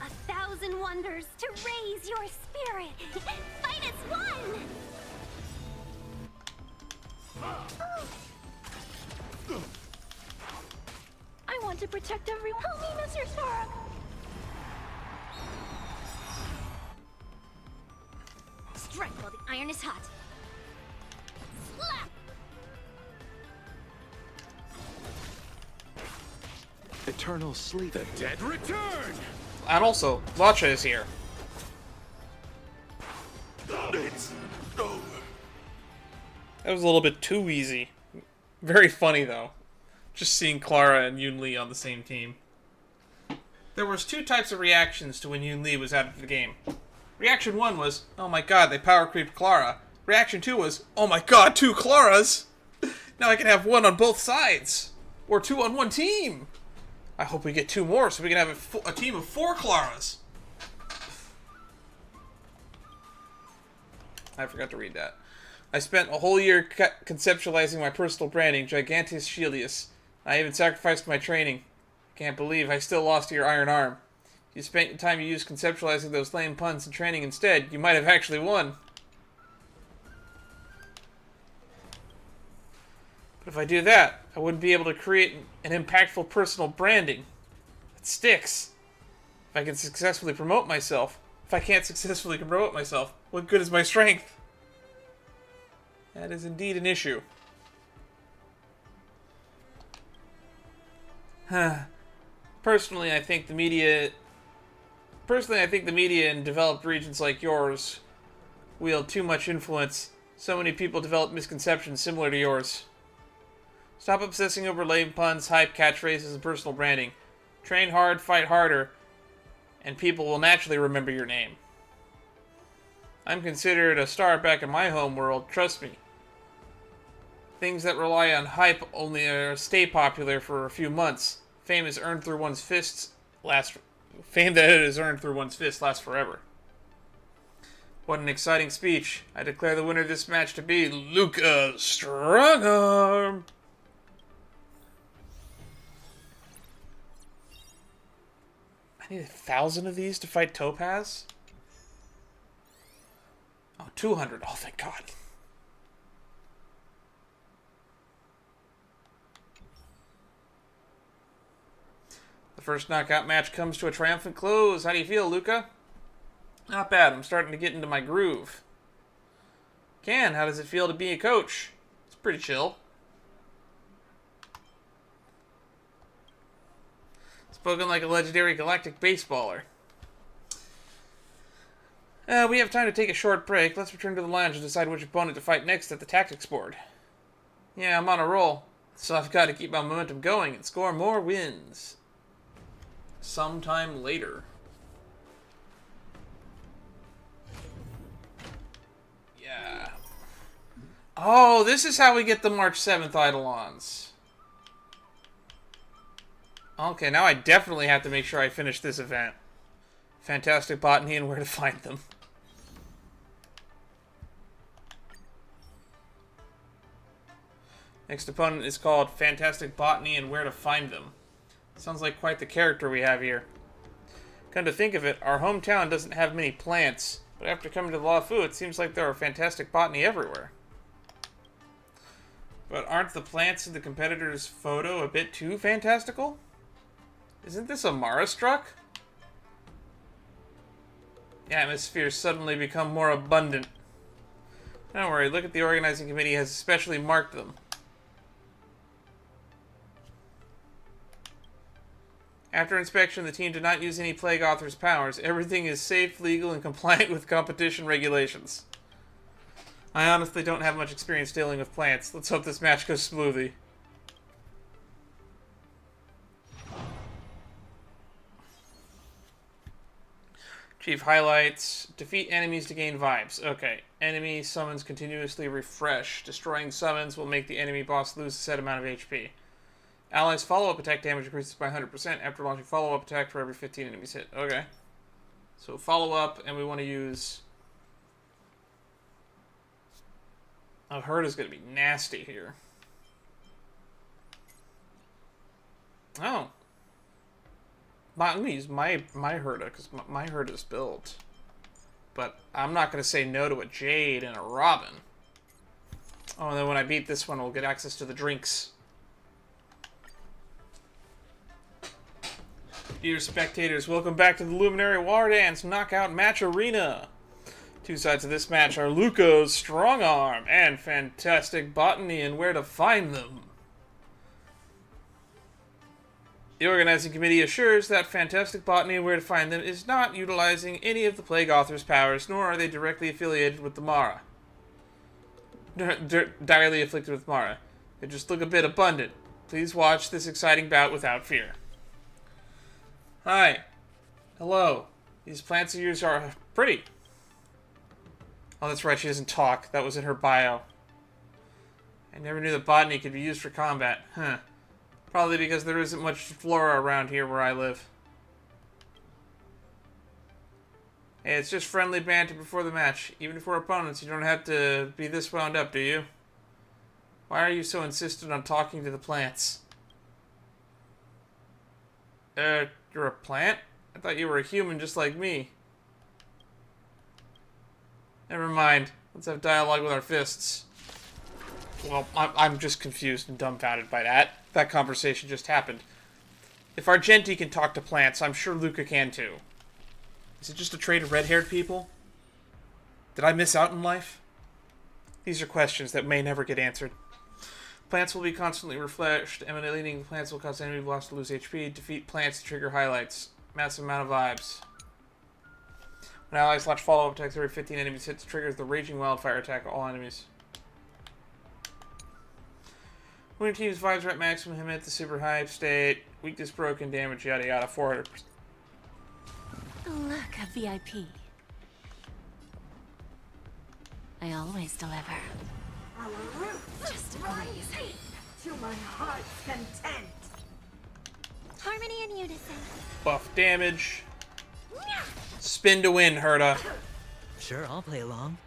Speaker 6: A thousand wonders to raise your spirit. Fight as one! I want to protect everyone. Help me, Mr. Sora! Strike while the iron is hot. Slap!
Speaker 4: Eternal sleep.
Speaker 15: The dead return!
Speaker 1: And also, Lacha is here.
Speaker 17: It's over.
Speaker 1: That was a little bit too easy. Very funny, though. Just seeing Clara and Yunli on the same team. There was 2 types of reactions to when Yunli was out of the game. Reaction 1 was, oh my god, they power creeped Clara. Reaction 2 was, oh my god, 2 Claras! Now I can have 1 on both sides. Or 2 on 1 team. I hope we get 2 more so we can have a team of 4 Claras. I forgot to read that. I spent a whole year conceptualizing my personal branding, Gigantus Shieldus. I even sacrificed my training. Can't believe I still lost to your iron arm. If you spent the time you used conceptualizing those lame puns and training instead, you might have actually won. But if I do that, I wouldn't be able to create an impactful personal branding that sticks. If I can successfully promote myself. If I can't successfully promote myself, what good is my strength? That is indeed an issue. Personally, I think the media in developed regions like yours wield too much influence. So many people develop misconceptions similar to yours. Stop obsessing over lame puns, hype, catchphrases, and personal branding. Train hard, fight harder, and people will naturally remember your name. I'm considered a star back in my home world, trust me. Things that rely on hype only stay popular for a few months. Fame that is earned through one's fists lasts forever. What an exciting speech. I declare the winner of this match to be Luca Strongarm. I need 1,000 of these to fight Topaz? Oh, 200. Oh, thank God. The first knockout match comes to a triumphant close. How do you feel, Luca? Not bad. I'm starting to get into my groove. Ken, how does it feel to be a coach? It's pretty chill. Spoken like a legendary galactic baseballer. We have time to take a short break. Let's return to the lounge and decide which opponent to fight next at the tactics board. Yeah, I'm on a roll, so I've got to keep my momentum going and score more wins. Sometime later. Yeah. Oh, this is how we get the March 7th Eidolons. Okay, now I definitely have to make sure I finish this event. Fantastic Botany and where to find them. Next opponent is called Fantastic Botany and where to find them. Sounds like quite the character we have here. Come to think of it, our hometown doesn't have many plants, but after coming to the Lafu, it seems like there are fantastic botany everywhere. But aren't the plants in the competitor's photo a bit too fantastical? Isn't this a Mara struck? The atmosphere suddenly become more abundant. Don't worry, look at the organizing committee has especially marked them. After inspection, the team did not use any Plague Author's powers. Everything is safe, legal, and compliant with competition regulations. I honestly don't have much experience dealing with plants. Let's hope this match goes smoothly. Chief highlights. Defeat enemies to gain vibes. Okay. Enemy summons continuously refresh. Destroying summons will make the enemy boss lose a set amount of HP. Allies' follow-up attack damage increases by 100% after launching follow-up attack for every 15 enemies hit. Okay. So follow-up, and we want to use... Oh, Herd is going to be nasty here. Oh. I'm going to use my Herda, because my Herda is built. But I'm not going to say no to a Jade and a Robin. Oh, and then when I beat this one, we'll get access to the drinks. Dear spectators, welcome back to the Luminary Wardance Knockout Match Arena. Two sides of this match are Luca's Strong Arm and Fantastic Botany and where to find them. The organizing committee assures that Fantastic Botany and where to find them is not utilizing any of the Plague Author's powers, nor are they directly affiliated with the Mara. Direly afflicted with Mara. They just look a bit abundant. Please watch this exciting bout without fear. Hi. Hello. These plants of yours are pretty. Oh, that's right, she doesn't talk. That was in her bio. I never knew that botany could be used for combat. Huh. Probably because there isn't much flora around here where I live. Hey, it's just friendly banter before the match. Even for opponents, you don't have to be this wound up, do you? Why are you so insistent on talking to the plants? You're a plant? I thought you were a human just like me. Never mind. Let's have dialogue with our fists. Well, I'm just confused and dumbfounded by that. That conversation just happened. If Argenti can talk to plants, I'm sure Luca can too. Is it just a trait of red-haired people? Did I miss out in life? These are questions that may never get answered. Plants will be constantly refreshed. Emanating plants will cause enemy blocks to lose HP. Defeat plants to trigger highlights. Massive amount of vibes. When allies launch follow-up attacks every 15 enemies hits, triggers the Raging Wildfire attack all enemies. When your team's vibes are at maximum, hit the super high state. Weakness broken, damage, yada yada, 400%.
Speaker 10: Look, a VIP. I always deliver. Just a breeze.
Speaker 19: To my heart's content.
Speaker 6: Harmony and unison.
Speaker 1: Buff damage. Spin to win, Herta.
Speaker 20: Sure, I'll play along.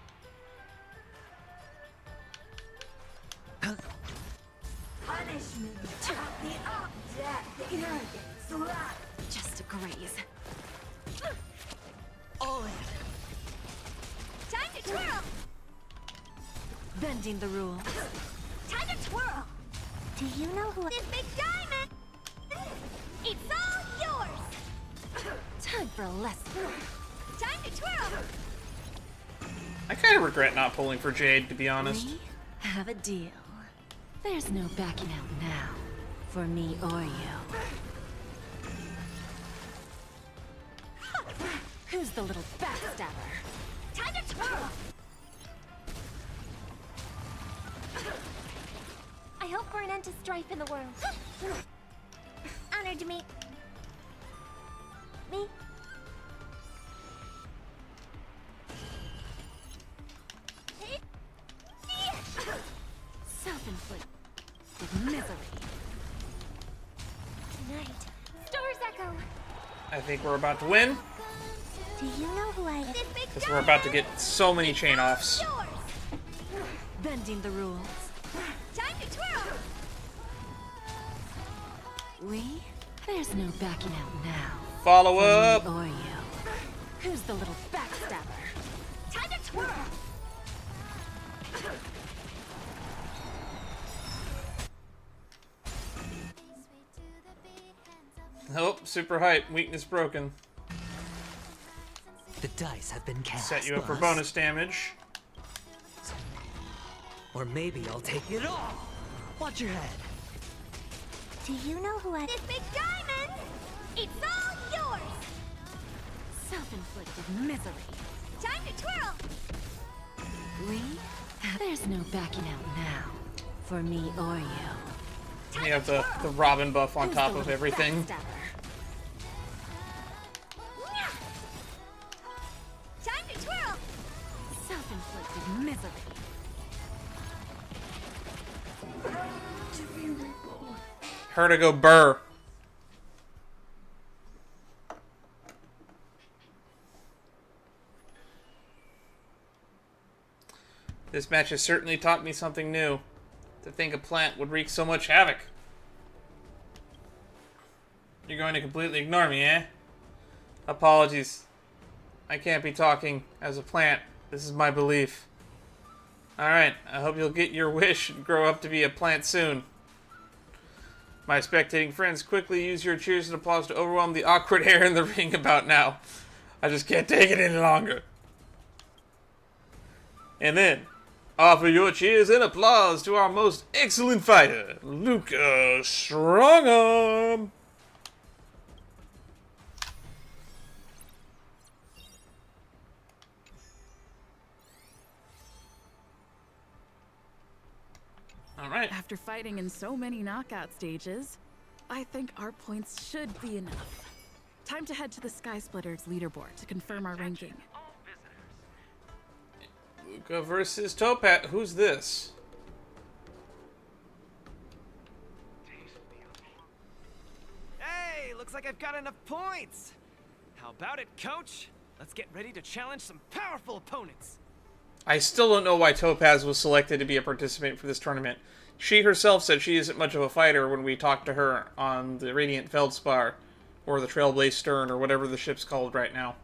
Speaker 19: Punishment of the object arrogance.
Speaker 10: Just a graze.
Speaker 19: All in.
Speaker 6: Time to twirl.
Speaker 10: Bending the rules.
Speaker 6: Time to twirl. Do you know who this big diamond? It's all yours.
Speaker 10: Time for a lesson.
Speaker 6: Time to twirl.
Speaker 1: I kind of regret not pulling for Jade, to be honest.
Speaker 10: We have a deal. There's no backing out now, for me or you. Who's the little backstabber?
Speaker 6: Time to twirl. I hope for an end to strife in the world. Honored to meet me.
Speaker 10: Self-inflicted misery.
Speaker 6: Tonight, stars echo.
Speaker 1: I think we're about to win.
Speaker 6: Do you know who I am?
Speaker 1: Because we're about to get so many chain offs.
Speaker 10: Bending the rules.
Speaker 6: Time to twirl.
Speaker 10: There's no backing out now.
Speaker 1: Follow up.
Speaker 10: Or you. Who's the little backstabber?
Speaker 6: Time to twirl.
Speaker 1: Nope, super hype. Weakness broken.
Speaker 20: The dice have been cast.
Speaker 1: Set you up for
Speaker 20: boss.
Speaker 1: bonus damage.
Speaker 20: Or maybe I'll take it all. Watch your head.
Speaker 6: Do you know who I? This big diamond. It's all yours.
Speaker 10: Self-inflicted misery.
Speaker 6: Time to twirl.
Speaker 10: There's no backing out now, for me or you.
Speaker 1: We have the Robin buff on top of everything.
Speaker 6: Time to twirl.
Speaker 10: Self-inflicted misery.
Speaker 1: Her to go burr. This match has certainly taught me something new. To think a plant would wreak so much havoc. You're going to completely ignore me, eh? Apologies. I can't be talking as a plant. This is my belief. Alright, I hope you'll get your wish and grow up to be a plant soon. My spectating friends, quickly use your cheers and applause to overwhelm the awkward air in the ring about now. I just can't take it any longer. And then, offer your cheers and applause to our most excellent fighter, Luca Strongarm. Alright. right.
Speaker 8: After fighting in so many knockout stages, I think our points should be enough. Time to head to the Sky Splitters leaderboard to confirm our ranking.
Speaker 1: Luca versus Topaz. Who's this?
Speaker 9: Hey, looks like I've got enough points. How about it, coach? Let's get ready to challenge some powerful opponents.
Speaker 1: I still don't know why Topaz was selected to be a participant for this tournament. She herself said she isn't much of a fighter when we talked to her on the Radiant Feldspar, or the Trailblaze Stern, or whatever the ship's called right now.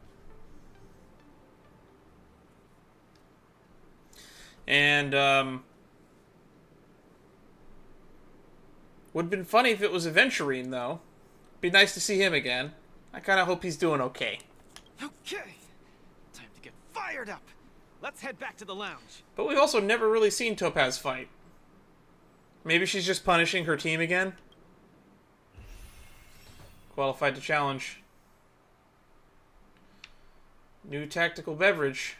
Speaker 1: And, would have been funny if it was Aventurine, though. Be nice to see him again. I kind of hope he's doing okay.
Speaker 9: Okay, time to get fired up. Let's head back to the lounge.
Speaker 1: But we've also never really seen Topaz fight. Maybe she's just punishing her team again? Qualified to challenge. New tactical beverage.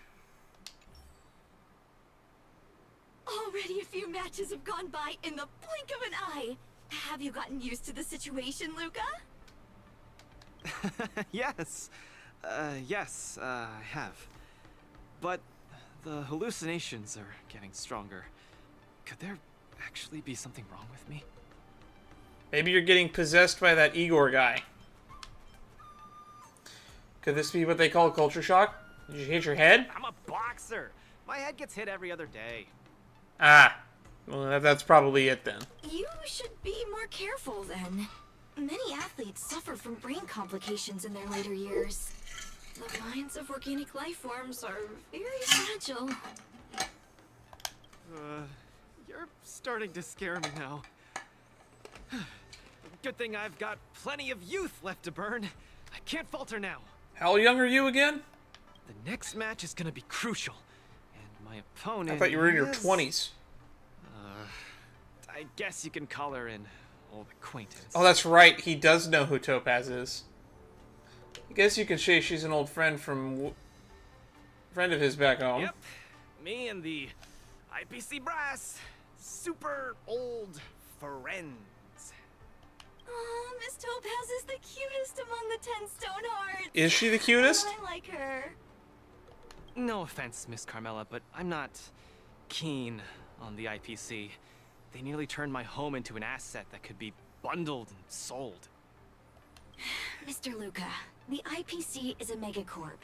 Speaker 2: Already a few matches have gone by in the blink of an eye. Have you gotten used to the situation, Luca?
Speaker 9: Yes. Yes, I have. But the hallucinations are getting stronger. Could there actually be something wrong with me?
Speaker 1: Maybe you're getting possessed by that Igor guy. Could this be what they call culture shock? Did you hit your head?
Speaker 9: I'm a boxer. My head gets hit every other day.
Speaker 1: Ah. Well, that's probably it then.
Speaker 2: You should be more careful then. Many athletes suffer from brain complications in their later years. The minds of organic life forms are very fragile.
Speaker 9: You're starting to scare me now. Good thing I've got plenty of youth left to burn. I can't falter now.
Speaker 1: How young are you again?
Speaker 9: The next match is gonna be crucial. And my opponent
Speaker 1: I thought you were in your 20s.
Speaker 9: I guess you can call her an old acquaintance.
Speaker 1: Oh, that's right. He does know who Topaz is. I guess you could say she's an old friend from... friend of his back home.
Speaker 9: Yep. Me and the IPC brass. Super old friends.
Speaker 2: Oh, Miss Topaz is the cutest among the 10 stone hearts.
Speaker 1: Is she the cutest?
Speaker 2: Oh, I like her.
Speaker 9: No offense, Miss Carmela, but I'm not keen on the IPC. They nearly turned my home into an asset that could be bundled and sold.
Speaker 2: Mr. Luca, the IPC is a megacorp.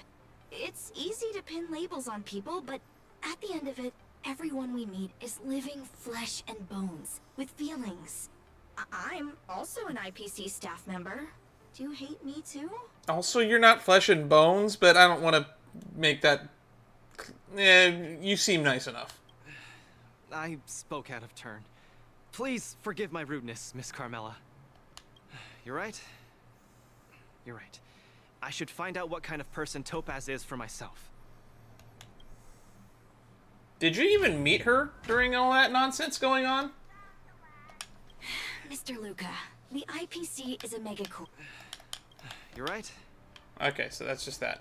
Speaker 2: It's easy to pin labels on people, but at the end of it, everyone we meet is living flesh and bones, with feelings. I'm also an IPC staff member. Do you hate me too?
Speaker 1: Also, you're not flesh and bones, but I don't want to make that... you seem nice enough.
Speaker 9: I spoke out of turn. Please forgive my rudeness, Miss Carmela. You're right. You're right. I should find out what kind of person Topaz is for myself.
Speaker 1: Did you even meet her during all that nonsense going on?
Speaker 2: Mr. Luca, the IPC is a megacorp.
Speaker 9: You're right.
Speaker 1: Okay, so that's just that.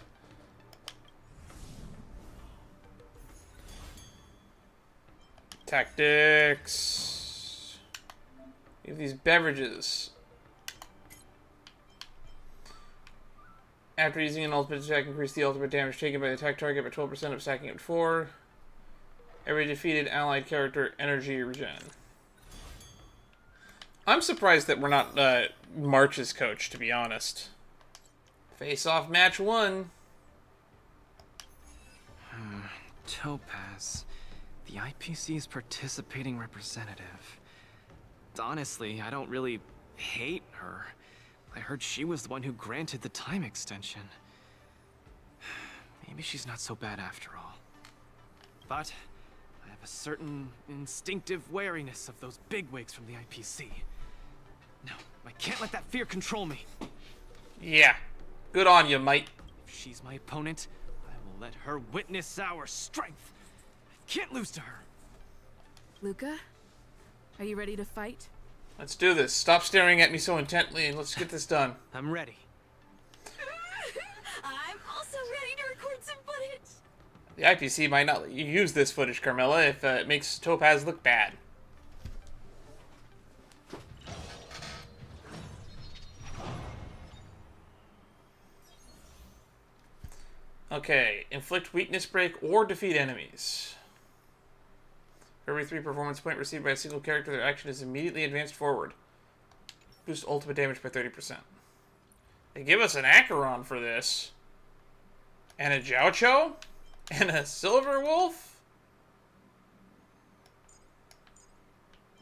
Speaker 1: Tactics. We have these beverages. After using an ultimate attack, increase the ultimate damage taken by the attack target by 12% of stacking at 4. Every defeated allied character energy regen. I'm surprised that we're not March's coach, to be honest. Face-off match 1.
Speaker 9: Topaz. The IPC's participating representative. Honestly, I don't really hate her. I heard she was the one who granted the time extension. Maybe she's not so bad after all. But I have a certain instinctive wariness of those bigwigs from the IPC. No, I can't let that fear control me.
Speaker 1: Yeah. Good on you, mate.
Speaker 9: If she's my opponent, I will let her witness our strength. I can't lose to her.
Speaker 8: Luca, are you ready to fight?
Speaker 1: Let's do this. Stop staring at me so intently and let's get this done.
Speaker 9: I'm ready.
Speaker 2: I'm also ready to record some footage.
Speaker 1: The IPC might not let you use this footage, Carmela, if it makes Topaz look bad. Okay, inflict weakness break or defeat enemies. For every 3 performance point received by a single character, their action is immediately advanced forward. Boost ultimate damage by 30%. They give us an Acheron for this. And a Jiaocho? And a Silver Wolf?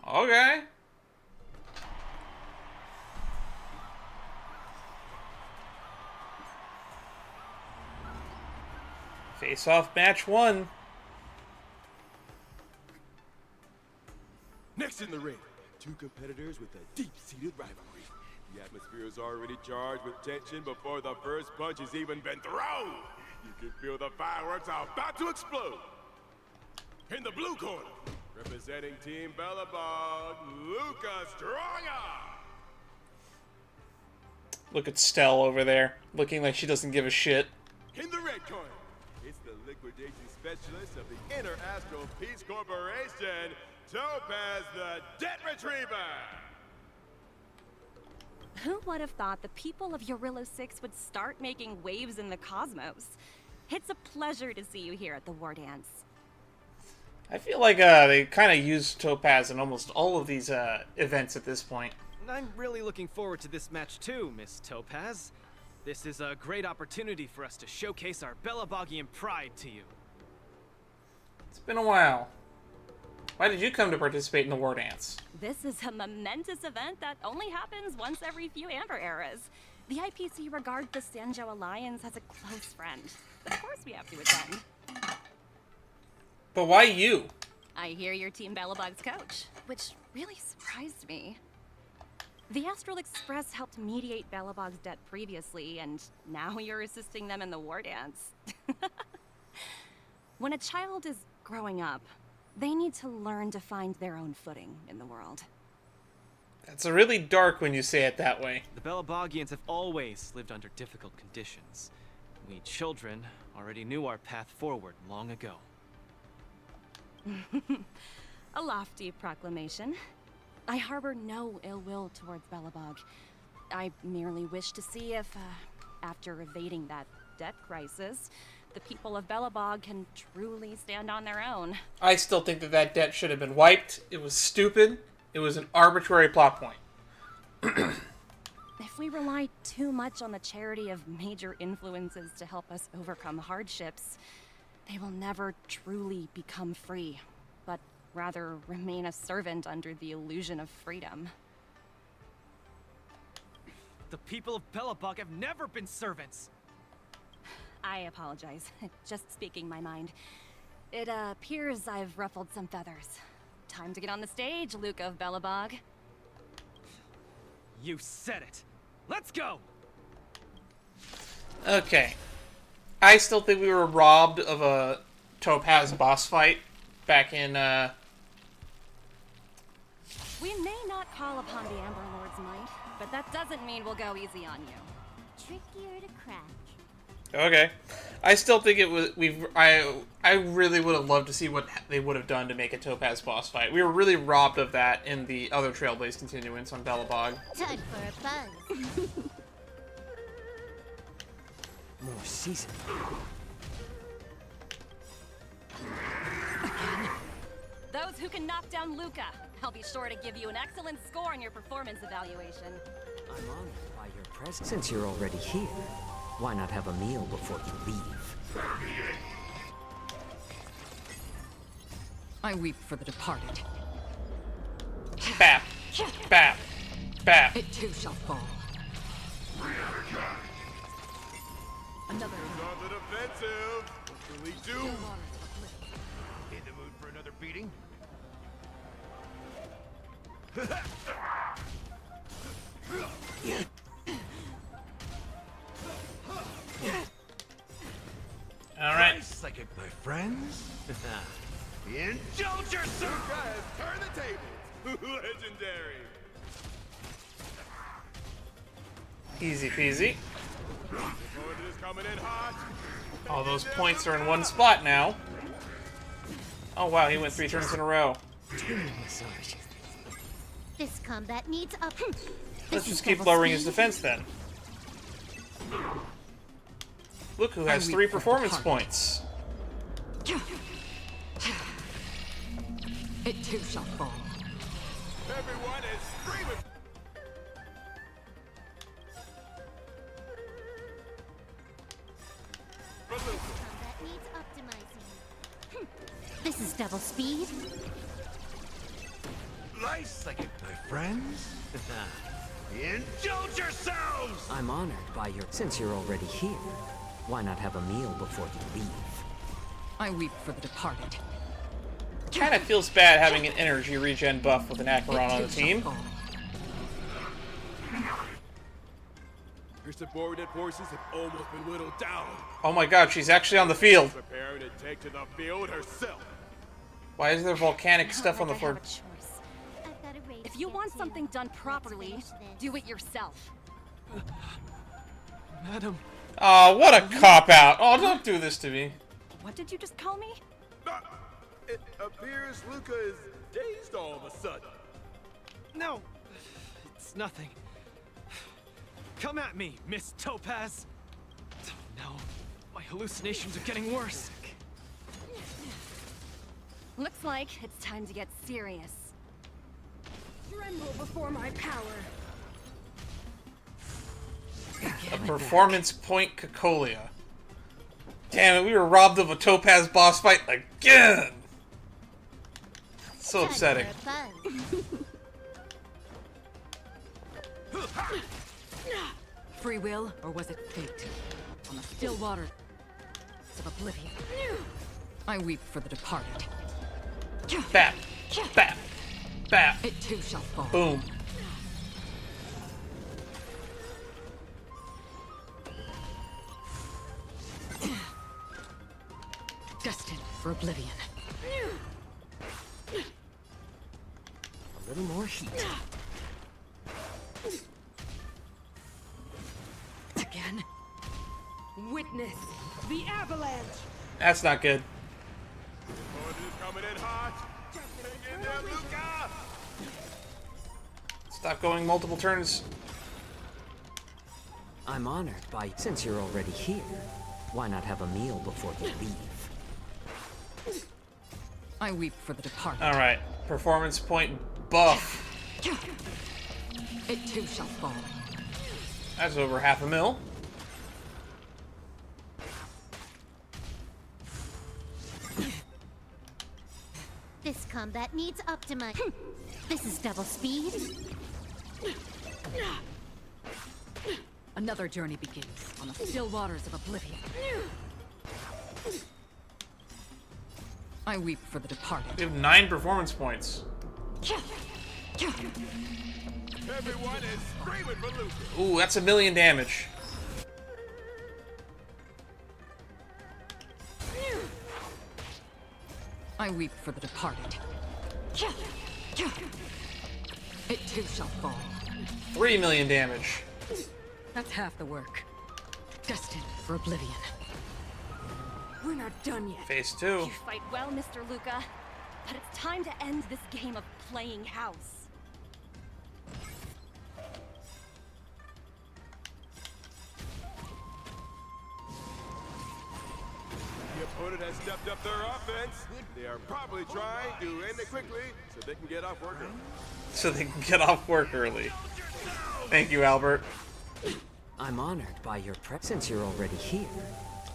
Speaker 1: Okay. Face-off match 1.
Speaker 17: Next in the ring, 2 competitors with a deep-seated rivalry. The atmosphere is already charged with tension before the first punch has even been thrown. You can feel the fireworks are about to explode. In the blue corner, representing Team Bellabog, Luca Stronga.
Speaker 1: Look at Stell over there, looking like she doesn't give a shit.
Speaker 17: In the red corner, it's the liquidation specialist of the Inner Astral Peace Corporation, Topaz the Debt Retriever.
Speaker 21: Who would have thought the people of Eurillo 6 would start making waves in the cosmos? It's a pleasure to see you here at the Wardance.
Speaker 1: I feel like they kind of use Topaz in almost all of these events at this point.
Speaker 12: I'm really looking forward to this match too, Miss Topaz. This is a great opportunity for us to showcase our Bellabogian pride to you.
Speaker 1: It's been a while. Why did you come to participate in the Wardance?
Speaker 21: This is a momentous event that only happens once every few Amber eras. The IPC regards the Sanjo Alliance as a close friend. Of course we have to attend.
Speaker 1: But why you?
Speaker 21: I hear you're Team Bellabog's coach, which really surprised me. The Astral Express helped mediate Bellabog's debt previously, and now you're assisting them in the Wardance. When a child is growing up, they need to learn to find their own footing in the world.
Speaker 1: That's really dark when you say it that way.
Speaker 12: The Bellabogians have always lived under difficult conditions. We children already knew our path forward long ago.
Speaker 21: A lofty proclamation. I harbor no ill will towards Bellabog. I merely wish to see if, after evading that debt crisis, the people of Bellabog can truly stand on their own.
Speaker 1: I still think that that debt should have been wiped. It was stupid. It was an arbitrary plot point.
Speaker 21: If we rely too much on the charity of major influences to help us overcome hardships, they will never truly become free, but rather remain a servant under the illusion of freedom.
Speaker 12: The people of Bellabog have never been servants!
Speaker 21: I apologize. Just speaking my mind. It appears I've ruffled some feathers. Time to get on the stage, Luca of Bellabog.
Speaker 12: You said it! Let's go!
Speaker 1: Okay. I still think we were robbed of a Topaz boss fight back in,
Speaker 21: We may not call upon the Amber Lord's might, but that doesn't mean we'll go easy on you.
Speaker 6: Trickier to crack.
Speaker 1: Okay. I still think it was... I really would have loved to see what they would have done to make a Topaz boss fight. We were really robbed of that in the other Trailblaze continuance on Bellabog.
Speaker 6: Time for a buzz.
Speaker 20: More season.
Speaker 21: Those who can knock down Luca, I'll be sure to give you an excellent score in your performance evaluation.
Speaker 20: I'm honored by your presence. Since you're already here, why not have a meal before you leave?
Speaker 22: I weep for the departed.
Speaker 1: Bap. Bap. Bap.
Speaker 22: It too shall fall. Another.
Speaker 17: On the defensive. What can we do?
Speaker 16: In the mood for another beating?
Speaker 1: All right.
Speaker 16: Psychic, my friends. Indulge yourself!
Speaker 17: Guys, turn the tables. Legendary.
Speaker 1: Easy peasy.
Speaker 17: Opponent is coming in hot.
Speaker 1: All those points are in one spot now. Oh wow, he went 3 turns in a row.
Speaker 6: This combat needs up.
Speaker 1: Let's just keep lowering his defense then. Look who has 3 performance points.
Speaker 22: It too shall fall.
Speaker 17: Everyone is screaming.
Speaker 6: Combat needs optimizing. This is double speed.
Speaker 3: Nice second, my friends. Indulge yourselves!
Speaker 20: I'm honored by your... Since you're already here, why not have a meal before you leave?
Speaker 22: I weep for the departed.
Speaker 1: Kinda feels bad having an energy regen buff with an Acheron on the team.
Speaker 17: Your subordinate forces have almost been whittled down.
Speaker 1: Oh my god, she's actually on the field.
Speaker 17: Preparing to take to the field herself.
Speaker 1: Why is there volcanic stuff on the floor?
Speaker 21: If you want something done properly, do it yourself.
Speaker 9: Madam.
Speaker 1: Oh, what a cop-out. Oh, don't do this to me.
Speaker 21: What did you just call me?
Speaker 17: It appears Luca is dazed all of a sudden.
Speaker 9: No, it's nothing. Come at me, Miss Topaz. No, my hallucinations are getting worse.
Speaker 21: Looks like it's time to get serious.
Speaker 19: Tremble before my power.
Speaker 1: A performance point Cacolia. Damn it, we were robbed of a Topaz boss fight again! So upsetting.
Speaker 22: Free will, or was it fate? On the still waters of oblivion. I weep for the departed.
Speaker 1: Bap! Bap! Bap!
Speaker 22: It too shall fall.
Speaker 1: Boom.
Speaker 22: Destined for oblivion. A little more heat. Again.
Speaker 19: Witness the avalanche.
Speaker 1: That's not good.
Speaker 17: Coming in hot. Hang in there, Luca.
Speaker 1: Stop going multiple turns.
Speaker 20: I'm honored by... Since you're already here, why not have a meal before you leave?
Speaker 22: I weep for the departed.
Speaker 1: Alright, performance point buff.
Speaker 22: It too shall fall.
Speaker 1: That's over half a mil.
Speaker 6: This combat needs optimizing. This is double speed.
Speaker 22: Another journey begins on the still waters of oblivion. I weep for the departed.
Speaker 1: We have 9 performance points.
Speaker 17: Everyone is screaming for Luca.
Speaker 1: Ooh, that's 1,000,000 damage.
Speaker 22: I weep for the departed. It too shall fall.
Speaker 1: 3,000,000 damage.
Speaker 22: That's half the work. Destined for oblivion.
Speaker 19: We're not done yet.
Speaker 1: Phase 2.
Speaker 21: You fight well, Mr. Luca, but it's time to end this game of playing house.
Speaker 17: The opponent has stepped up their offense. They are probably trying to end it quickly so they can get off work early.
Speaker 1: So they can get off work early. Thank you, Albert.
Speaker 20: I'm honored by your prep. Since you're already here,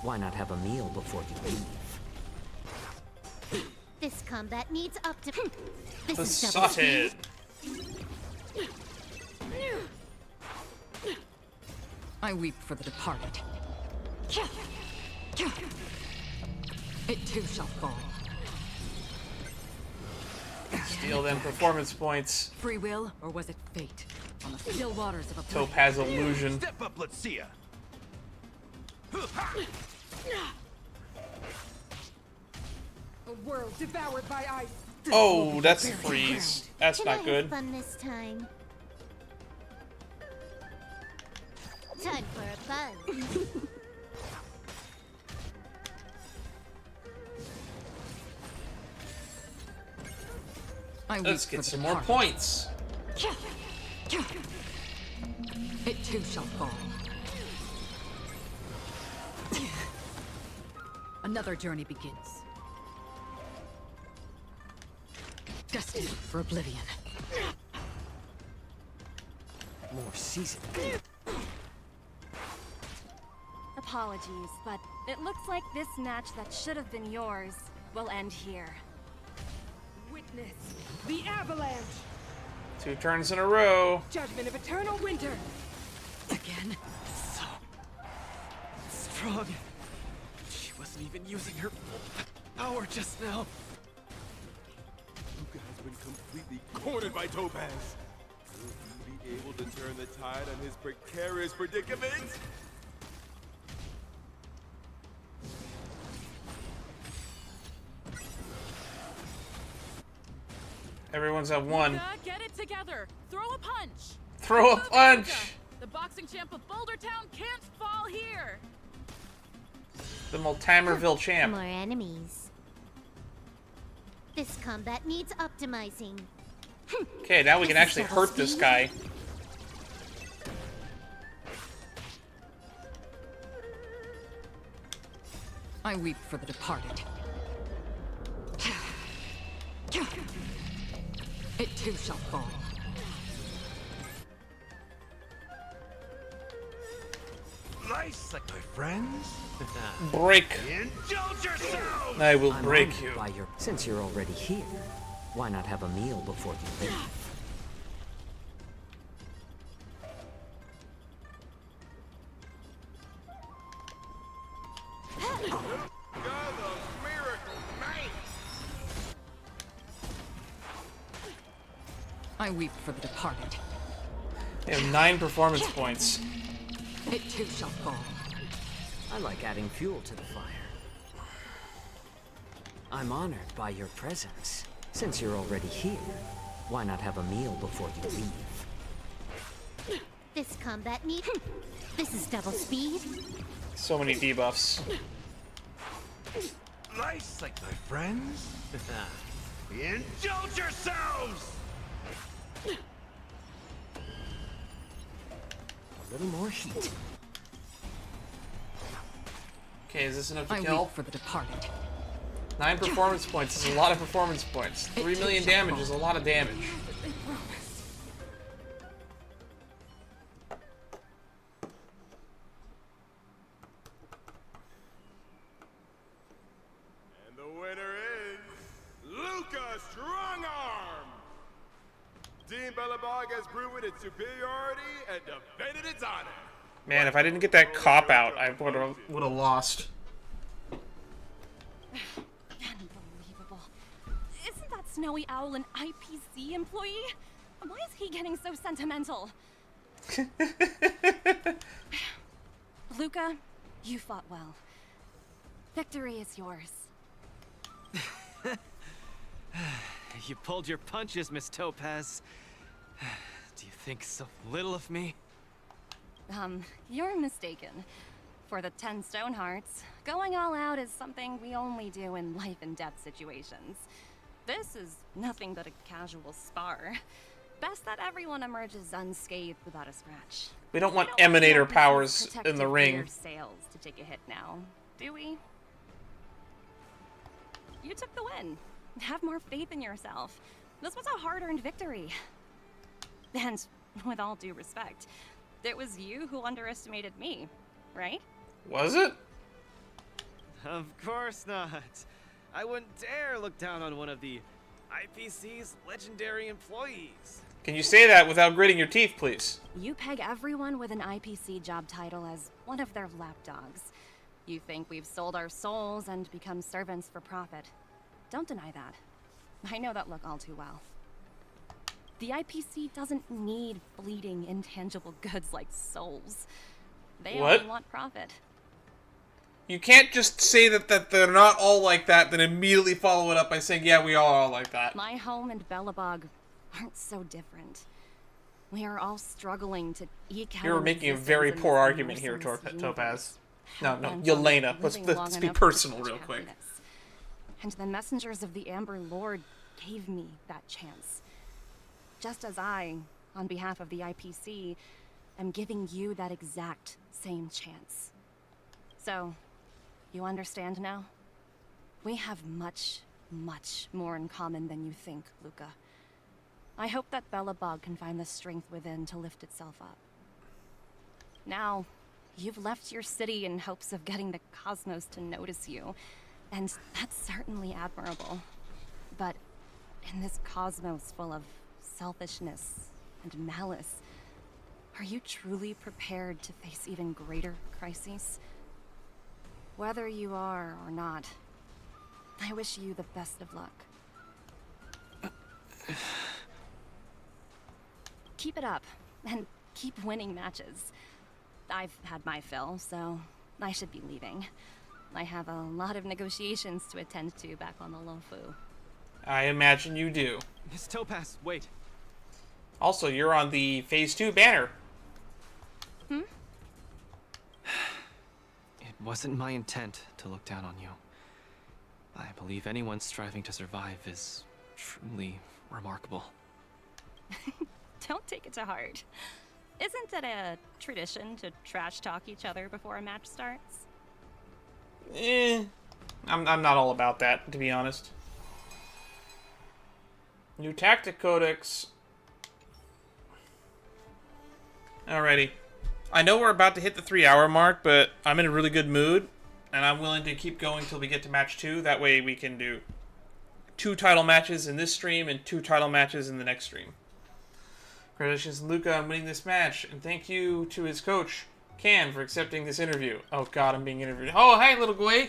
Speaker 20: why not have a meal before you leave?
Speaker 6: This combat needs optim. This is double
Speaker 1: Besotted.
Speaker 6: speed.
Speaker 22: I weep for the departed. It too shall fall.
Speaker 1: Steal them performance points.
Speaker 22: Free will, or was it fate? On the still waters of oblivion.
Speaker 1: Topaz illusion.
Speaker 3: Step up, let's see ya.
Speaker 19: A world devoured by ice.
Speaker 1: Oh, that's a freeze. That's
Speaker 6: Can
Speaker 1: not
Speaker 6: I
Speaker 1: good.
Speaker 6: have fun this time? Time for a buzz.
Speaker 1: Let's get some more points.
Speaker 22: It too shall fall. Another journey begins. Destined for oblivion.
Speaker 20: More season.
Speaker 21: Apologies, but it looks like this match that should have been yours will end here.
Speaker 19: Witness the avalanche.
Speaker 1: 2 turns in a row.
Speaker 19: Judgment of eternal winter.
Speaker 9: Again? So strong. She wasn't even using her full power just now.
Speaker 17: Luca has been completely cornered by Topaz. Will he be able to turn the tide on his precarious predicament?
Speaker 1: Everyone's at 1.
Speaker 8: Luca, get it together. Throw a punch.
Speaker 1: Throw a punch.
Speaker 8: Luca. The boxing champ of Boulder Town can't fall here.
Speaker 1: The Multamerville champ.
Speaker 6: More enemies. This combat needs optimizing.
Speaker 1: Okay, now we can actually hurt this guy.
Speaker 22: I weep for the departed. It too shall fall.
Speaker 3: Nice, like my friends.
Speaker 1: Break.
Speaker 3: Indulge yourself.
Speaker 1: I will
Speaker 20: I'm
Speaker 1: break
Speaker 20: honored
Speaker 1: you.
Speaker 20: by your... Since you're already here, why not have a meal before you leave?
Speaker 22: I weep for the departed.
Speaker 1: They have 9 performance points.
Speaker 22: It too shall fall.
Speaker 20: I like adding fuel to the fire. I'm honored by your presence. Since you're already here, why not have a meal before you leave?
Speaker 6: This combat needs... This is double speed.
Speaker 1: So many debuffs.
Speaker 3: Nice, like my friends. Indulge yourselves.
Speaker 20: A little more heat.
Speaker 1: Okay, is this enough to
Speaker 22: I
Speaker 1: kill?
Speaker 22: weep for the departed.
Speaker 1: 9 performance points is a lot of performance points. 3 million damage is a lot of damage.
Speaker 17: And the winner is Luca Strongarm. Team Bellabog has proven its superiority and defended its honor.
Speaker 1: Man, if I didn't get that cop out, I would have lost.
Speaker 21: Unbelievable. Isn't that Snowy Owl an IPC employee? Why is he getting so sentimental? Luca, you fought well. Victory is yours.
Speaker 9: You pulled your punches, Miss Topaz. Do you think so little of me?
Speaker 21: You're mistaken. For the 10 Stone Hearts, going all out is something we only do in life and death situations. This is nothing but a casual spar. Best that everyone emerges unscathed without a scratch.
Speaker 1: We don't want emanator powers in the ring.
Speaker 21: Sails to take a hit now, do we? You took the win. Have more faith in yourself. This was a hard-earned victory. And with all due respect, it was you who underestimated me, right?
Speaker 1: Was it?
Speaker 9: Of course not. I wouldn't dare look down on one of the IPC's legendary employees.
Speaker 1: Can you say that without gritting your teeth, please?
Speaker 21: You peg everyone with an IPC job title as one of their lapdogs. You think we've sold our souls and become servants for profit. Don't deny that. I know that look all too well. The IPC doesn't need fleeting, intangible goods like souls. They
Speaker 1: What?
Speaker 21: only want profit.
Speaker 1: You can't just say that they're not all like that, then immediately follow it up by saying, yeah, we are all like that.
Speaker 21: My home and Bellabog aren't so different. We are all struggling to eke out.
Speaker 1: You're
Speaker 21: an
Speaker 1: making a
Speaker 21: existence
Speaker 1: very
Speaker 21: in
Speaker 1: poor
Speaker 21: this
Speaker 1: argument here,
Speaker 21: merciless
Speaker 1: Topaz.
Speaker 21: universe.
Speaker 1: No, no,
Speaker 21: Bent on
Speaker 1: Yelena.
Speaker 21: living long
Speaker 1: Let's be
Speaker 21: enough to
Speaker 1: personal
Speaker 21: touch
Speaker 1: real quick.
Speaker 21: happiness. And the messengers of the Amber Lord gave me that chance. Just as I, on behalf of the IPC, am giving you that exact same chance. So, you understand now? We have much, much more in common than you think, Luca. I hope that Belobog can find the strength within to lift itself up. Now, you've left your city in hopes of getting the cosmos to notice you, and that's certainly admirable. But in this cosmos full of selfishness and malice, are you truly prepared to face even greater crises? Whether you are or not, I wish you the best of luck. Keep it up, and keep winning matches. I've had my fill, so I should be leaving. I have a lot of negotiations to attend to back on the Lofu.
Speaker 1: I imagine you do.
Speaker 9: Miss Topaz, wait.
Speaker 1: Also, you're on the Phase 2 banner.
Speaker 21: Hmm?
Speaker 9: It wasn't my intent to look down on you. I believe anyone striving to survive is truly remarkable.
Speaker 21: Don't take it to heart. Isn't it a tradition to trash talk each other before a match starts?
Speaker 1: I'm not all about that, to be honest. New Tactic Codex. Alrighty. I know we're about to hit the 3-hour mark, but I'm in a really good mood, and I'm willing to keep going till we get to match 2. That way we can do 2 title matches in this stream and 2 title matches in the next stream. Congratulations to Luca on winning this match, and thank you to his coach, Can, for accepting this interview. Oh god, I'm being interviewed. Oh, hey, little Gwei!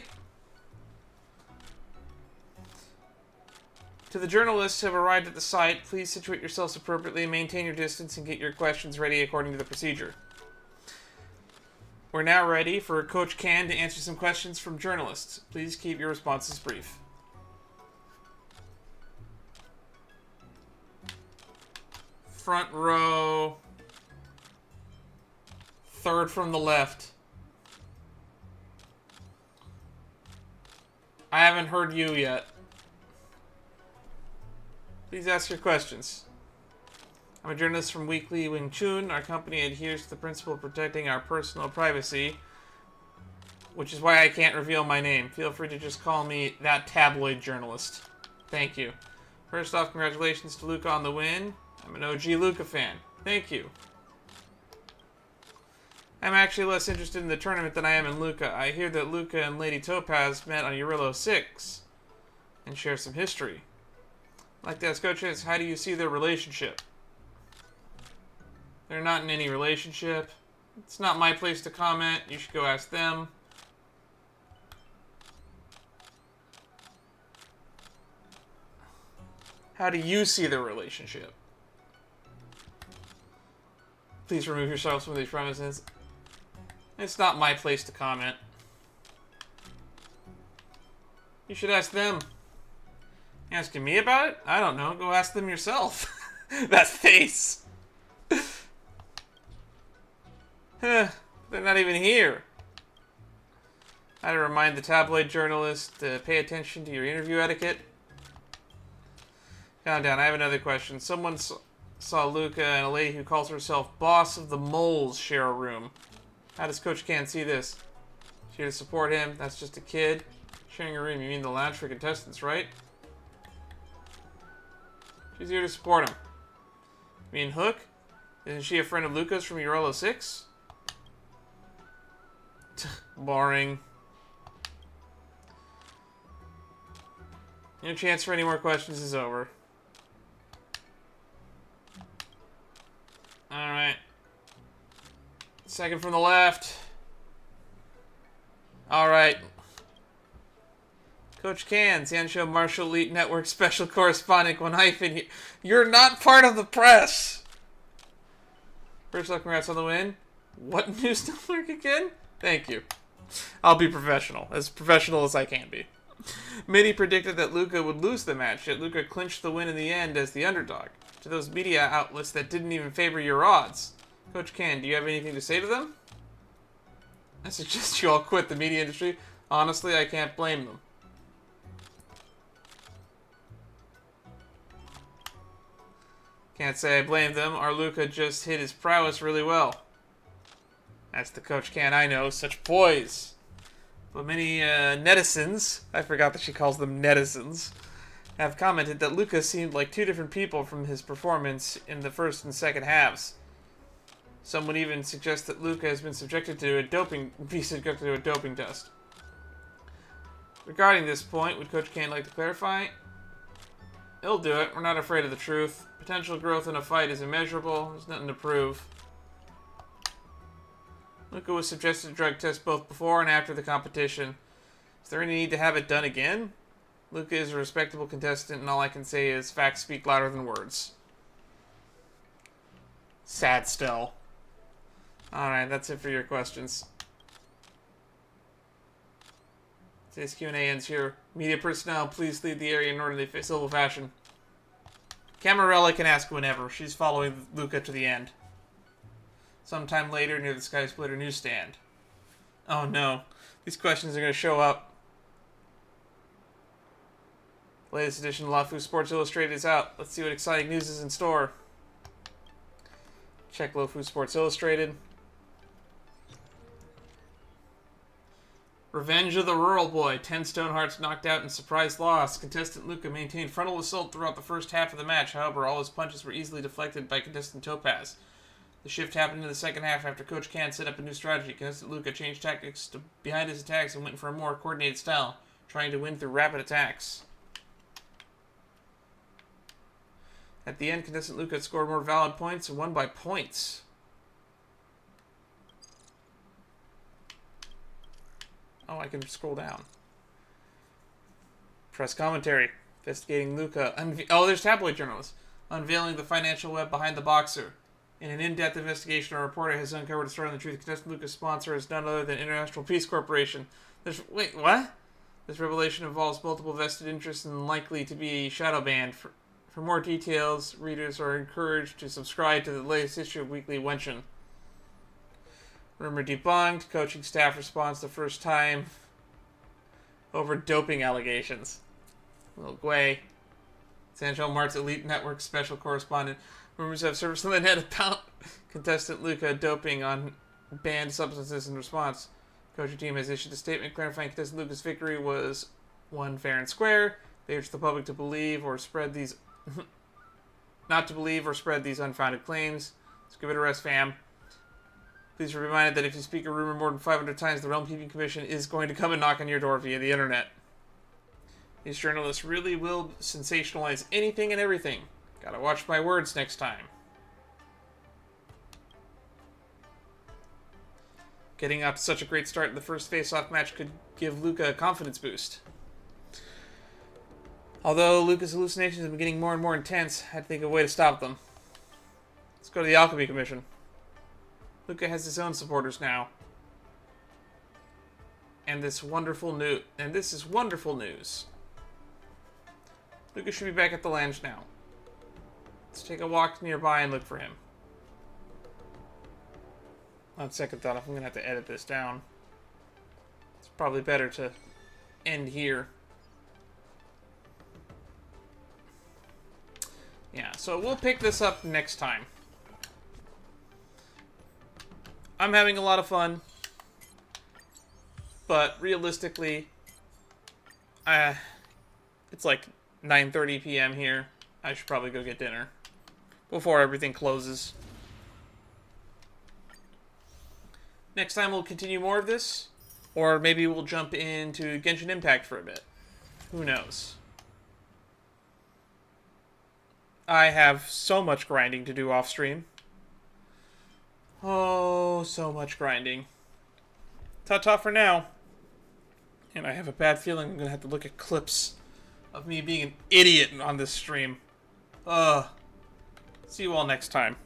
Speaker 1: To the journalists who have arrived at the site, please situate yourselves appropriately, maintain your distance, and get your questions ready according to the procedure. We're now ready for Coach Can to answer some questions from journalists. Please keep your responses brief. Front row. Third from the left. I haven't heard you yet. Please ask your questions. I'm a journalist from Weekly Wing Chun. Our company adheres to the principle of protecting our personal privacy, which is why I can't reveal my name. Feel free to just call me that tabloid journalist. Thank you. First off, congratulations to Luca on the win. I'm an OG Luca fan. Thank you. I'm actually less interested in the tournament than I am in Luca. I hear that Luca and Lady Topaz met on Eurillo 6 and share some history. I'd like to ask coaches, how do you see their relationship? They're not in any relationship. It's not my place to comment. You should go ask them. How do you see their relationship? Please remove yourselves from these premises. It's not my place to comment. You should ask them. Asking me about it? I don't know. Go ask them yourself. That face. They're not even here. I had to remind the tabloid journalist to pay attention to your interview etiquette. Calm down. I have another question. Someone saw Luca and a lady who calls herself Boss of the Moles share a room. How does Coach Can see this? She's here to support him. That's just a kid. Sharing a room. You mean the lounge for contestants, right? She's here to support him. You mean Hook? Isn't she a friend of Luca's from Eurillo 6? Boring. Your chance for any more questions is over. Alright. Second from the left. Alright. Coach Can, Zansho Martial Elite Network Special Correspondent 1-. You're not part of the press! First off, congrats on the win. What news network again? Thank you. I'll be professional as I can be. Many predicted that Luca would lose the match, yet Luca clinched the win in the end as the underdog. To those media outlets that didn't even favor your odds, Coach Can, do you have anything to say to them? I suggest you all quit the media industry. Honestly, I can't blame them. Can't say I blame them. Our Luca just hit his prowess really well. That's the Coach Can I know. Such poise. But many netizens, I forgot that she calls them netizens, have commented that Luca seemed like two different people from his performance in the first and second halves. Some would even suggest that Luca has been subjected to a doping test. Regarding this point, would Coach Kane like to clarify? He'll do it. We're not afraid of the truth. Potential growth in a fight is immeasurable. There's nothing to prove. Luca was subjected to drug tests both before and after the competition. Is there any need to have it done again? Luca is a respectable contestant, and all I can say is facts speak louder than words. Sad still. Alright, that's it for your questions. Today's Q&A ends here. Media personnel, please leave the area in orderly civil fashion. Camarella can ask whenever. She's following Luca to the end. Sometime later, near the Sky Splitter newsstand. Oh no. These questions are going to show up. Latest edition of LaFu Sports Illustrated is out. Let's see what exciting news is in store. Check LaFu Sports Illustrated. Revenge of the Rural Boy. 10 Stonehearts knocked out in surprise loss. Contestant Luca maintained frontal assault throughout the first half of the match. However, all his punches were easily deflected by contestant Topaz. The shift happened in the second half after Coach Can set up a new strategy. Contestant Luca changed tactics behind his attacks and went for a more coordinated style, trying to win through rapid attacks. At the end, contestant Luca scored more valid points and won by points. Oh, I can scroll down. Press commentary. Investigating Luca. There's tabloid journalists. Unveiling the financial web behind the boxer. In an in-depth investigation, a reporter has uncovered a story on the truth. Contestant Luca's sponsor is none other than International Peace Corporation. Wait, what? This revelation involves multiple vested interests and likely to be shadow banned. For more details, readers are encouraged to subscribe to the latest issue of Weekly Wension. Rumor debunked. Coaching staff responds the first time over doping allegations. Little Gway. Sancho Mart's Elite Network special correspondent. Rumors have surfaced on the net about contestant Luca doping on banned substances in response. Coaching team has issued a statement clarifying contestant Luca's victory was won fair and square. They urge the public to believe or spread these not to believe or spread these unfounded claims. Let's give it a rest, fam. Please be reminded that if you speak a rumor more than 500 times, the Realm Keeping Commission is going to come and knock on your door via the internet. These journalists really will sensationalize anything and everything. Gotta watch my words next time. Getting out to such a great start in the first face-off match could give Luca a confidence boost. Although Luca's hallucinations have been getting more and more intense, I had to think of a way to stop them. Let's go to the Alchemy Commission. Luca has his own supporters now. And this is wonderful news. Luca should be back at the lounge now. Let's take a walk nearby and look for him. On second thought, I'm going to have to edit this down. It's probably better to end here. Yeah, so we'll pick this up next time. I'm having a lot of fun. But realistically, it's like 9:30 p.m. here. I should probably go get dinner before everything closes. Next time we'll continue more of this, or maybe we'll jump into Genshin Impact for a bit. Who knows? I have so much grinding to do off stream. Oh, so much grinding. Ta-ta for now. And I have a bad feeling I'm going to have to look at clips of me being an idiot on this stream. See you all next time.